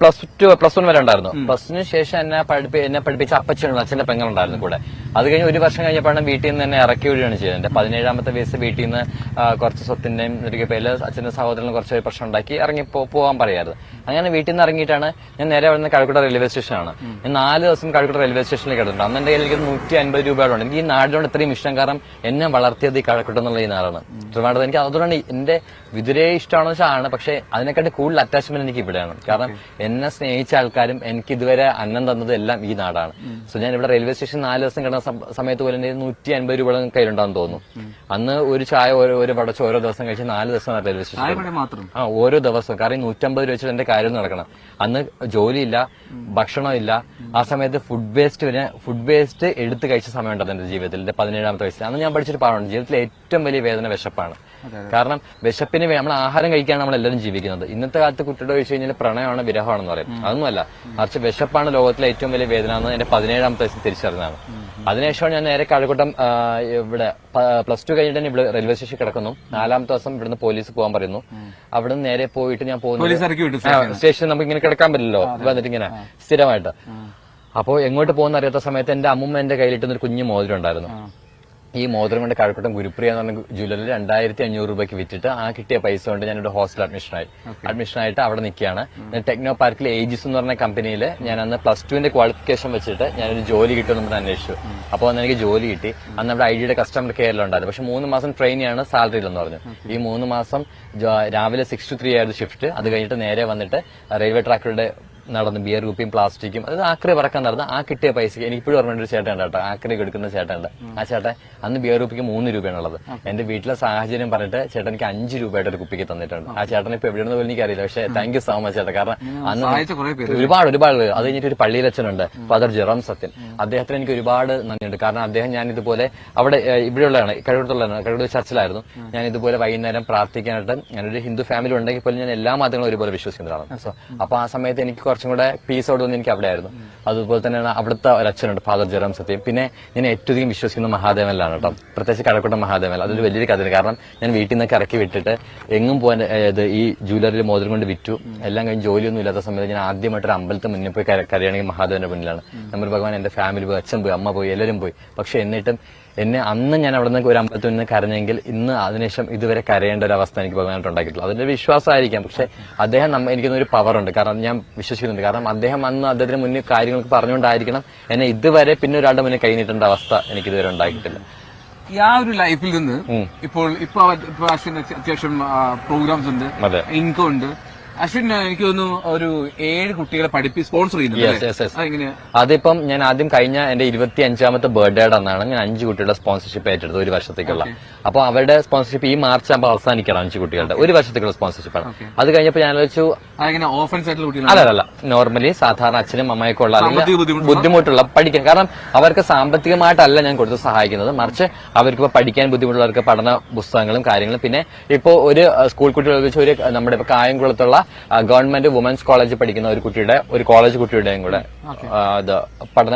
[SPEAKER 2] +1 വരെ ഉണ്ടായിരുന്നു. +1 ശേഷം എന്നെ പഠിപ്പിച്ച അപ്പച്ചനുണ്ട്, അച്ഛന്റെ പെങ്ങളുണ്ടായിരുന്നു കൂടെ. അത് കഴിഞ്ഞ് 1 വർഷം കഴിഞ്ഞപ്പോഴാണ് വീട്ടിൽ നിന്ന് തന്നെ ഇറക്കി വിടുകയാണ് ചെയ്തത്. എന്റെ 17ാമത്തെ വയസ്സ് വീട്ടിൽ നിന്ന് കുറച്ച് സ്വത്തിന്റെയും ഇതൊക്കെ പേരിൽ അച്ഛന്റെ സഹോദരനും കുറച്ച് പ്രശ്നം ഉണ്ടാക്കി ഇറങ്ങി പോകാൻ പറയാറ്. അങ്ങനെ വീട്ടിൽ നിന്ന് ഇറങ്ങിയിട്ടാണ് ഞാൻ നേരെ വരുന്ന കഴക്കൂട്ട റെയിൽവേ സ്റ്റേഷനാണ്. ഞാൻ 4 ദിവസം കഴക്കൂട്ട റെയിൽവേ സ്റ്റേഷനിലേക്ക് കിടന്നിട്ടുണ്ട്. അന്ന് എന്റെ കയ്യിൽ എനിക്ക് 150 രൂപയോടുണ്ട്. എനിക്ക് ഈ നാടിനോട് ഇത്രയും ഇഷ്ടം, കാരണം എന്നെ വളർത്തിയത് ഈ കഴക്കൂട്ടം എന്നുള്ള ഈ നാടാണ്, ട്രിവാൻഡ്രം. എനിക്ക് അതുകൊണ്ടാണ് എന്റെ വിതുരയെ ഇഷ്ടമാണെന്ന് വെച്ചാൽ ആണ്, പക്ഷെ അതിനെക്കാട്ടി കൂടുതൽ അറ്റാച്ച്മെന്റ് എനിക്ക് ഇവിടെയാണ്. കാരണം എന്നെ സ്നേഹിച്ച ആൾക്കാരും എനിക്ക് ഇതുവരെ അന്നം തന്നത് എല്ലാം ഈ നാടാണ്. സോ ഞാൻ ഇവിടെ റെയിൽവേ സ്റ്റേഷൻ 4 ദിവസം കിടന്ന സമയത്ത് പോലും 150 രൂപ കയ്യിലുണ്ടാന്ന് തോന്നുന്നു. അന്ന് ഒരു ചായ ഒരു പടച്ച് ഓരോ ദിവസം കഴിച്ച് 4 ദിവസം റെയിൽവേ സ്റ്റേഷൻ ഓരോ ദിവസവും. കാരണം 150 രൂപ വെച്ചിട്ട് എന്റെ കാര്യം നടക്കണം. അന്ന് ജോലിയില്ല, ഭക്ഷണമില്ല. ആ സമയത്ത് ഫുഡ് വേസ്റ്റ് എടുത്ത് കഴിച്ച സമയമുണ്ട് എന്റെ ജീവിതത്തിൽ, എന്റെ 17ാമത്തെ വയസ്സിൽ. അന്ന് ഞാൻ പഠിച്ചൊരു പാഠമുണ്ട്, ജീവിതത്തിലെ ഏറ്റവും വലിയ വേദന വിശപ്പാണ്. കാരണം വിശപ്പിന് നമ്മൾ ആഹാരം കഴിക്കാണ് നമ്മൾ എല്ലാവരും ജീവിക്കുന്നത്. ഇന്നത്തെ കാലത്ത് കുട്ടിയുടെ ചോദിച്ചു കഴിഞ്ഞാൽ പ്രണയമാണ്, വിരഹമാണെന്ന് പറയും. അതൊന്നുമല്ല, മറിച്ച് വിശപ്പാണ് ലോകത്തിലെ ഏറ്റവും വലിയ വേദന എന്ന് എന്റെ 17ാമത്തെ വയസ്സിൽ തിരിച്ചറിഞ്ഞതാണ്. അതിനുശേഷമാണ് ഞാൻ നേരെ കഴക്കൂട്ടം ഇവിടെ +2 കഴിഞ്ഞിട്ട് തന്നെ ഇവിടെ റെയിൽവേ സ്റ്റേഷൻ കിടക്കുന്നു. 4ാമത്തെ ദിവസം ഇവിടുന്ന് പോലീസ് പോകാൻ പറയുന്നു. അവിടെ നിന്ന് നേരെ പോയിട്ട് ഞാൻ പോകുന്നു സ്റ്റേഷൻ. നമുക്ക് ഇങ്ങനെ കിടക്കാൻ പറ്റില്ലല്ലോ വന്നിട്ട് ഇങ്ങനെ സ്ഥിരമായിട്ട്. അപ്പോ എങ്ങോട്ട് പോകുന്ന അറിയാത്ത സമയത്ത് എന്റെ അമ്മൂമ്മ എന്റെ കയ്യിലിട്ടുന്ന ഒരു കുഞ്ഞു മോതിരം ഉണ്ടായിരുന്നു. ഈ മോതിരം കൊണ്ട് കഴക്കൂട്ടം ഗുരുപ്രിയ എന്ന് പറഞ്ഞ ജ്വല്ലറിൽ 2500 രൂപയ്ക്ക് വിറ്റിട്ട് ആ കിട്ടിയ പൈസ കൊണ്ട് ഞാനൊരു ഹോസ്റ്റൽ അഡ്മിഷനായിട്ട് അവിടെ നിൽക്കുകയാണ്. ടെക്നോ പാർക്കിൽ ഏജിസ് എന്ന് പറഞ്ഞ കമ്പനിയിൽ ഞാൻ അന്ന് +2 ക്വാളിഫിക്കേഷൻ വെച്ചിട്ട് ഞാനൊരു ജോലി കിട്ടുമെന്ന് അന്വേഷിച്ചു. അപ്പോൾ അന്ന് എനിക്ക് ജോലി കിട്ടി. അന്ന് അവിടെ ഐഡിയുടെ കസ്റ്റമർ കെയറിലുണ്ടായിരുന്നു. പക്ഷെ 3 മാസം ട്രെയിനിയാണ്, സാലറി ഇല്ലെന്ന് പറഞ്ഞു. ഈ 3 മാസം രാവിലെ 6 to 3 ആയിരുന്നു ഷിഫ്റ്റ്. അത് കഴിഞ്ഞിട്ട് നേരെ വന്നിട്ട് റെയിൽവേ ട്രാക്കിലൂടെ നടന്ന് ബിയർ കുപ്പിയും പ്ലാസ്റ്റിക്കും അത് ആക്രി പറക്കാൻ നടന്ന് ആ കിട്ടിയ പൈസക്ക് എനിക്കിപ്പോഴും ഓർമ്മ ഒരു ചേട്ടൻ ഉണ്ട് കേട്ടോ, ആക്രി എടുക്കുന്ന ചേട്ടനുണ്ട്. ആ ചേട്ടൻ അന്ന് ബിയർ കുപ്പിക്ക് 3 രൂപയാണുള്ളത്. എന്റെ വീട്ടിലെ സാഹചര്യം പറഞ്ഞിട്ട് ചേട്ടൻ എനിക്ക് 5 രൂപയായിട്ട് ഒരു കുപ്പിക്ക് തന്നിട്ടുണ്ട്. ആ ചേട്ടൻ ഇപ്പൊ എവിടെയെന്ന് പോലും എനിക്കറിയില്ല. പക്ഷെ താങ്ക് യു സോ മച്ച് ചേട്ടൻ. കാരണം അന്ന് ഒരുപാട് അത് കഴിഞ്ഞിട്ട് ഒരു പള്ളിയിലച്ഛനുണ്ട്, ഫാദർ ജെറോം സത്യൻ. അദ്ദേഹത്തിന് എനിക്ക് ഒരുപാട് നന്ദിയുണ്ട്. കാരണം അദ്ദേഹം ഞാൻ ഇതുപോലെ അവിടെ ഇവിടെയുള്ളതാണ്, കഴക്കൂട്ടത്തുള്ളതാണ്, കഴക്കൂട്ട ചർച്ചിലായിരുന്നു. ഞാൻ ഇതുപോലെ വൈകുന്നേരം പ്രാർത്ഥിക്കാനായിട്ട്, ഞാനൊരു ഹിന്ദു ഫാമിലി ഉണ്ടെങ്കിൽ പോലും ഞാൻ എല്ലാ മതങ്ങളും ഒരുപോലെ വിശ്വസിക്കുന്നതാണ്. സോ അപ്പൊ ആ സമയത്ത് എനിക്ക് കുറച്ചും കൂടെ പീസോട് വന്ന് എനിക്ക് അവിടെ ആയിരുന്നു. അതുപോലെ തന്നെയാണ് അവിടുത്തെ ഒരു അച്ഛനുണ്ട്, ഫാദർ ജെറോം സത്യം. പിന്നെ ഞാൻ ഏറ്റവും വിശ്വസിക്കുന്ന മഹാദേവനിലാണ് കേട്ടോ, പ്രത്യേകിച്ച് കഴക്കൂട്ടം മഹാദേവൻ. അതൊരു വലിയൊരു കഥയാണ്. കാരണം ഞാൻ വീട്ടിൽ നിന്നൊക്കെ ഇറക്കി വിട്ടിട്ട് എങ്ങും പോകാൻ ഈ ജ്വല്ലറിയിൽ മോതിരം കൊണ്ട് വിറ്റു. എല്ലാം കഴിഞ്ഞ് ജോലിയൊന്നും ഇല്ലാത്ത സമയത്ത് ഞാൻ ആദ്യമായിട്ട് ഒരു അമ്പലത്തിൽ മുന്നിൽ പോയി കരയാണെങ്കിൽ മഹാദേവന്റെ മുന്നിലാണ്. നമ്മൾ ഭഗവാൻ എന്റെ ഫാമിലി പോയി, അച്ഛൻ പോയി, അമ്മ പോയി, എല്ലാവരും പോയി. പക്ഷെ എന്നിട്ടും എന്നെ അന്ന് ഞാൻ അവിടെ നിന്ന് ഒരു അമ്പലത്തിൽ നിന്ന് കരഞ്ഞെങ്കിൽ ഇന്ന് അതിനുശേഷം ഇതുവരെ കരയേണ്ട ഒരു അവസ്ഥ എനിക്ക് ഭഗവാനായിട്ട് ഉണ്ടാക്കിയിട്ടുള്ളൂ. അതിന്റെ വിശ്വാസമായിരിക്കാം. പക്ഷെ അദ്ദേഹം എനിക്കൊരു പവർ ഉണ്ട്. കാരണം ഞാൻ വിശ്വസിക്കുന്നുണ്ട്. കാരണം അദ്ദേഹം അന്ന് അദ്ദേഹത്തിന് മുന്നിൽ കാര്യങ്ങൾക്ക് പറഞ്ഞുകൊണ്ടായിരിക്കണം എന്നെ ഇതുവരെ പിന്നെ ഒരാളുടെ മുന്നിൽ കൈനീട്ടേണ്ട അവസ്ഥ എനിക്ക് ഇതുവരെ ഉണ്ടാക്കിയിട്ടില്ല.
[SPEAKER 1] ആ ഒരു ലൈഫിൽ നിന്ന് ഇപ്പോൾ അത്യാവശ്യം പ്രോഗ്രാംസ് ഉണ്ട്, ഇൻകം ഉണ്ട്. അശ്വിൻ എനിക്ക് തോന്നുന്നു ഒരു 7 കുട്ടികളെ സ്പോൺസർ ചെയ്യുന്നുണ്ട്.
[SPEAKER 2] അതിപ്പം ഞാൻ ആദ്യം കഴിഞ്ഞ എന്റെ 25ാമത്തെ ബർത്ത്ഡേയുടെ അന്നാണ് ഞാൻ 5 കുട്ടികളുടെ സ്പോൺസർഷിപ്പ് ഏറ്റെടുത്തത്, 1 വർഷത്തേക്കുള്ള. അപ്പൊ അവരുടെ സ്പോൺസർഷിപ്പ് ഈ മാർച്ച് ആകുമ്പോൾ അവസാനിക്കണം. 5 കുട്ടികളുടെ 1 വർഷത്തേക്കുള്ള സ്പോൺസർഷിപ്പാണ്. അത് കഴിഞ്ഞപ്പോൾ ഞാൻ വെച്ചു അല്ല നോർമലി സാധാരണ അച്ഛനും അമ്മയൊക്കെ ഉള്ള അല്ലെങ്കിൽ ബുദ്ധിമുട്ടുള്ള പഠിക്കാൻ. കാരണം അവർക്ക് സാമ്പത്തികമായിട്ടല്ല ഞാൻ കൊടുത്ത് സഹായിക്കുന്നത്, മറിച്ച് അവർക്ക് പഠിക്കാൻ ബുദ്ധിമുട്ടുള്ളവർക്ക് പഠന പുസ്തകങ്ങളും കാര്യങ്ങളും. പിന്നെ ഇപ്പോ ഒരു സ്കൂൾ കുട്ടികളെ വെച്ച് നമ്മുടെ കായംകുളത്തുള്ള ഗവൺമെന്റ് വുമൻസ് കോളേജിൽ പഠിക്കുന്ന ഒരു കുട്ടിയുടെ ഒരു കോളേജ് കുട്ടിയുടെയും കൂടെ ഇത് പഠന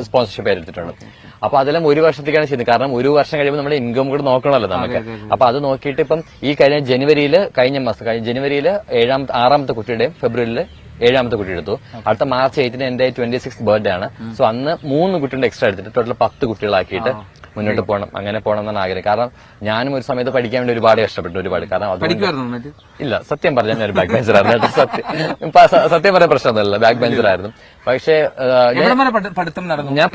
[SPEAKER 2] സ്പോൺസർഷിപ്പ് എടുത്തിട്ടുണ്ട്. അപ്പൊ അതെല്ലാം ഒരു വർഷത്തേക്കാണ് ചെയ്യുന്നത്. കാരണം ഒരു വർഷം കഴിയുമ്പോൾ നമ്മുടെ ഇൻകം കൂടെ നോക്കണമല്ലോ നമുക്ക്. അപ്പൊ അത് നോക്കിയിട്ട് ഇപ്പം ഈ കഴിഞ്ഞ ജനുവരിയിൽ 6ാമത്തെ കുട്ടിയുടെയും ഫെബ്രുവരിയിൽ 7ാമത്തെ കുട്ടി എടുത്തു. അടുത്ത മാർച്ച് 8 എന്റെ 26th ബർത്ത്ഡേ ആണ്. സോ അന്ന് 3 കുട്ടിയുടെ എക്സ്ട്രാ എടുത്തിട്ട് ടോട്ടൽ 10 കുട്ടികളാക്കിയിട്ട് മുന്നോട്ട് പോകണം. അങ്ങനെ പോകണം എന്നാണ് ആഗ്രഹം. കാരണം ഞാനും ഒരു സമയത്ത് പഠിക്കാൻ വേണ്ടി ഒരുപാട് കഷ്ടപ്പെട്ടു. കാരണം അത് ഇല്ല, സത്യം പറഞ്ഞാൽ ഞാൻ ഒരു ബാക്ക് ബെഞ്ചർ ആയിരുന്നു. സത്യം പറയാൻ പ്രശ്നമൊന്നുമില്ല, ബാക്ക് ബെഞ്ചർ ആയിരുന്നു. പക്ഷേ ഞാൻ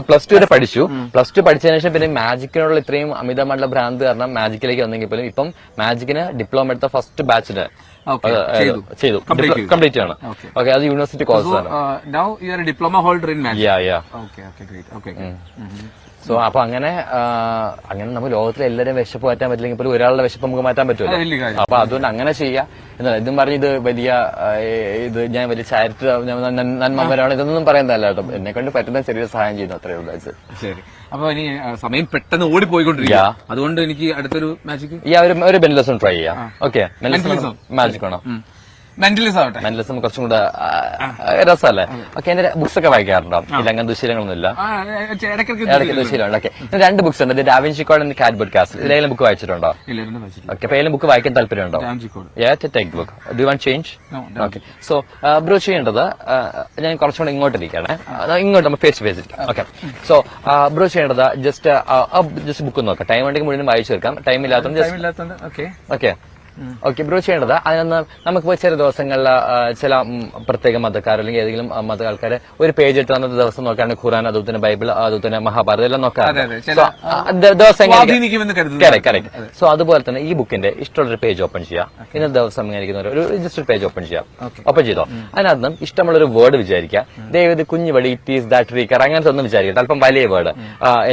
[SPEAKER 2] പ്ലസ് ടു വരെ പഠിച്ചു. പ്ലസ് ടു പഠിച്ചതിന് ശേഷം പിന്നെ മാജിക്കിനോടുള്ള ഇത്രയും അമിതമായിട്ടുള്ള ഭ്രാന്ത് കാരണം മാജിക്കിലേക്ക് വന്നെങ്കിൽ പോലും ഇപ്പം മാജിക്കിന് ഡിപ്ലോമ എടുത്ത ഫസ്റ്റ് ബാച്ചിന് ചെയ്തു, കംപ്ലീറ്റ് ആണ്. ഓക്കെ, അത് യൂണിവേഴ്സിറ്റി കോഴ്സ് ആണ്.
[SPEAKER 1] ഡിപ്ലോമ ഹോൾഡർ ഇൻ
[SPEAKER 2] സോ അപ്പൊ അങ്ങനെ നമ്മൾ ലോകത്തിലെ എല്ലാവരും വിശപ്പ് മാറ്റാൻ പറ്റില്ലെങ്കിൽ പോലും ഒരാളുടെ വിശപ്പ് നമുക്ക് മാറ്റാൻ പറ്റുമല്ലോ. അപ്പൊ അതുകൊണ്ട് അങ്ങനെ ചെയ്യാം എന്നല്ല. ഇതും പറഞ്ഞ് ഇത് ഞാൻ വലിയ ചാരിറ്റി നന്മവരാണ് ഇതൊന്നും പറയുന്നതല്ല കേട്ടോ. എന്നെ കൊണ്ട് പറ്റുന്ന ചെറിയ സഹായം ചെയ്യുന്നു, അത്രേ ഉള്ളൂ.
[SPEAKER 1] ശരി, അപ്പൊ ഇനി സമയം പെട്ടെന്ന് ഓടിപ്പോയിക്കൊണ്ടിരിക്കുക. അതുകൊണ്ട് എനിക്ക് അടുത്തൊരു മാജിക്
[SPEAKER 2] ഒരു ബെൻഡലിസം ട്രൈ ചെയ്യാം. ഓക്കെ, മാജിക് ആണോ? മെന്റലിസം കുറച്ചും കൂടെ രസമല്ലേ? ഓക്കെ, എന്റെ ബുക്സ് ഒക്കെ വായിക്കാറുണ്ടോ? ഇല്ല, അങ്ങനെ ദുശീലങ്ങളൊന്നുമില്ല. ഇടയ്ക്ക് ദുശീലമുണ്ട്. ഓക്കെ, 2 ബുക്സ് ഉണ്ട്. Da Vinci Code and Catbird Castle. ഇതിലേലും ബുക്ക് വായിച്ചിട്ടുണ്ടോ? ഓക്കെ, അപ്പൊ ഏതെങ്കിലും ബുക്ക് വായിക്കാൻ താല്പര്യമുണ്ടോ? Take book. Do you want change? Okay, so bro ചെയ്യേണ്ടത് ഞാൻ കുറച്ചുകൂടെ ഇങ്ങോട്ട് ഇരിക്കണേ, ഇങ്ങോട്ട് നമ്മൾ ഫേസ് ടു ഫേസ് ഇരിക്കാം. ഓക്കെ, സോ ബ്രോ ചെയ്യേണ്ടത് ജസ്റ്റ് ബുക്ക് നോക്കാം. ടൈം ഉണ്ടെങ്കിൽ മുഴുവൻ വായിച്ചു തീർക്കാം. ടൈം ഇല്ലാത്തതുകൊണ്ട് ഓക്കെ ബ്രോ ചെയ്യേണ്ടത് അതിനൊന്ന് നമുക്ക് ചില ദിവസങ്ങളിൽ ചില പ്രത്യേക മതക്കാർ അല്ലെങ്കിൽ ഏതെങ്കിലും മത ആൾക്കാർ ഒരു പേജ് എടുത്ത് അന്നത്തെ ദിവസം നോക്കുകയാണെങ്കിൽ ഖുറാൻ, അതുപോലെ ബൈബിൾ, അതുപോലെ മഹാഭാരതം എല്ലാം നോക്കാം. സോ അതുപോലെ തന്നെ ഈ ബുക്കിന്റെ ഇഷ്ടമുള്ളൊരു പേജ് ഓപ്പൺ ചെയ്യാം. ഇന്നത്തെ ദിവസം ഇങ്ങനെ ഒരു രജിസ്റ്റർ പേജ് ഓപ്പൺ ചെയ്യാം. ഓപ്പൺ ചെയ്തോ. അതിനകത്ത് ഇഷ്ടമുള്ളൊരു വേർഡ് വിചാരിക്കുക. ദയവേത് കുഞ്ഞു വടി, ഇറ്റ് ഈസ് ദാറ്റ് ട്രീക്കർ, അങ്ങനത്തെ ഒന്നും വിചാരിക്കട്ടെ. അല്പം വലിയ വേർഡ്,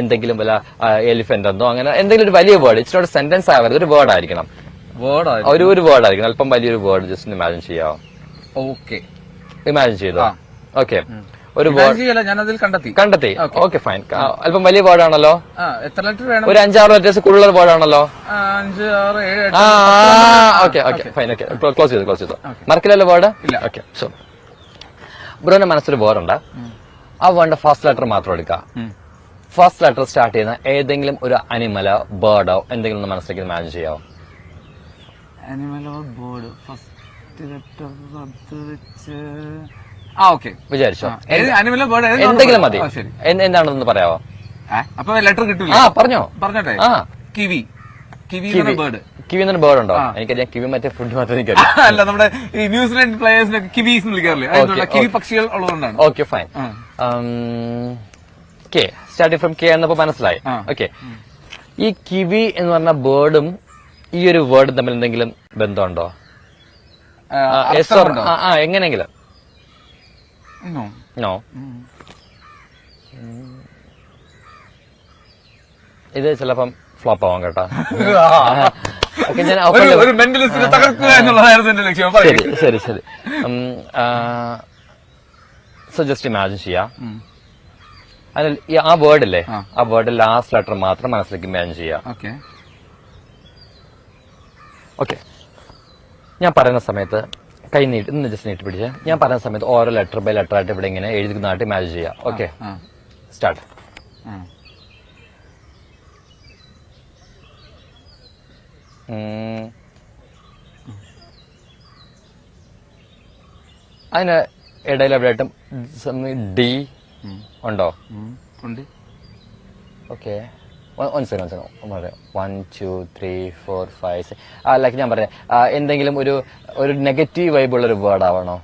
[SPEAKER 2] എന്തെങ്കിലും വല്ല എലിഫന്റ് എന്നോ അങ്ങനെ എന്തെങ്കിലും ഒരു വലിയ വേർഡ്. ഇറ്റ്സ് നോട്ട് സെന്റൻസ് ആവരുത്, ഒരു വേർഡ് ആയിരിക്കണം. ഒരു വേർഡ് ആയിരിക്കും, അല്പം വലിയൊരു വേർഡ്. ജസ്റ്റ് ഇമാജിൻ ചെയ്യാം.
[SPEAKER 1] ഓക്കെ,
[SPEAKER 2] ഇമാജിൻ ചെയ്തോ. ഓക്കെ, ഒരു കണ്ടെത്തി. Okay, fine. അല്പം വലിയ വേർഡ് ആണല്ലോ.
[SPEAKER 1] എത്ര ലെറ്റർ വേണം?
[SPEAKER 2] ഒരു 5-6 ലെറ്റേഴ്സ് കൂടുതലുള്ള വേർഡ് ആണല്ലോ. Okay, fine. ഓക്കെ, ക്ലോസ് ചെയ്തു. മറക്കില്ലല്ലോ വേർഡ്? ഓക്കെ, സോ ബ്രോന്റെ മനസ്സിൽ വേർഡ് ഉണ്ട്. ആ വേർഡിന്റെ ഫസ്റ്റ് ലെറ്റർ മാത്രം എടുക്കുക. ഫസ്റ്റ് ലെറ്റർ സ്റ്റാർട്ട് ചെയ്യുന്ന ഏതെങ്കിലും ഒരു അനിമലോ ബേർഡോ എന്തെങ്കിലും മനസ്സിലേക്ക് ഇമാജിൻ ചെയ്യാവോ?
[SPEAKER 1] അനിമലോ ബേർഡ് ഫസ്റ്റ് ലെറ്റർ
[SPEAKER 2] വിചാരിച്ചോ?
[SPEAKER 1] അനിമലോ ബേർഡ്
[SPEAKER 2] എന്തെങ്കിലും മതി. എന്താണെന്ന് പറയാവോ?
[SPEAKER 1] അപ്പൊ ലെറ്റർ കിട്ടില്ല. പറഞ്ഞോട്ടെ. കിവി എന്നൊരു ബേർഡ് ഉണ്ടോ?
[SPEAKER 2] എനിക്കറിയാം, കിവി മറ്റേ ഫുഡ് മാത്രമേ എനിക്കറിയാം.
[SPEAKER 1] അല്ല, നമ്മുടെ ഈ ന്യൂസിലൻഡ് പ്ലേയേഴ്സിനെ കിവീസ് വിളിക്കാറില്ലേ? കിവി പക്ഷികൾ ഉള്ളതുകൊണ്ടാണ്.
[SPEAKER 2] Okay, fine. K, starting from K എന്നപ്പോ മനസ്സിലായി. ഓക്കെ, ഈ കിവി എന്ന് പറഞ്ഞ ബേർഡും ഈ ഒരു വേർഡും തമ്മിൽ എന്തെങ്കിലും ബന്ധമുണ്ടോ? എങ്ങനെയെങ്കിലും? നോ. ഇത് ചിലപ്പം ഫ്ലോപ്പ് ആവാം കേട്ടോ. ശരി. സോ ജസ്റ്റ് ഇമാജിൻ ചെയ്യാം. അതിൽ ആ വേർഡില്ലേ, ആ വേർഡ് ലാസ്റ്റ് ലെറ്റർ മാത്രം മനസ്സിലേക്ക് ഇമാജിൻ ചെയ്യാം. ഓക്കെ, ഞാൻ പറയുന്ന സമയത്ത് കൈ നീട്ടി ജസ്റ്റ് നീട്ടി പിടിച്ച് ഞാൻ പറയുന്ന സമയത്ത് ഓരോ ലെറ്റർ ബൈ ലെറ്റർ ആയിട്ട് ഇവിടെ ഇങ്ങനെ എഴുതിക്കുന്നതായിട്ട് ഇമാജിൻ ചെയ്യാം. Okay, start. അതിന് ഇടയിൽ എവിടെയായിട്ടും ഡി ഉണ്ടോ? Okay, 1 second. 1 2 3 4 5 6. ലൈക്ക് ഞാൻ പറയാം, എന്തെങ്കിലും ഒരു നെഗറ്റീവ് വൈബ് ഉള്ള ഒരു വേർഡ് ആവണോ?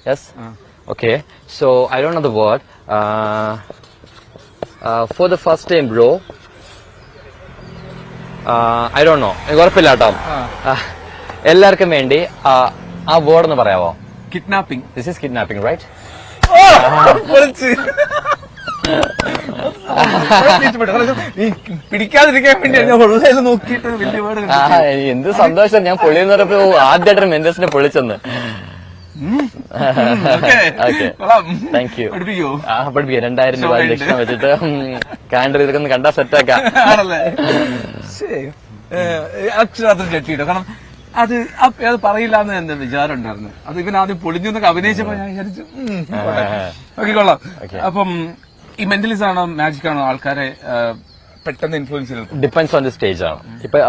[SPEAKER 2] Yes. Okay, so I don't know the word. For the first time bro, I don't know, കുഴപ്പമില്ല കേട്ടോ. എല്ലാവർക്കും വേണ്ടി ആ വേർഡ് ഒന്ന് പറയാവോ?
[SPEAKER 1] Kidnapping.
[SPEAKER 2] This is kidnapping, right?
[SPEAKER 1] പിടിക്കാതിരിക്കാൻ വേണ്ടി നോക്കിയിട്ട് വലിയ വേർഡ്.
[SPEAKER 2] എന്ത് സന്തോഷം, ഞാൻ പൊള്ളിയെന്ന് പറഞ്ഞപ്പോ ആദ്യമായിട്ട് മെന്റസിനെ പൊള്ളിച്ചെന്ന്. Thank you. പഠിപ്പിക്കാം. 2000 രൂപ ലക്ഷം വെച്ചിട്ട് കാൻഡർ ഇതൊക്കെ ഒന്ന് കണ്ടാ സെറ്റാക്കാം.
[SPEAKER 1] അക്ഷരാർത്ഥം ചെട്ടിട്ടോ. കാരണം അത് അത് പറയില്ല എന്ന് എന്റെ വിചാരം ഉണ്ടായിരുന്നു. അത് ഇവൻ ആദ്യം പൊളിഞ്ഞു എന്നൊക്കെ അഭിനയിച്ചപ്പോ ഞാൻ വിചാരിച്ചു ഓക്കെ കൊള്ളാം. അപ്പം ഈ മെന്റലിസം ആണോ മാജിക് ആണോ ആൾക്കാരെ പെട്ടെന്ന് ഇൻഫ്ലുവൻസ് ചെയ്യുന്നത്?
[SPEAKER 2] ഡിപ്പെൻസ് ഓൺ ദി സ്റ്റേജ് ആണ്. ഇപ്പൊ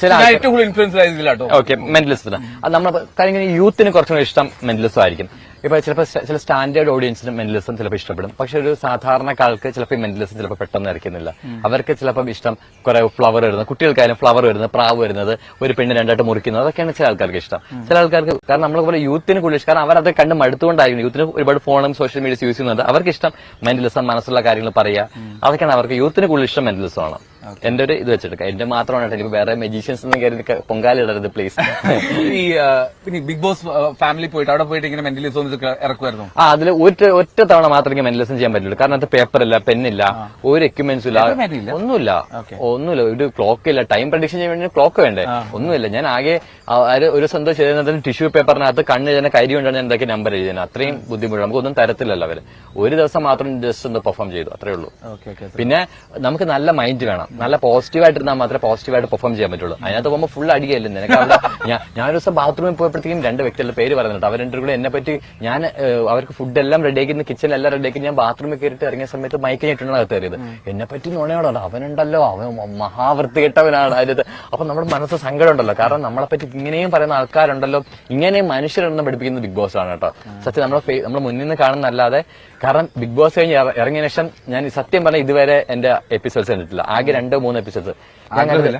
[SPEAKER 2] ചില
[SPEAKER 1] ഏറ്റവും കൂടുതൽ ഇൻഫ്ലുവൻസ് ആയതിലാട്ടോ.
[SPEAKER 2] ഓക്കെ, മെന്റലിസത്തിന് അത് നമ്മൾ കാര്യം യൂത്തിന് കുറച്ചും കൂടി ഇഷ്ടം മെന്റലിസം ആയിരിക്കും. ഇപ്പൊ ചിലപ്പോൾ ചില സ്റ്റാൻഡേർഡ് ഓഡിയൻസിന് മെന്റലിസം ചിലപ്പോൾ ഇഷ്ടപ്പെടും. പക്ഷെ ഒരു സാധാരണക്കാർക്ക് ചിലപ്പോൾ മെന്റലിസം ചിലപ്പോൾ പെട്ടെന്ന് ഇറക്കുന്നില്ല. അവർക്ക് ചിലപ്പോൾ ഇഷ്ടം കുറെ ഫ്ലവർ വരുന്നത്, കുട്ടികൾക്കായാലും ഫ്ലവർ വരുന്നത്, പ്രാവ് വരുന്നത്, ഒരു പെണ്ണ് രണ്ടായിട്ട് മുറിക്കുന്നത്, അതൊക്കെയാണ് ചില ആൾക്കാർക്ക് ഇഷ്ടം. ചില ആൾക്കാർക്ക് കാരണം നമ്മളെ പോലെ യൂത്തിന് കൂടുതൽ ഇഷ്ടം, കാരണം അവരത് കണ്ട് മടുത്തുകൊണ്ടായിരിക്കും. യൂത്തിന് ഒരുപാട് ഫോണും സോഷ്യൽ മീഡിയസ് യൂസ് ചെയ്യുന്നുണ്ട്. അവർക്ക് ഇഷ്ടം മെന്റലിസം, മനസ്സുള്ള കാര്യങ്ങൾ പറയുക, അതൊക്കെയാണ് അവർക്ക് യൂത്തിന് കൂടുതൽ ഇഷ്ടം. മെന്റലിസം ആണ് എന്റെ ഒരു ഇത് വെച്ചെടുക്കുക. എന്റെ മാത്രമാണ് എനിക്ക് വേറെ മെജീഷ്യൻസ് ഒന്നും കയറി പൊങ്കാലിടരുത് പ്ലീസ്.
[SPEAKER 1] ഈ പിന്നെ ബിഗ് ബോസ് ഫാമിലി പോയിട്ട് അവിടെ പോയിട്ട് ഇങ്ങനെ മെന്റലിസം ഇറക്കുമായിരുന്നു.
[SPEAKER 2] അതിൽ ഒറ്റ തവണ മാത്രമേ മെന്റലിസം ചെയ്യാൻ പറ്റുള്ളൂ. കാരണം അത് പേപ്പറില്ല, പെന്നില്ല, ഒരു എക്യുപ്മെന്റ്സും ഇല്ല, ഒന്നുമില്ല. ഒരു ക്ലോക്ക് ഇല്ല, ടൈം പ്രഡിക്ഷൻ ചെയ്യാൻ വേണ്ടി ക്ലോക്ക് വേണ്ടേ, ഒന്നുമില്ല. ഞാൻ ആകെ ഒരു സ്വന്തം ചെയ്യുന്നതിന് ടിഷ്യൂ പേപ്പറിനകത്ത് കണ്ണ് ചെയ്യുന്ന കരി കൊണ്ടാണ് ഞാൻ എന്തൊക്കെ നമ്പർ എഴുതുന്നത്. അത്രയും ബുദ്ധിമുട്ട് നമുക്കൊന്നും തരത്തില്ലല്ലോ അവര്. ഒരു ദിവസം മാത്രം ജസ്റ്റ് ഒന്ന് പെർഫോം ചെയ്തു, അത്രേ ഉള്ളൂ. പിന്നെ നമുക്ക് നല്ല മൈൻഡ് വേണം, നല്ല പോസിറ്റീവായിട്ടിരുന്നാൽ മാത്രമേ പോസിറ്റീവായിട്ട് പെർഫോം ചെയ്യാൻ പറ്റുള്ളൂ. അതിനകത്ത് പോകുമ്പോൾ ഫുൾ അടിയല്ലേ. നിനക്ക് അവിടെ ഞാനൊരു ദിവസം ബാത്റൂമിൽ പോയപ്പോഴത്തേക്കും 2 വ്യക്തികളുടെ പേര് പറയുന്നുണ്ട്. അവർ 2 കൂടെ എന്നെ പറ്റി ഞാൻ അവർക്ക് ഫുഡെല്ലാം റെഡിയാക്കി, കിച്ചണിലെല്ലാം റെഡിയാക്കി, ഞാൻ ബാത്റൂമിൽ കയറിയിട്ട് ഇറങ്ങിയ സമയത്ത് മൈക്ക് ഞെട്ടുണ്ടാണ് അകത്ത് കയറിയത്. എന്നെ പറ്റി നുണയോടാണ്, അവനുണ്ടല്ലോ അവൻ മഹാവൃത്തി കെട്ടവനാണ് അതിനകത്ത്. അപ്പൊ നമ്മുടെ മനസ്സ് സങ്കടം ഉണ്ടല്ലോ, കാരണം നമ്മളെ പറ്റി ഇങ്ങനെയും പറയുന്ന ആൾക്കാരുണ്ടല്ലോ, ഇങ്ങനെയും മനുഷ്യരുണ്ടെന്ന് പഠിപ്പിക്കുന്ന ബിഗ് ബോസ് ആണ് കേട്ടോ. സത്യം നമ്മൾ മുന്നിൽ നിന്ന് കാണുന്നല്ലാതെ, കാരണം ബിഗ് ബോസ് കഴിഞ്ഞ് ഇറങ്ങിയ ശേഷം ഞാൻ സത്യം പറഞ്ഞ ഇതുവരെ എന്റെ എപ്പിസോഡ്സ് കണ്ടിട്ടില്ല. ആകെ 2-3 എപ്പിസോഡ്സ് ഞാൻ കണ്ടില്ല.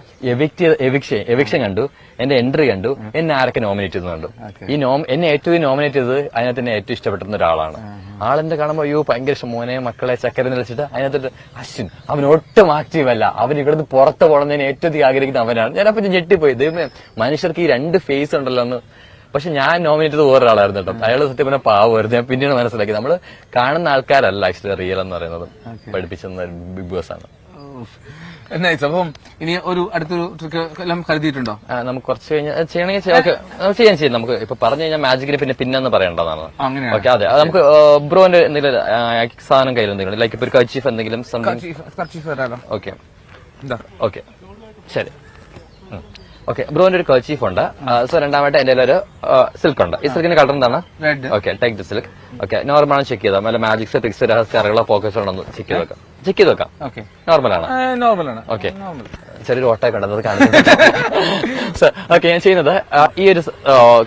[SPEAKER 2] എവിക്ഷൻ കണ്ടു, എന്റെ എൻട്രി കണ്ടു, എന്നെ ആരൊക്കെ നോമിനേറ്റ് ചെയ്തു കണ്ടു. എന്നെ ഏറ്റവും നോമിനേറ്റ് ചെയ്തത് അതിനകത്ത് എന്നെ ഏറ്റവും ഇഷ്ടപ്പെടുന്ന ഒരാളാണ്. ആളെന്ത് കാണുമ്പോൾ അയ്യോ ഭയങ്കര ഇഷ്ടം, മോനെ മക്കളെ ചക്കര നിലച്ചിട്ട് അതിനകത്ത് അശ്വിൻ അവൻ ഒട്ടും ആക്റ്റീവ് അല്ല, അവൻ ഇവിടുന്ന് പുറത്ത് പോകണമെന്ന് ഏറ്റവും ആഗ്രഹിക്കുന്ന അവനാണ്. ഞാനപ്പോ ഞെട്ടിപ്പോയി. ദൈവമേ, മനുഷ്യർക്ക് ഈ 2 ഫേസ് ഉണ്ടല്ലോ എന്ന്. പക്ഷെ ഞാൻ നോമിനേറ്റ് ചെയ്ത് വേറൊരാളായിരുന്നു കേട്ടോ. അയാൾ സത്യം പറഞ്ഞാൽ പാവമായിരുന്നു. ഞാൻ പിന്നീട് മനസ്സിലാക്കി നമ്മള് കാണുന്ന ആൾക്കാരല്ല ആക്ച്വലി റിയൽ എന്ന് പറയുന്നത്. പഠിപ്പിച്ചെന്ന ബിഗ് ബോസ് ആണ്.
[SPEAKER 1] അപ്പം ഇനി ഒരു അടുത്തൊരു ട്രിക്ക് എല്ലാം കരുതിയിട്ടുണ്ടോ?
[SPEAKER 2] നമുക്ക് കുറച്ച് കഴിഞ്ഞാൽ ചെയ്യണമെങ്കിൽ ചെയ്യാം. നമുക്ക് ഇപ്പൊ പറഞ്ഞു കഴിഞ്ഞാൽ മാജിക്കിന് പിന്നെ പറയേണ്ടതാണ്. ഓക്കെ, അതെ. നമുക്ക് ബ്രോന്റെ എന്തെങ്കിലും സാധനം കയ്യിൽ എന്തെങ്കിലും, ലൈക്ക് ഇപ്പൊ ഒരു കർച്ചീഫ് എന്തെങ്കിലും ഓക്കെ ഓക്കെ ശരി. ഓക്കെ, ബ്രോന്റെ ഒരു കർച്ചീഫ് ഉണ്ട്. സോ രണ്ടാമത്തെ എന്റെ ഒരു സിൽക്ക് ഉണ്ട്. ഈ സിൽക്കിന്റെ കളർ എന്താണ്? Okay, take the silk. Okay, നോർമലാണ് ചെക്ക് ചെയ്താൽ. നല്ല മാജിക്സ്, ട്രിക്സ്, രഹസ്യങ്ങളോ ഫോക്കസ് ഉണ്ടെന്ന് ചെക്ക് ചെയ്ത് വെക്കാം. നോർമലാണ്. ഓക്കെ, ചെറിയൊരു ഓട്ടൊക്കെ ഉണ്ട്, അത് കാണിച്ചു. ഓക്കെ, ഞാൻ ചെയ്യുന്നത് ഈ ഒരു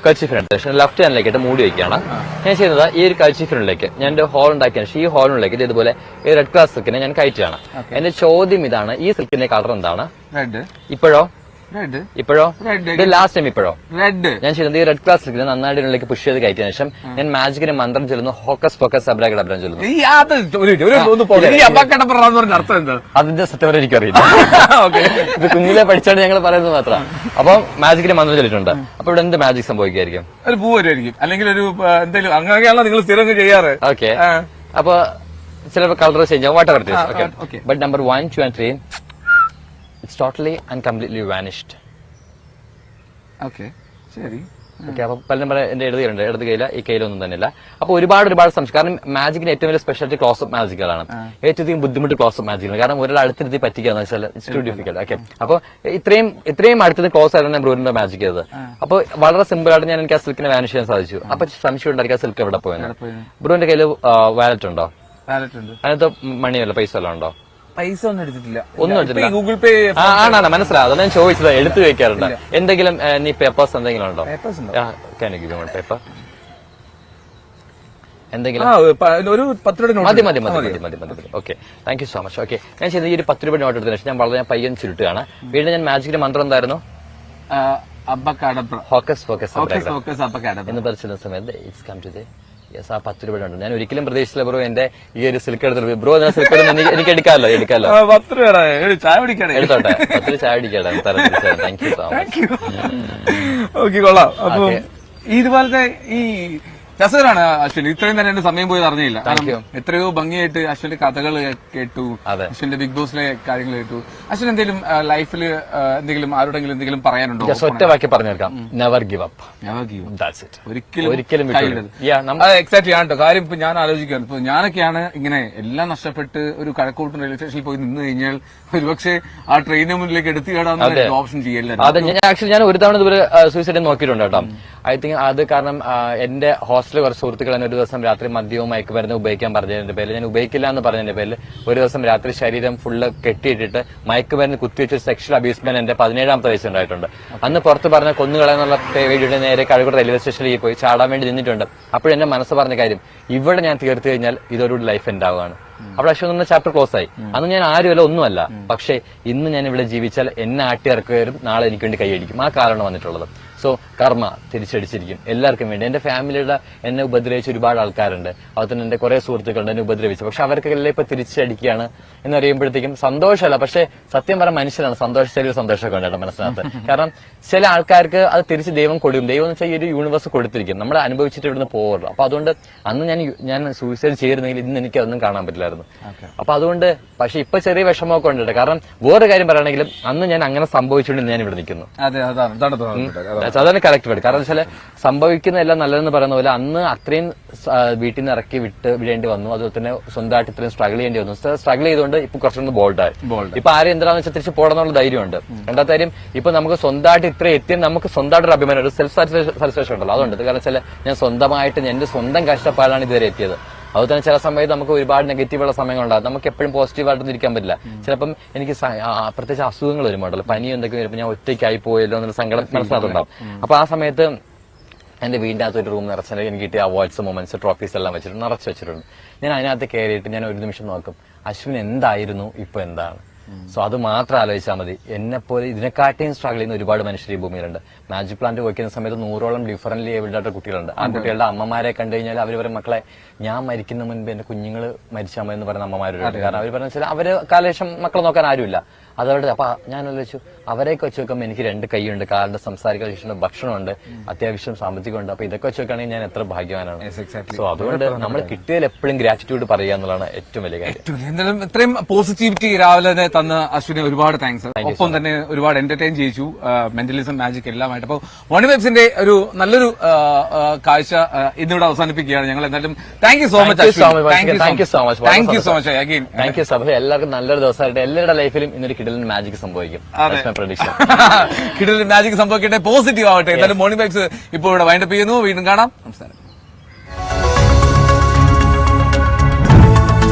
[SPEAKER 2] കർച്ചീഫിനുണ്ട് ലെഫ്റ്റ് ഹാൻഡിലേക്കിട്ട് മൂടി വയ്ക്കുകയാണ്. ഞാൻ ചെയ്യുന്നത് ഈ ഒരു കർച്ചീഫിനുള്ളിലേക്ക് ഞാൻ ഒരു ഹോൾ ഉണ്ടാക്കിയാണ്. ഈ ഹോളിനുള്ളിലേക്ക് ഇതുപോലെ ഈ റെഡ് കളർ സിൽക്കിനെ ഞാൻ കയറ്റുകയാണ്. എന്റെ ചോദ്യം ഇതാണ്, ഈ സിൽക്കിന്റെ കളർ എന്താണ്? ഇപ്പോഴോ ലാസ്റ്റ് ടൈം ഇപ്പോഴോ ഞാൻ ചെയ്യുന്നത് ഈ റെഡ് ക്ലാസ് സിൽക്കിനെ നന്നായിട്ട് ഇതിനുള്ളിലേക്ക് പുഷ് ചെയ്ത് കയറ്റിയ ശേഷം ഞാൻ മാജിക്കിന് മന്ത്രം ചൊല്ലുന്നു. ഹോക്കസ് ഫോക്കസ് അബ്രാകഡബ്ര ചൊല്ലുന്നു. അതിന്റെ സത്യം എനിക്കറിയില്ല. ഇത് കുഞ്ഞിലെ പഠിച്ചാണ് ഞങ്ങൾ പറയുന്നത് മാത്രം. അപ്പൊ മാജിക്കിന് മന്ത്രം ചൊല്ലിട്ടുണ്ട്. അപ്പൊ ഇവിടെ എന്ത് മാജിക് സംഭവിക്കായിരിക്കും?
[SPEAKER 1] ഒരു പൂ വരുമായിരിക്കും, അല്ലെങ്കിൽ ഒരു എന്തെങ്കിലും. അങ്ങനെയാണല്ലോ നിങ്ങൾ സ്ഥിരം ചെയ്യാറ്.
[SPEAKER 2] ഓക്കെ, അപ്പൊ ചിലപ്പോൾ കളർ ചേഞ്ച് ആവും. What ever. But number 1, 2 and 3 it's totally and completely vanished.
[SPEAKER 1] Okay, ശരി.
[SPEAKER 2] ഓക്കെ, അപ്പൊ പല നമ്പർ എന്റെ ഇടത് കയ്യില, ഈ കയ്യിലൊന്നും തന്നെയില്ല. അപ്പൊ ഒരുപാട് സംശയം. കാരണം മാജിക്കിന് ഏറ്റവും വലിയ സ്പെഷ്യാലിറ്റി ക്ലോസ് അപ്പ് മാജിക്കുകളാണ്. ഏറ്റവും ബുദ്ധിമുട്ട് ക്ലോസ് അപ്പ് മാജിക്കുകൾ. കാരണം ഒരാൾ അടുത്തിരുത്തി പറ്റിക്കാന്ന് വെച്ചാൽ ഇറ്റ്സ് ടു ഡിഫിക്കൽട്ട്. ഓക്കെ, അപ്പൊ ഇത്രയും അടുത്തത് ക്ലോസ് ആയിരുന്നു ഞാൻ ബ്രൂവിന്റെ മാജിക് ചെയ്തത്. അപ്പൊ വളരെ സിമ്പിൾ ആയിട്ട് ഞാൻ എനിക്ക് ആ സിൽക്കിനെ വാനിഷ് ചെയ്യാൻ സാധിച്ചു. അപ്പൊ സംശയം ഉണ്ടായിരിക്കും ആ സിൽക്ക് എവിടെ പോയെന്ന്. ബ്രൂവിന്റെ കയ്യിൽ വാലറ്റ് ഉണ്ടോ? അതിനകത്ത് മണിയല്ല, പൈസ വല്ലതും ഉണ്ടോ?
[SPEAKER 1] പൈസ ഒന്നും എടുത്തിട്ടില്ല.
[SPEAKER 2] ഗൂഗിൾ പേ ആണാണ്, മനസ്സിലാവും. അതാണ് ഞാൻ ചോദിച്ചത്. എടുത്തു വെക്കാറുണ്ട് എന്തെങ്കിലും? നീ പേപ്പേഴ്സ് എന്തെങ്കിലും ഉണ്ടോ? പേപ്പർ എന്തെങ്കിലും?
[SPEAKER 1] ഒരു 10 രൂപ
[SPEAKER 2] മതി. Okay, thank you so much. Okay, ഞാൻ ചെയ്ത ഈ ഒരു 10 രൂപ നോട്ട് എടുത്തതിന് ശേഷം ഞാൻ വളരെ പയ്യൻ ചുരുട്ടുകയാണ്. വീണ്ടും ഞാൻ മാജിക്കിന്റെ മന്ത്രം എന്തായിരുന്നു? ഹോക്കസ് ഫോക്കസ് എന്ന് പറഞ്ഞിരുന്ന സമയത്ത് it's come to the yes. ആ 10 രൂപ ഉണ്ട്. ഞാൻ ഒരിക്കലും പ്രതീക്ഷിച്ചില്ല ബ്രോ എന്റെ ഈ ഒരു സിൽക്ക് എടുത്തിട്ട്. ബ്രോ ഞാൻ സിൽക്ക് എനിക്ക് എടുക്കാമല്ലോ.
[SPEAKER 1] 10 രൂപ ചായ കുടിക്കണേ.
[SPEAKER 2] എടുത്തോട്ടെ, 10 ചായ കുടിക്കട്ടെ. Thank you so much.
[SPEAKER 1] Okay, കൊള്ളാം. അപ്പൊ ഇതുപോലത്തെ ഈ രസകരമാണ് അശ്വിൻ. ഇത്രയും തന്നെ എന്റെ സമയം പോയത് അറിഞ്ഞില്ല.
[SPEAKER 2] Thank you.
[SPEAKER 1] എത്രയോ ഭംഗിയായിട്ട് അശ്വിന്റെ കഥകൾ കേട്ടു,
[SPEAKER 2] അതെ.
[SPEAKER 1] അശ്വിന്റെ ബിഗ് ബോസിലെ കാര്യങ്ങൾ കേട്ടു. അശ്വിൻ എന്തെങ്കിലും ലൈഫിൽ എന്തെങ്കിലും ആരോടെങ്കിലും എന്തെങ്കിലും പറയാനുണ്ടോ?
[SPEAKER 2] ജസ്റ്റ് ഒറ്റ വാക്കി പറഞ്ഞേക്കാം, നെവർ ഗിവ് അപ്പ്. ഒരിക്കലും
[SPEAKER 1] എക്സാക്ട്ലി ആണ് കേട്ടോ കാര്യം. ഇപ്പൊ ഞാൻ ആലോചിക്കുകയാണ്, ഇപ്പൊ ഞാനൊക്കെയാണ് ഇങ്ങനെ എല്ലാം നഷ്ടപ്പെട്ട് ഒരു കഴക്കൂട്ടം റെയിൽവേ സ്റ്റേഷനിൽ പോയി നിന്ന് കഴിഞ്ഞാൽ ഒരുപക്ഷെ ആ ട്രെയിനിന് മുന്നിലേക്ക് എടുത്തു കേടാവുന്ന ഓപ്ഷൻ ചെയ്യല്ല.
[SPEAKER 2] അതെ, ഞാൻ ഒരു തവണ ഇതുപോലെ സൂയിസൈഡ് നോക്കിയിട്ടുണ്ട് കേട്ടോ. ഐ തിങ്ക് അത് കാരണം എന്റെ ഹോസ്റ്റലിൽ കുറച്ച് സുഹൃത്തുക്കൾ ഒരു ദിവസം രാത്രി മദ്യവും മയക്കുമരുന്ന് ഉപയോഗിക്കാൻ പറഞ്ഞതിന്റെ പേരിൽ, ഞാൻ ഉപയോഗിക്കില്ല എന്ന് പറഞ്ഞതിന്റെ പേരിൽ ഒരു ദിവസം രാത്രി ശരീരം ഫുള്ള് കെട്ടിയിട്ടിട്ട് മയക്കുമരുന്ന് കുത്തിവെച്ച് സെക്ഷൽ അബ്യൂസ്മെന്റ് എന്റെ 17ാമത്തെ വയസ്സുണ്ടായിട്ടുണ്ട്. അന്ന് പുറത്ത് പറഞ്ഞ കൊന്നുകളെന്നുള്ള പേടിയുടെ നേരെ കഴക്കൂട്ടം റെയിൽവേ സ്റ്റേഷനിലേക്ക് പോയി ചാടാൻ വേണ്ടി നിന്നിട്ടുണ്ട്. അപ്പോഴെന്റെ മനസ്സ് പറഞ്ഞ കാര്യം, ഇവിടെ ഞാൻ തീർത്തു കഴിഞ്ഞാൽ ഇതൊരു ലൈഫ് ഉണ്ടാവുകയാണ്. അവിടെ അശ്വൻ ചാപ്റ്റർ ക്ലോസ് ആയി. അന്ന് ഞാൻ ആരുമല്ല, ഒന്നുമല്ല. പക്ഷെ ഇന്ന് ഞാൻ ഇവിടെ ജീവിച്ചാൽ എന്നെ ആട്ടിയിറക്കുകയും നാളെ എനിക്ക് വേണ്ടി കൈയടിക്കും. ആ കാലമാണ് വന്നിട്ടുള്ളത്. സോ കർമ്മ തിരിച്ചടിച്ചിരിക്കും എല്ലാവർക്കും വേണ്ടി. എന്റെ ഫാമിലിയുടെ എന്നെ ഉപദ്രവിച്ച ഒരുപാട് ആൾക്കാരുണ്ട്, അതുതന്നെ എന്റെ കുറെ സുഹൃത്തുക്കളുണ്ട് എന്നെ ഉപദ്രവിച്ചു. പക്ഷെ അവർക്കെല്ലാം ഇപ്പൊ തിരിച്ചടിക്കുകയാണ് എന്നറിയുമ്പോഴത്തേക്കും സന്തോഷമല്ല, പക്ഷെ സത്യം പറഞ്ഞ മനുഷ്യനാണ് സന്തോഷത്തിലൊരു സന്തോഷമൊക്കെ ഉണ്ട് മനസ്സിനകത്ത്. കാരണം ചില ആൾക്കാർക്ക് അത് തിരിച്ച് ദൈവം കൊടുക്കും. ദൈവം എന്ന് വെച്ചാൽ ഈ ഒരു യൂണിവേഴ്സ് കൊടുത്തിരിക്കും, നമ്മൾ അനുഭവിച്ചിട്ട് ഇവിടുന്ന് പോവുള്ളൂ. അപ്പൊ അതുകൊണ്ട് അന്ന് ഞാൻ സൂയിസൈഡ് ചെയ്തിരുന്നെങ്കിൽ ഇന്ന് എനിക്ക് അതൊന്നും കാണാൻ പറ്റില്ലായിരുന്നു. അപ്പൊ അതുകൊണ്ട് പക്ഷെ ഇപ്പൊ ചെറിയ വിഷമമൊക്കെ ഉണ്ട്. കാരണം വേറെ കാര്യം പറയുകയാണെങ്കിലും അന്ന് ഞാൻ അങ്ങനെ സംഭവിച്ചുകൊണ്ട് ഞാൻ ഇവിടെ നിൽക്കുന്നു. അതാണ് കറക്റ്റ് വേർഡ്. കാരണം വെച്ചാൽ സംഭവിക്കുന്ന എല്ലാം നല്ലതെന്ന് പറയുന്ന പോലെ അന്ന് അത്രയും വീട്ടിൽ നിന്ന് ഇറക്കി വിടേണ്ടി വന്നു. അതുപോലെ തന്നെ സ്വന്തമായിട്ട് ഇത്രയും സ്ട്രഗിൾ ചെയ്യേണ്ടി വന്നു. സ്ട്രഗിൾ ചെയ്തുകൊണ്ട് ഇപ്പൊ കുറച്ചൊന്ന് ബോൾഡായി. ഇപ്പൊ ആരും എന്താണെന്ന് വെച്ചാൽ തിരിച്ച് പോകണമെന്നുള്ള ധൈര്യമുണ്ട്. രണ്ടാമത്തെ കാര്യം, ഇപ്പൊ നമുക്ക് സ്വന്തമായിട്ട് ഇത്ര എത്തിയ നമുക്ക് സ്വന്തമായിട്ട് ഒരു അഭിമാനം, ഒരു സെൽഫ് സാറ്റിസ്ഫാക്ഷൻ ഉണ്ടല്ലോ, അതുണ്ട്. കാരണം വെച്ചാൽ ഞാൻ സ്വന്തമായിട്ട് എന്റെ സ്വന്തം കഷ്ടപ്പാടാണ് ഇതുവരെ എത്തിയത്. അതുപോലെ തന്നെ ചില സമയത്ത് നമുക്ക് ഒരുപാട് നെഗറ്റീവുള്ള സമയങ്ങളുണ്ടാകും. നമുക്ക് എപ്പോഴും പോസിറ്റീവായിട്ടൊന്നും ഇരിക്കാൻ പറ്റില്ല. ചിലപ്പം എനിക്ക് പ്രത്യേകിച്ച് അസുഖങ്ങൾ വരുമ്പോഴല്ലോ, പനി എന്തൊക്കെ വരുമ്പോൾ ഞാൻ ഒറ്റയ്ക്കായി പോയല്ലോ എന്നൊരു സങ്കടം മനസ്സിലാകുന്നുണ്ടാവും. അപ്പൊ ആ സമയത്ത് എന്റെ വീടിന്റെ അകത്ത് ഒരു റൂം നിറച്ചിട്ട് എനിക്ക് കിട്ടിയ അവാർഡ്സ്, മൊമെന്റ്സ്, ട്രോഫീസ് എല്ലാം വെച്ചിട്ട് നിറച്ച് വെച്ചിട്ടുണ്ട്. ഞാൻ അതിനകത്ത് കയറിയിട്ട് ഞാൻ ഒരു നിമിഷം നോക്കും, അശ്വിൻ എന്തായിരുന്നു ഇപ്പൊ എന്താണ്. സോ അത് മാത്രം ആലോചിച്ചാൽ മതി. എന്നെപ്പോലെ ഇതിനെക്കാട്ടിയും സ്ട്രഗിൾ ചെയ്യുന്ന ഒരുപാട് മനുഷ്യർ ഈ ഭൂമിയിലുണ്ട്. മാജിക് പ്ലാന്റ് വയ്ക്കുന്ന സമയത്ത് 100ഓളം ഡിഫറന്റ്ലി ഏബിൾഡ് ആയിട്ട് കുട്ടികളുണ്ട്. ആ കുട്ടികളുടെ അമ്മമാരെ കണ്ടു കഴിഞ്ഞാൽ അവർ പറയും, മക്കളെ ഞാൻ മരിക്കുന്ന മുൻപ് എന്റെ കുഞ്ഞുങ്ങൾ മരിച്ചാൽ മതി എന്ന് പറയുന്ന അമ്മമാരുണ്ട്. കാരണം അവർ പറഞ്ഞ വെച്ചാൽ അവര് കാലശം മക്കളെ നോക്കാൻ ആരുമില്ല. അതവരുടെ അപ്പൊ ഞാൻ ആലോചിച്ചു, അവരെയൊക്കെ വെച്ച് നോക്കുമ്പോൾ എനിക്ക് 2 കൈയുണ്ട്, കാലിന്റെ സംസാരിക്കാൻ ഇഷ്ടമുണ്ട്, ഭക്ഷണമുണ്ട്, അത്യാവശ്യം സാമ്പത്തികമുണ്ട്. അപ്പൊ ഇതൊക്കെ വെച്ച് നോക്കുകയാണെങ്കിൽ ഞാൻ എത്ര ഭാഗ്യവാനാണ്. സോ അതുകൊണ്ട് നമ്മൾ കിട്ടിയതിൽ എപ്പോഴും ഗ്രാറ്റിറ്റ്യൂഡ് പറയുക എന്നുള്ളതാണ് ഏറ്റവും വലിയ കാര്യം.
[SPEAKER 1] എന്തായാലും ഇത്രയും പോസിറ്റിവിറ്റി രാവിലെ തന്ന അശ്വിനെ ഒരുപാട് താങ്ക്സ്. ഒപ്പം തന്നെ ഒരുപാട് എന്റർടൈൻ ചെയ്യിച്ചു, മെന്റലിസം, മാജിക് എല്ലാമായിട്ട്. അപ്പോൾ മോർണിംഗ് വൈബ്സിന്റെ ഒരു നല്ലൊരു കാഴ്ച ഇന്നിവിടെ അവസാനിപ്പിക്കുകയാണ് ഞങ്ങൾ. എന്തായാലും താങ്ക് യു സോ മച്ച്.
[SPEAKER 2] എല്ലാവർക്കും നല്ലൊരു ദിവസമായിട്ട് എല്ലാവരുടെ ലൈഫിലും ഇന്നൊരു കിടലിൻ മാജിക് സംഭവിക്കും.
[SPEAKER 1] കിടലിൻ മാജിക് സംഭവിക്കട്ടെ, പോസിറ്റീവ് ആവട്ടെ. എന്തായാലും മോർണിംഗ് വൈബ്സ് ഇപ്പോൾ ഇവിടെ വൈൻഡപ്പ് ചെയ്യുന്നു. വീണ്ടും കാണാം. നമസ്കാരം.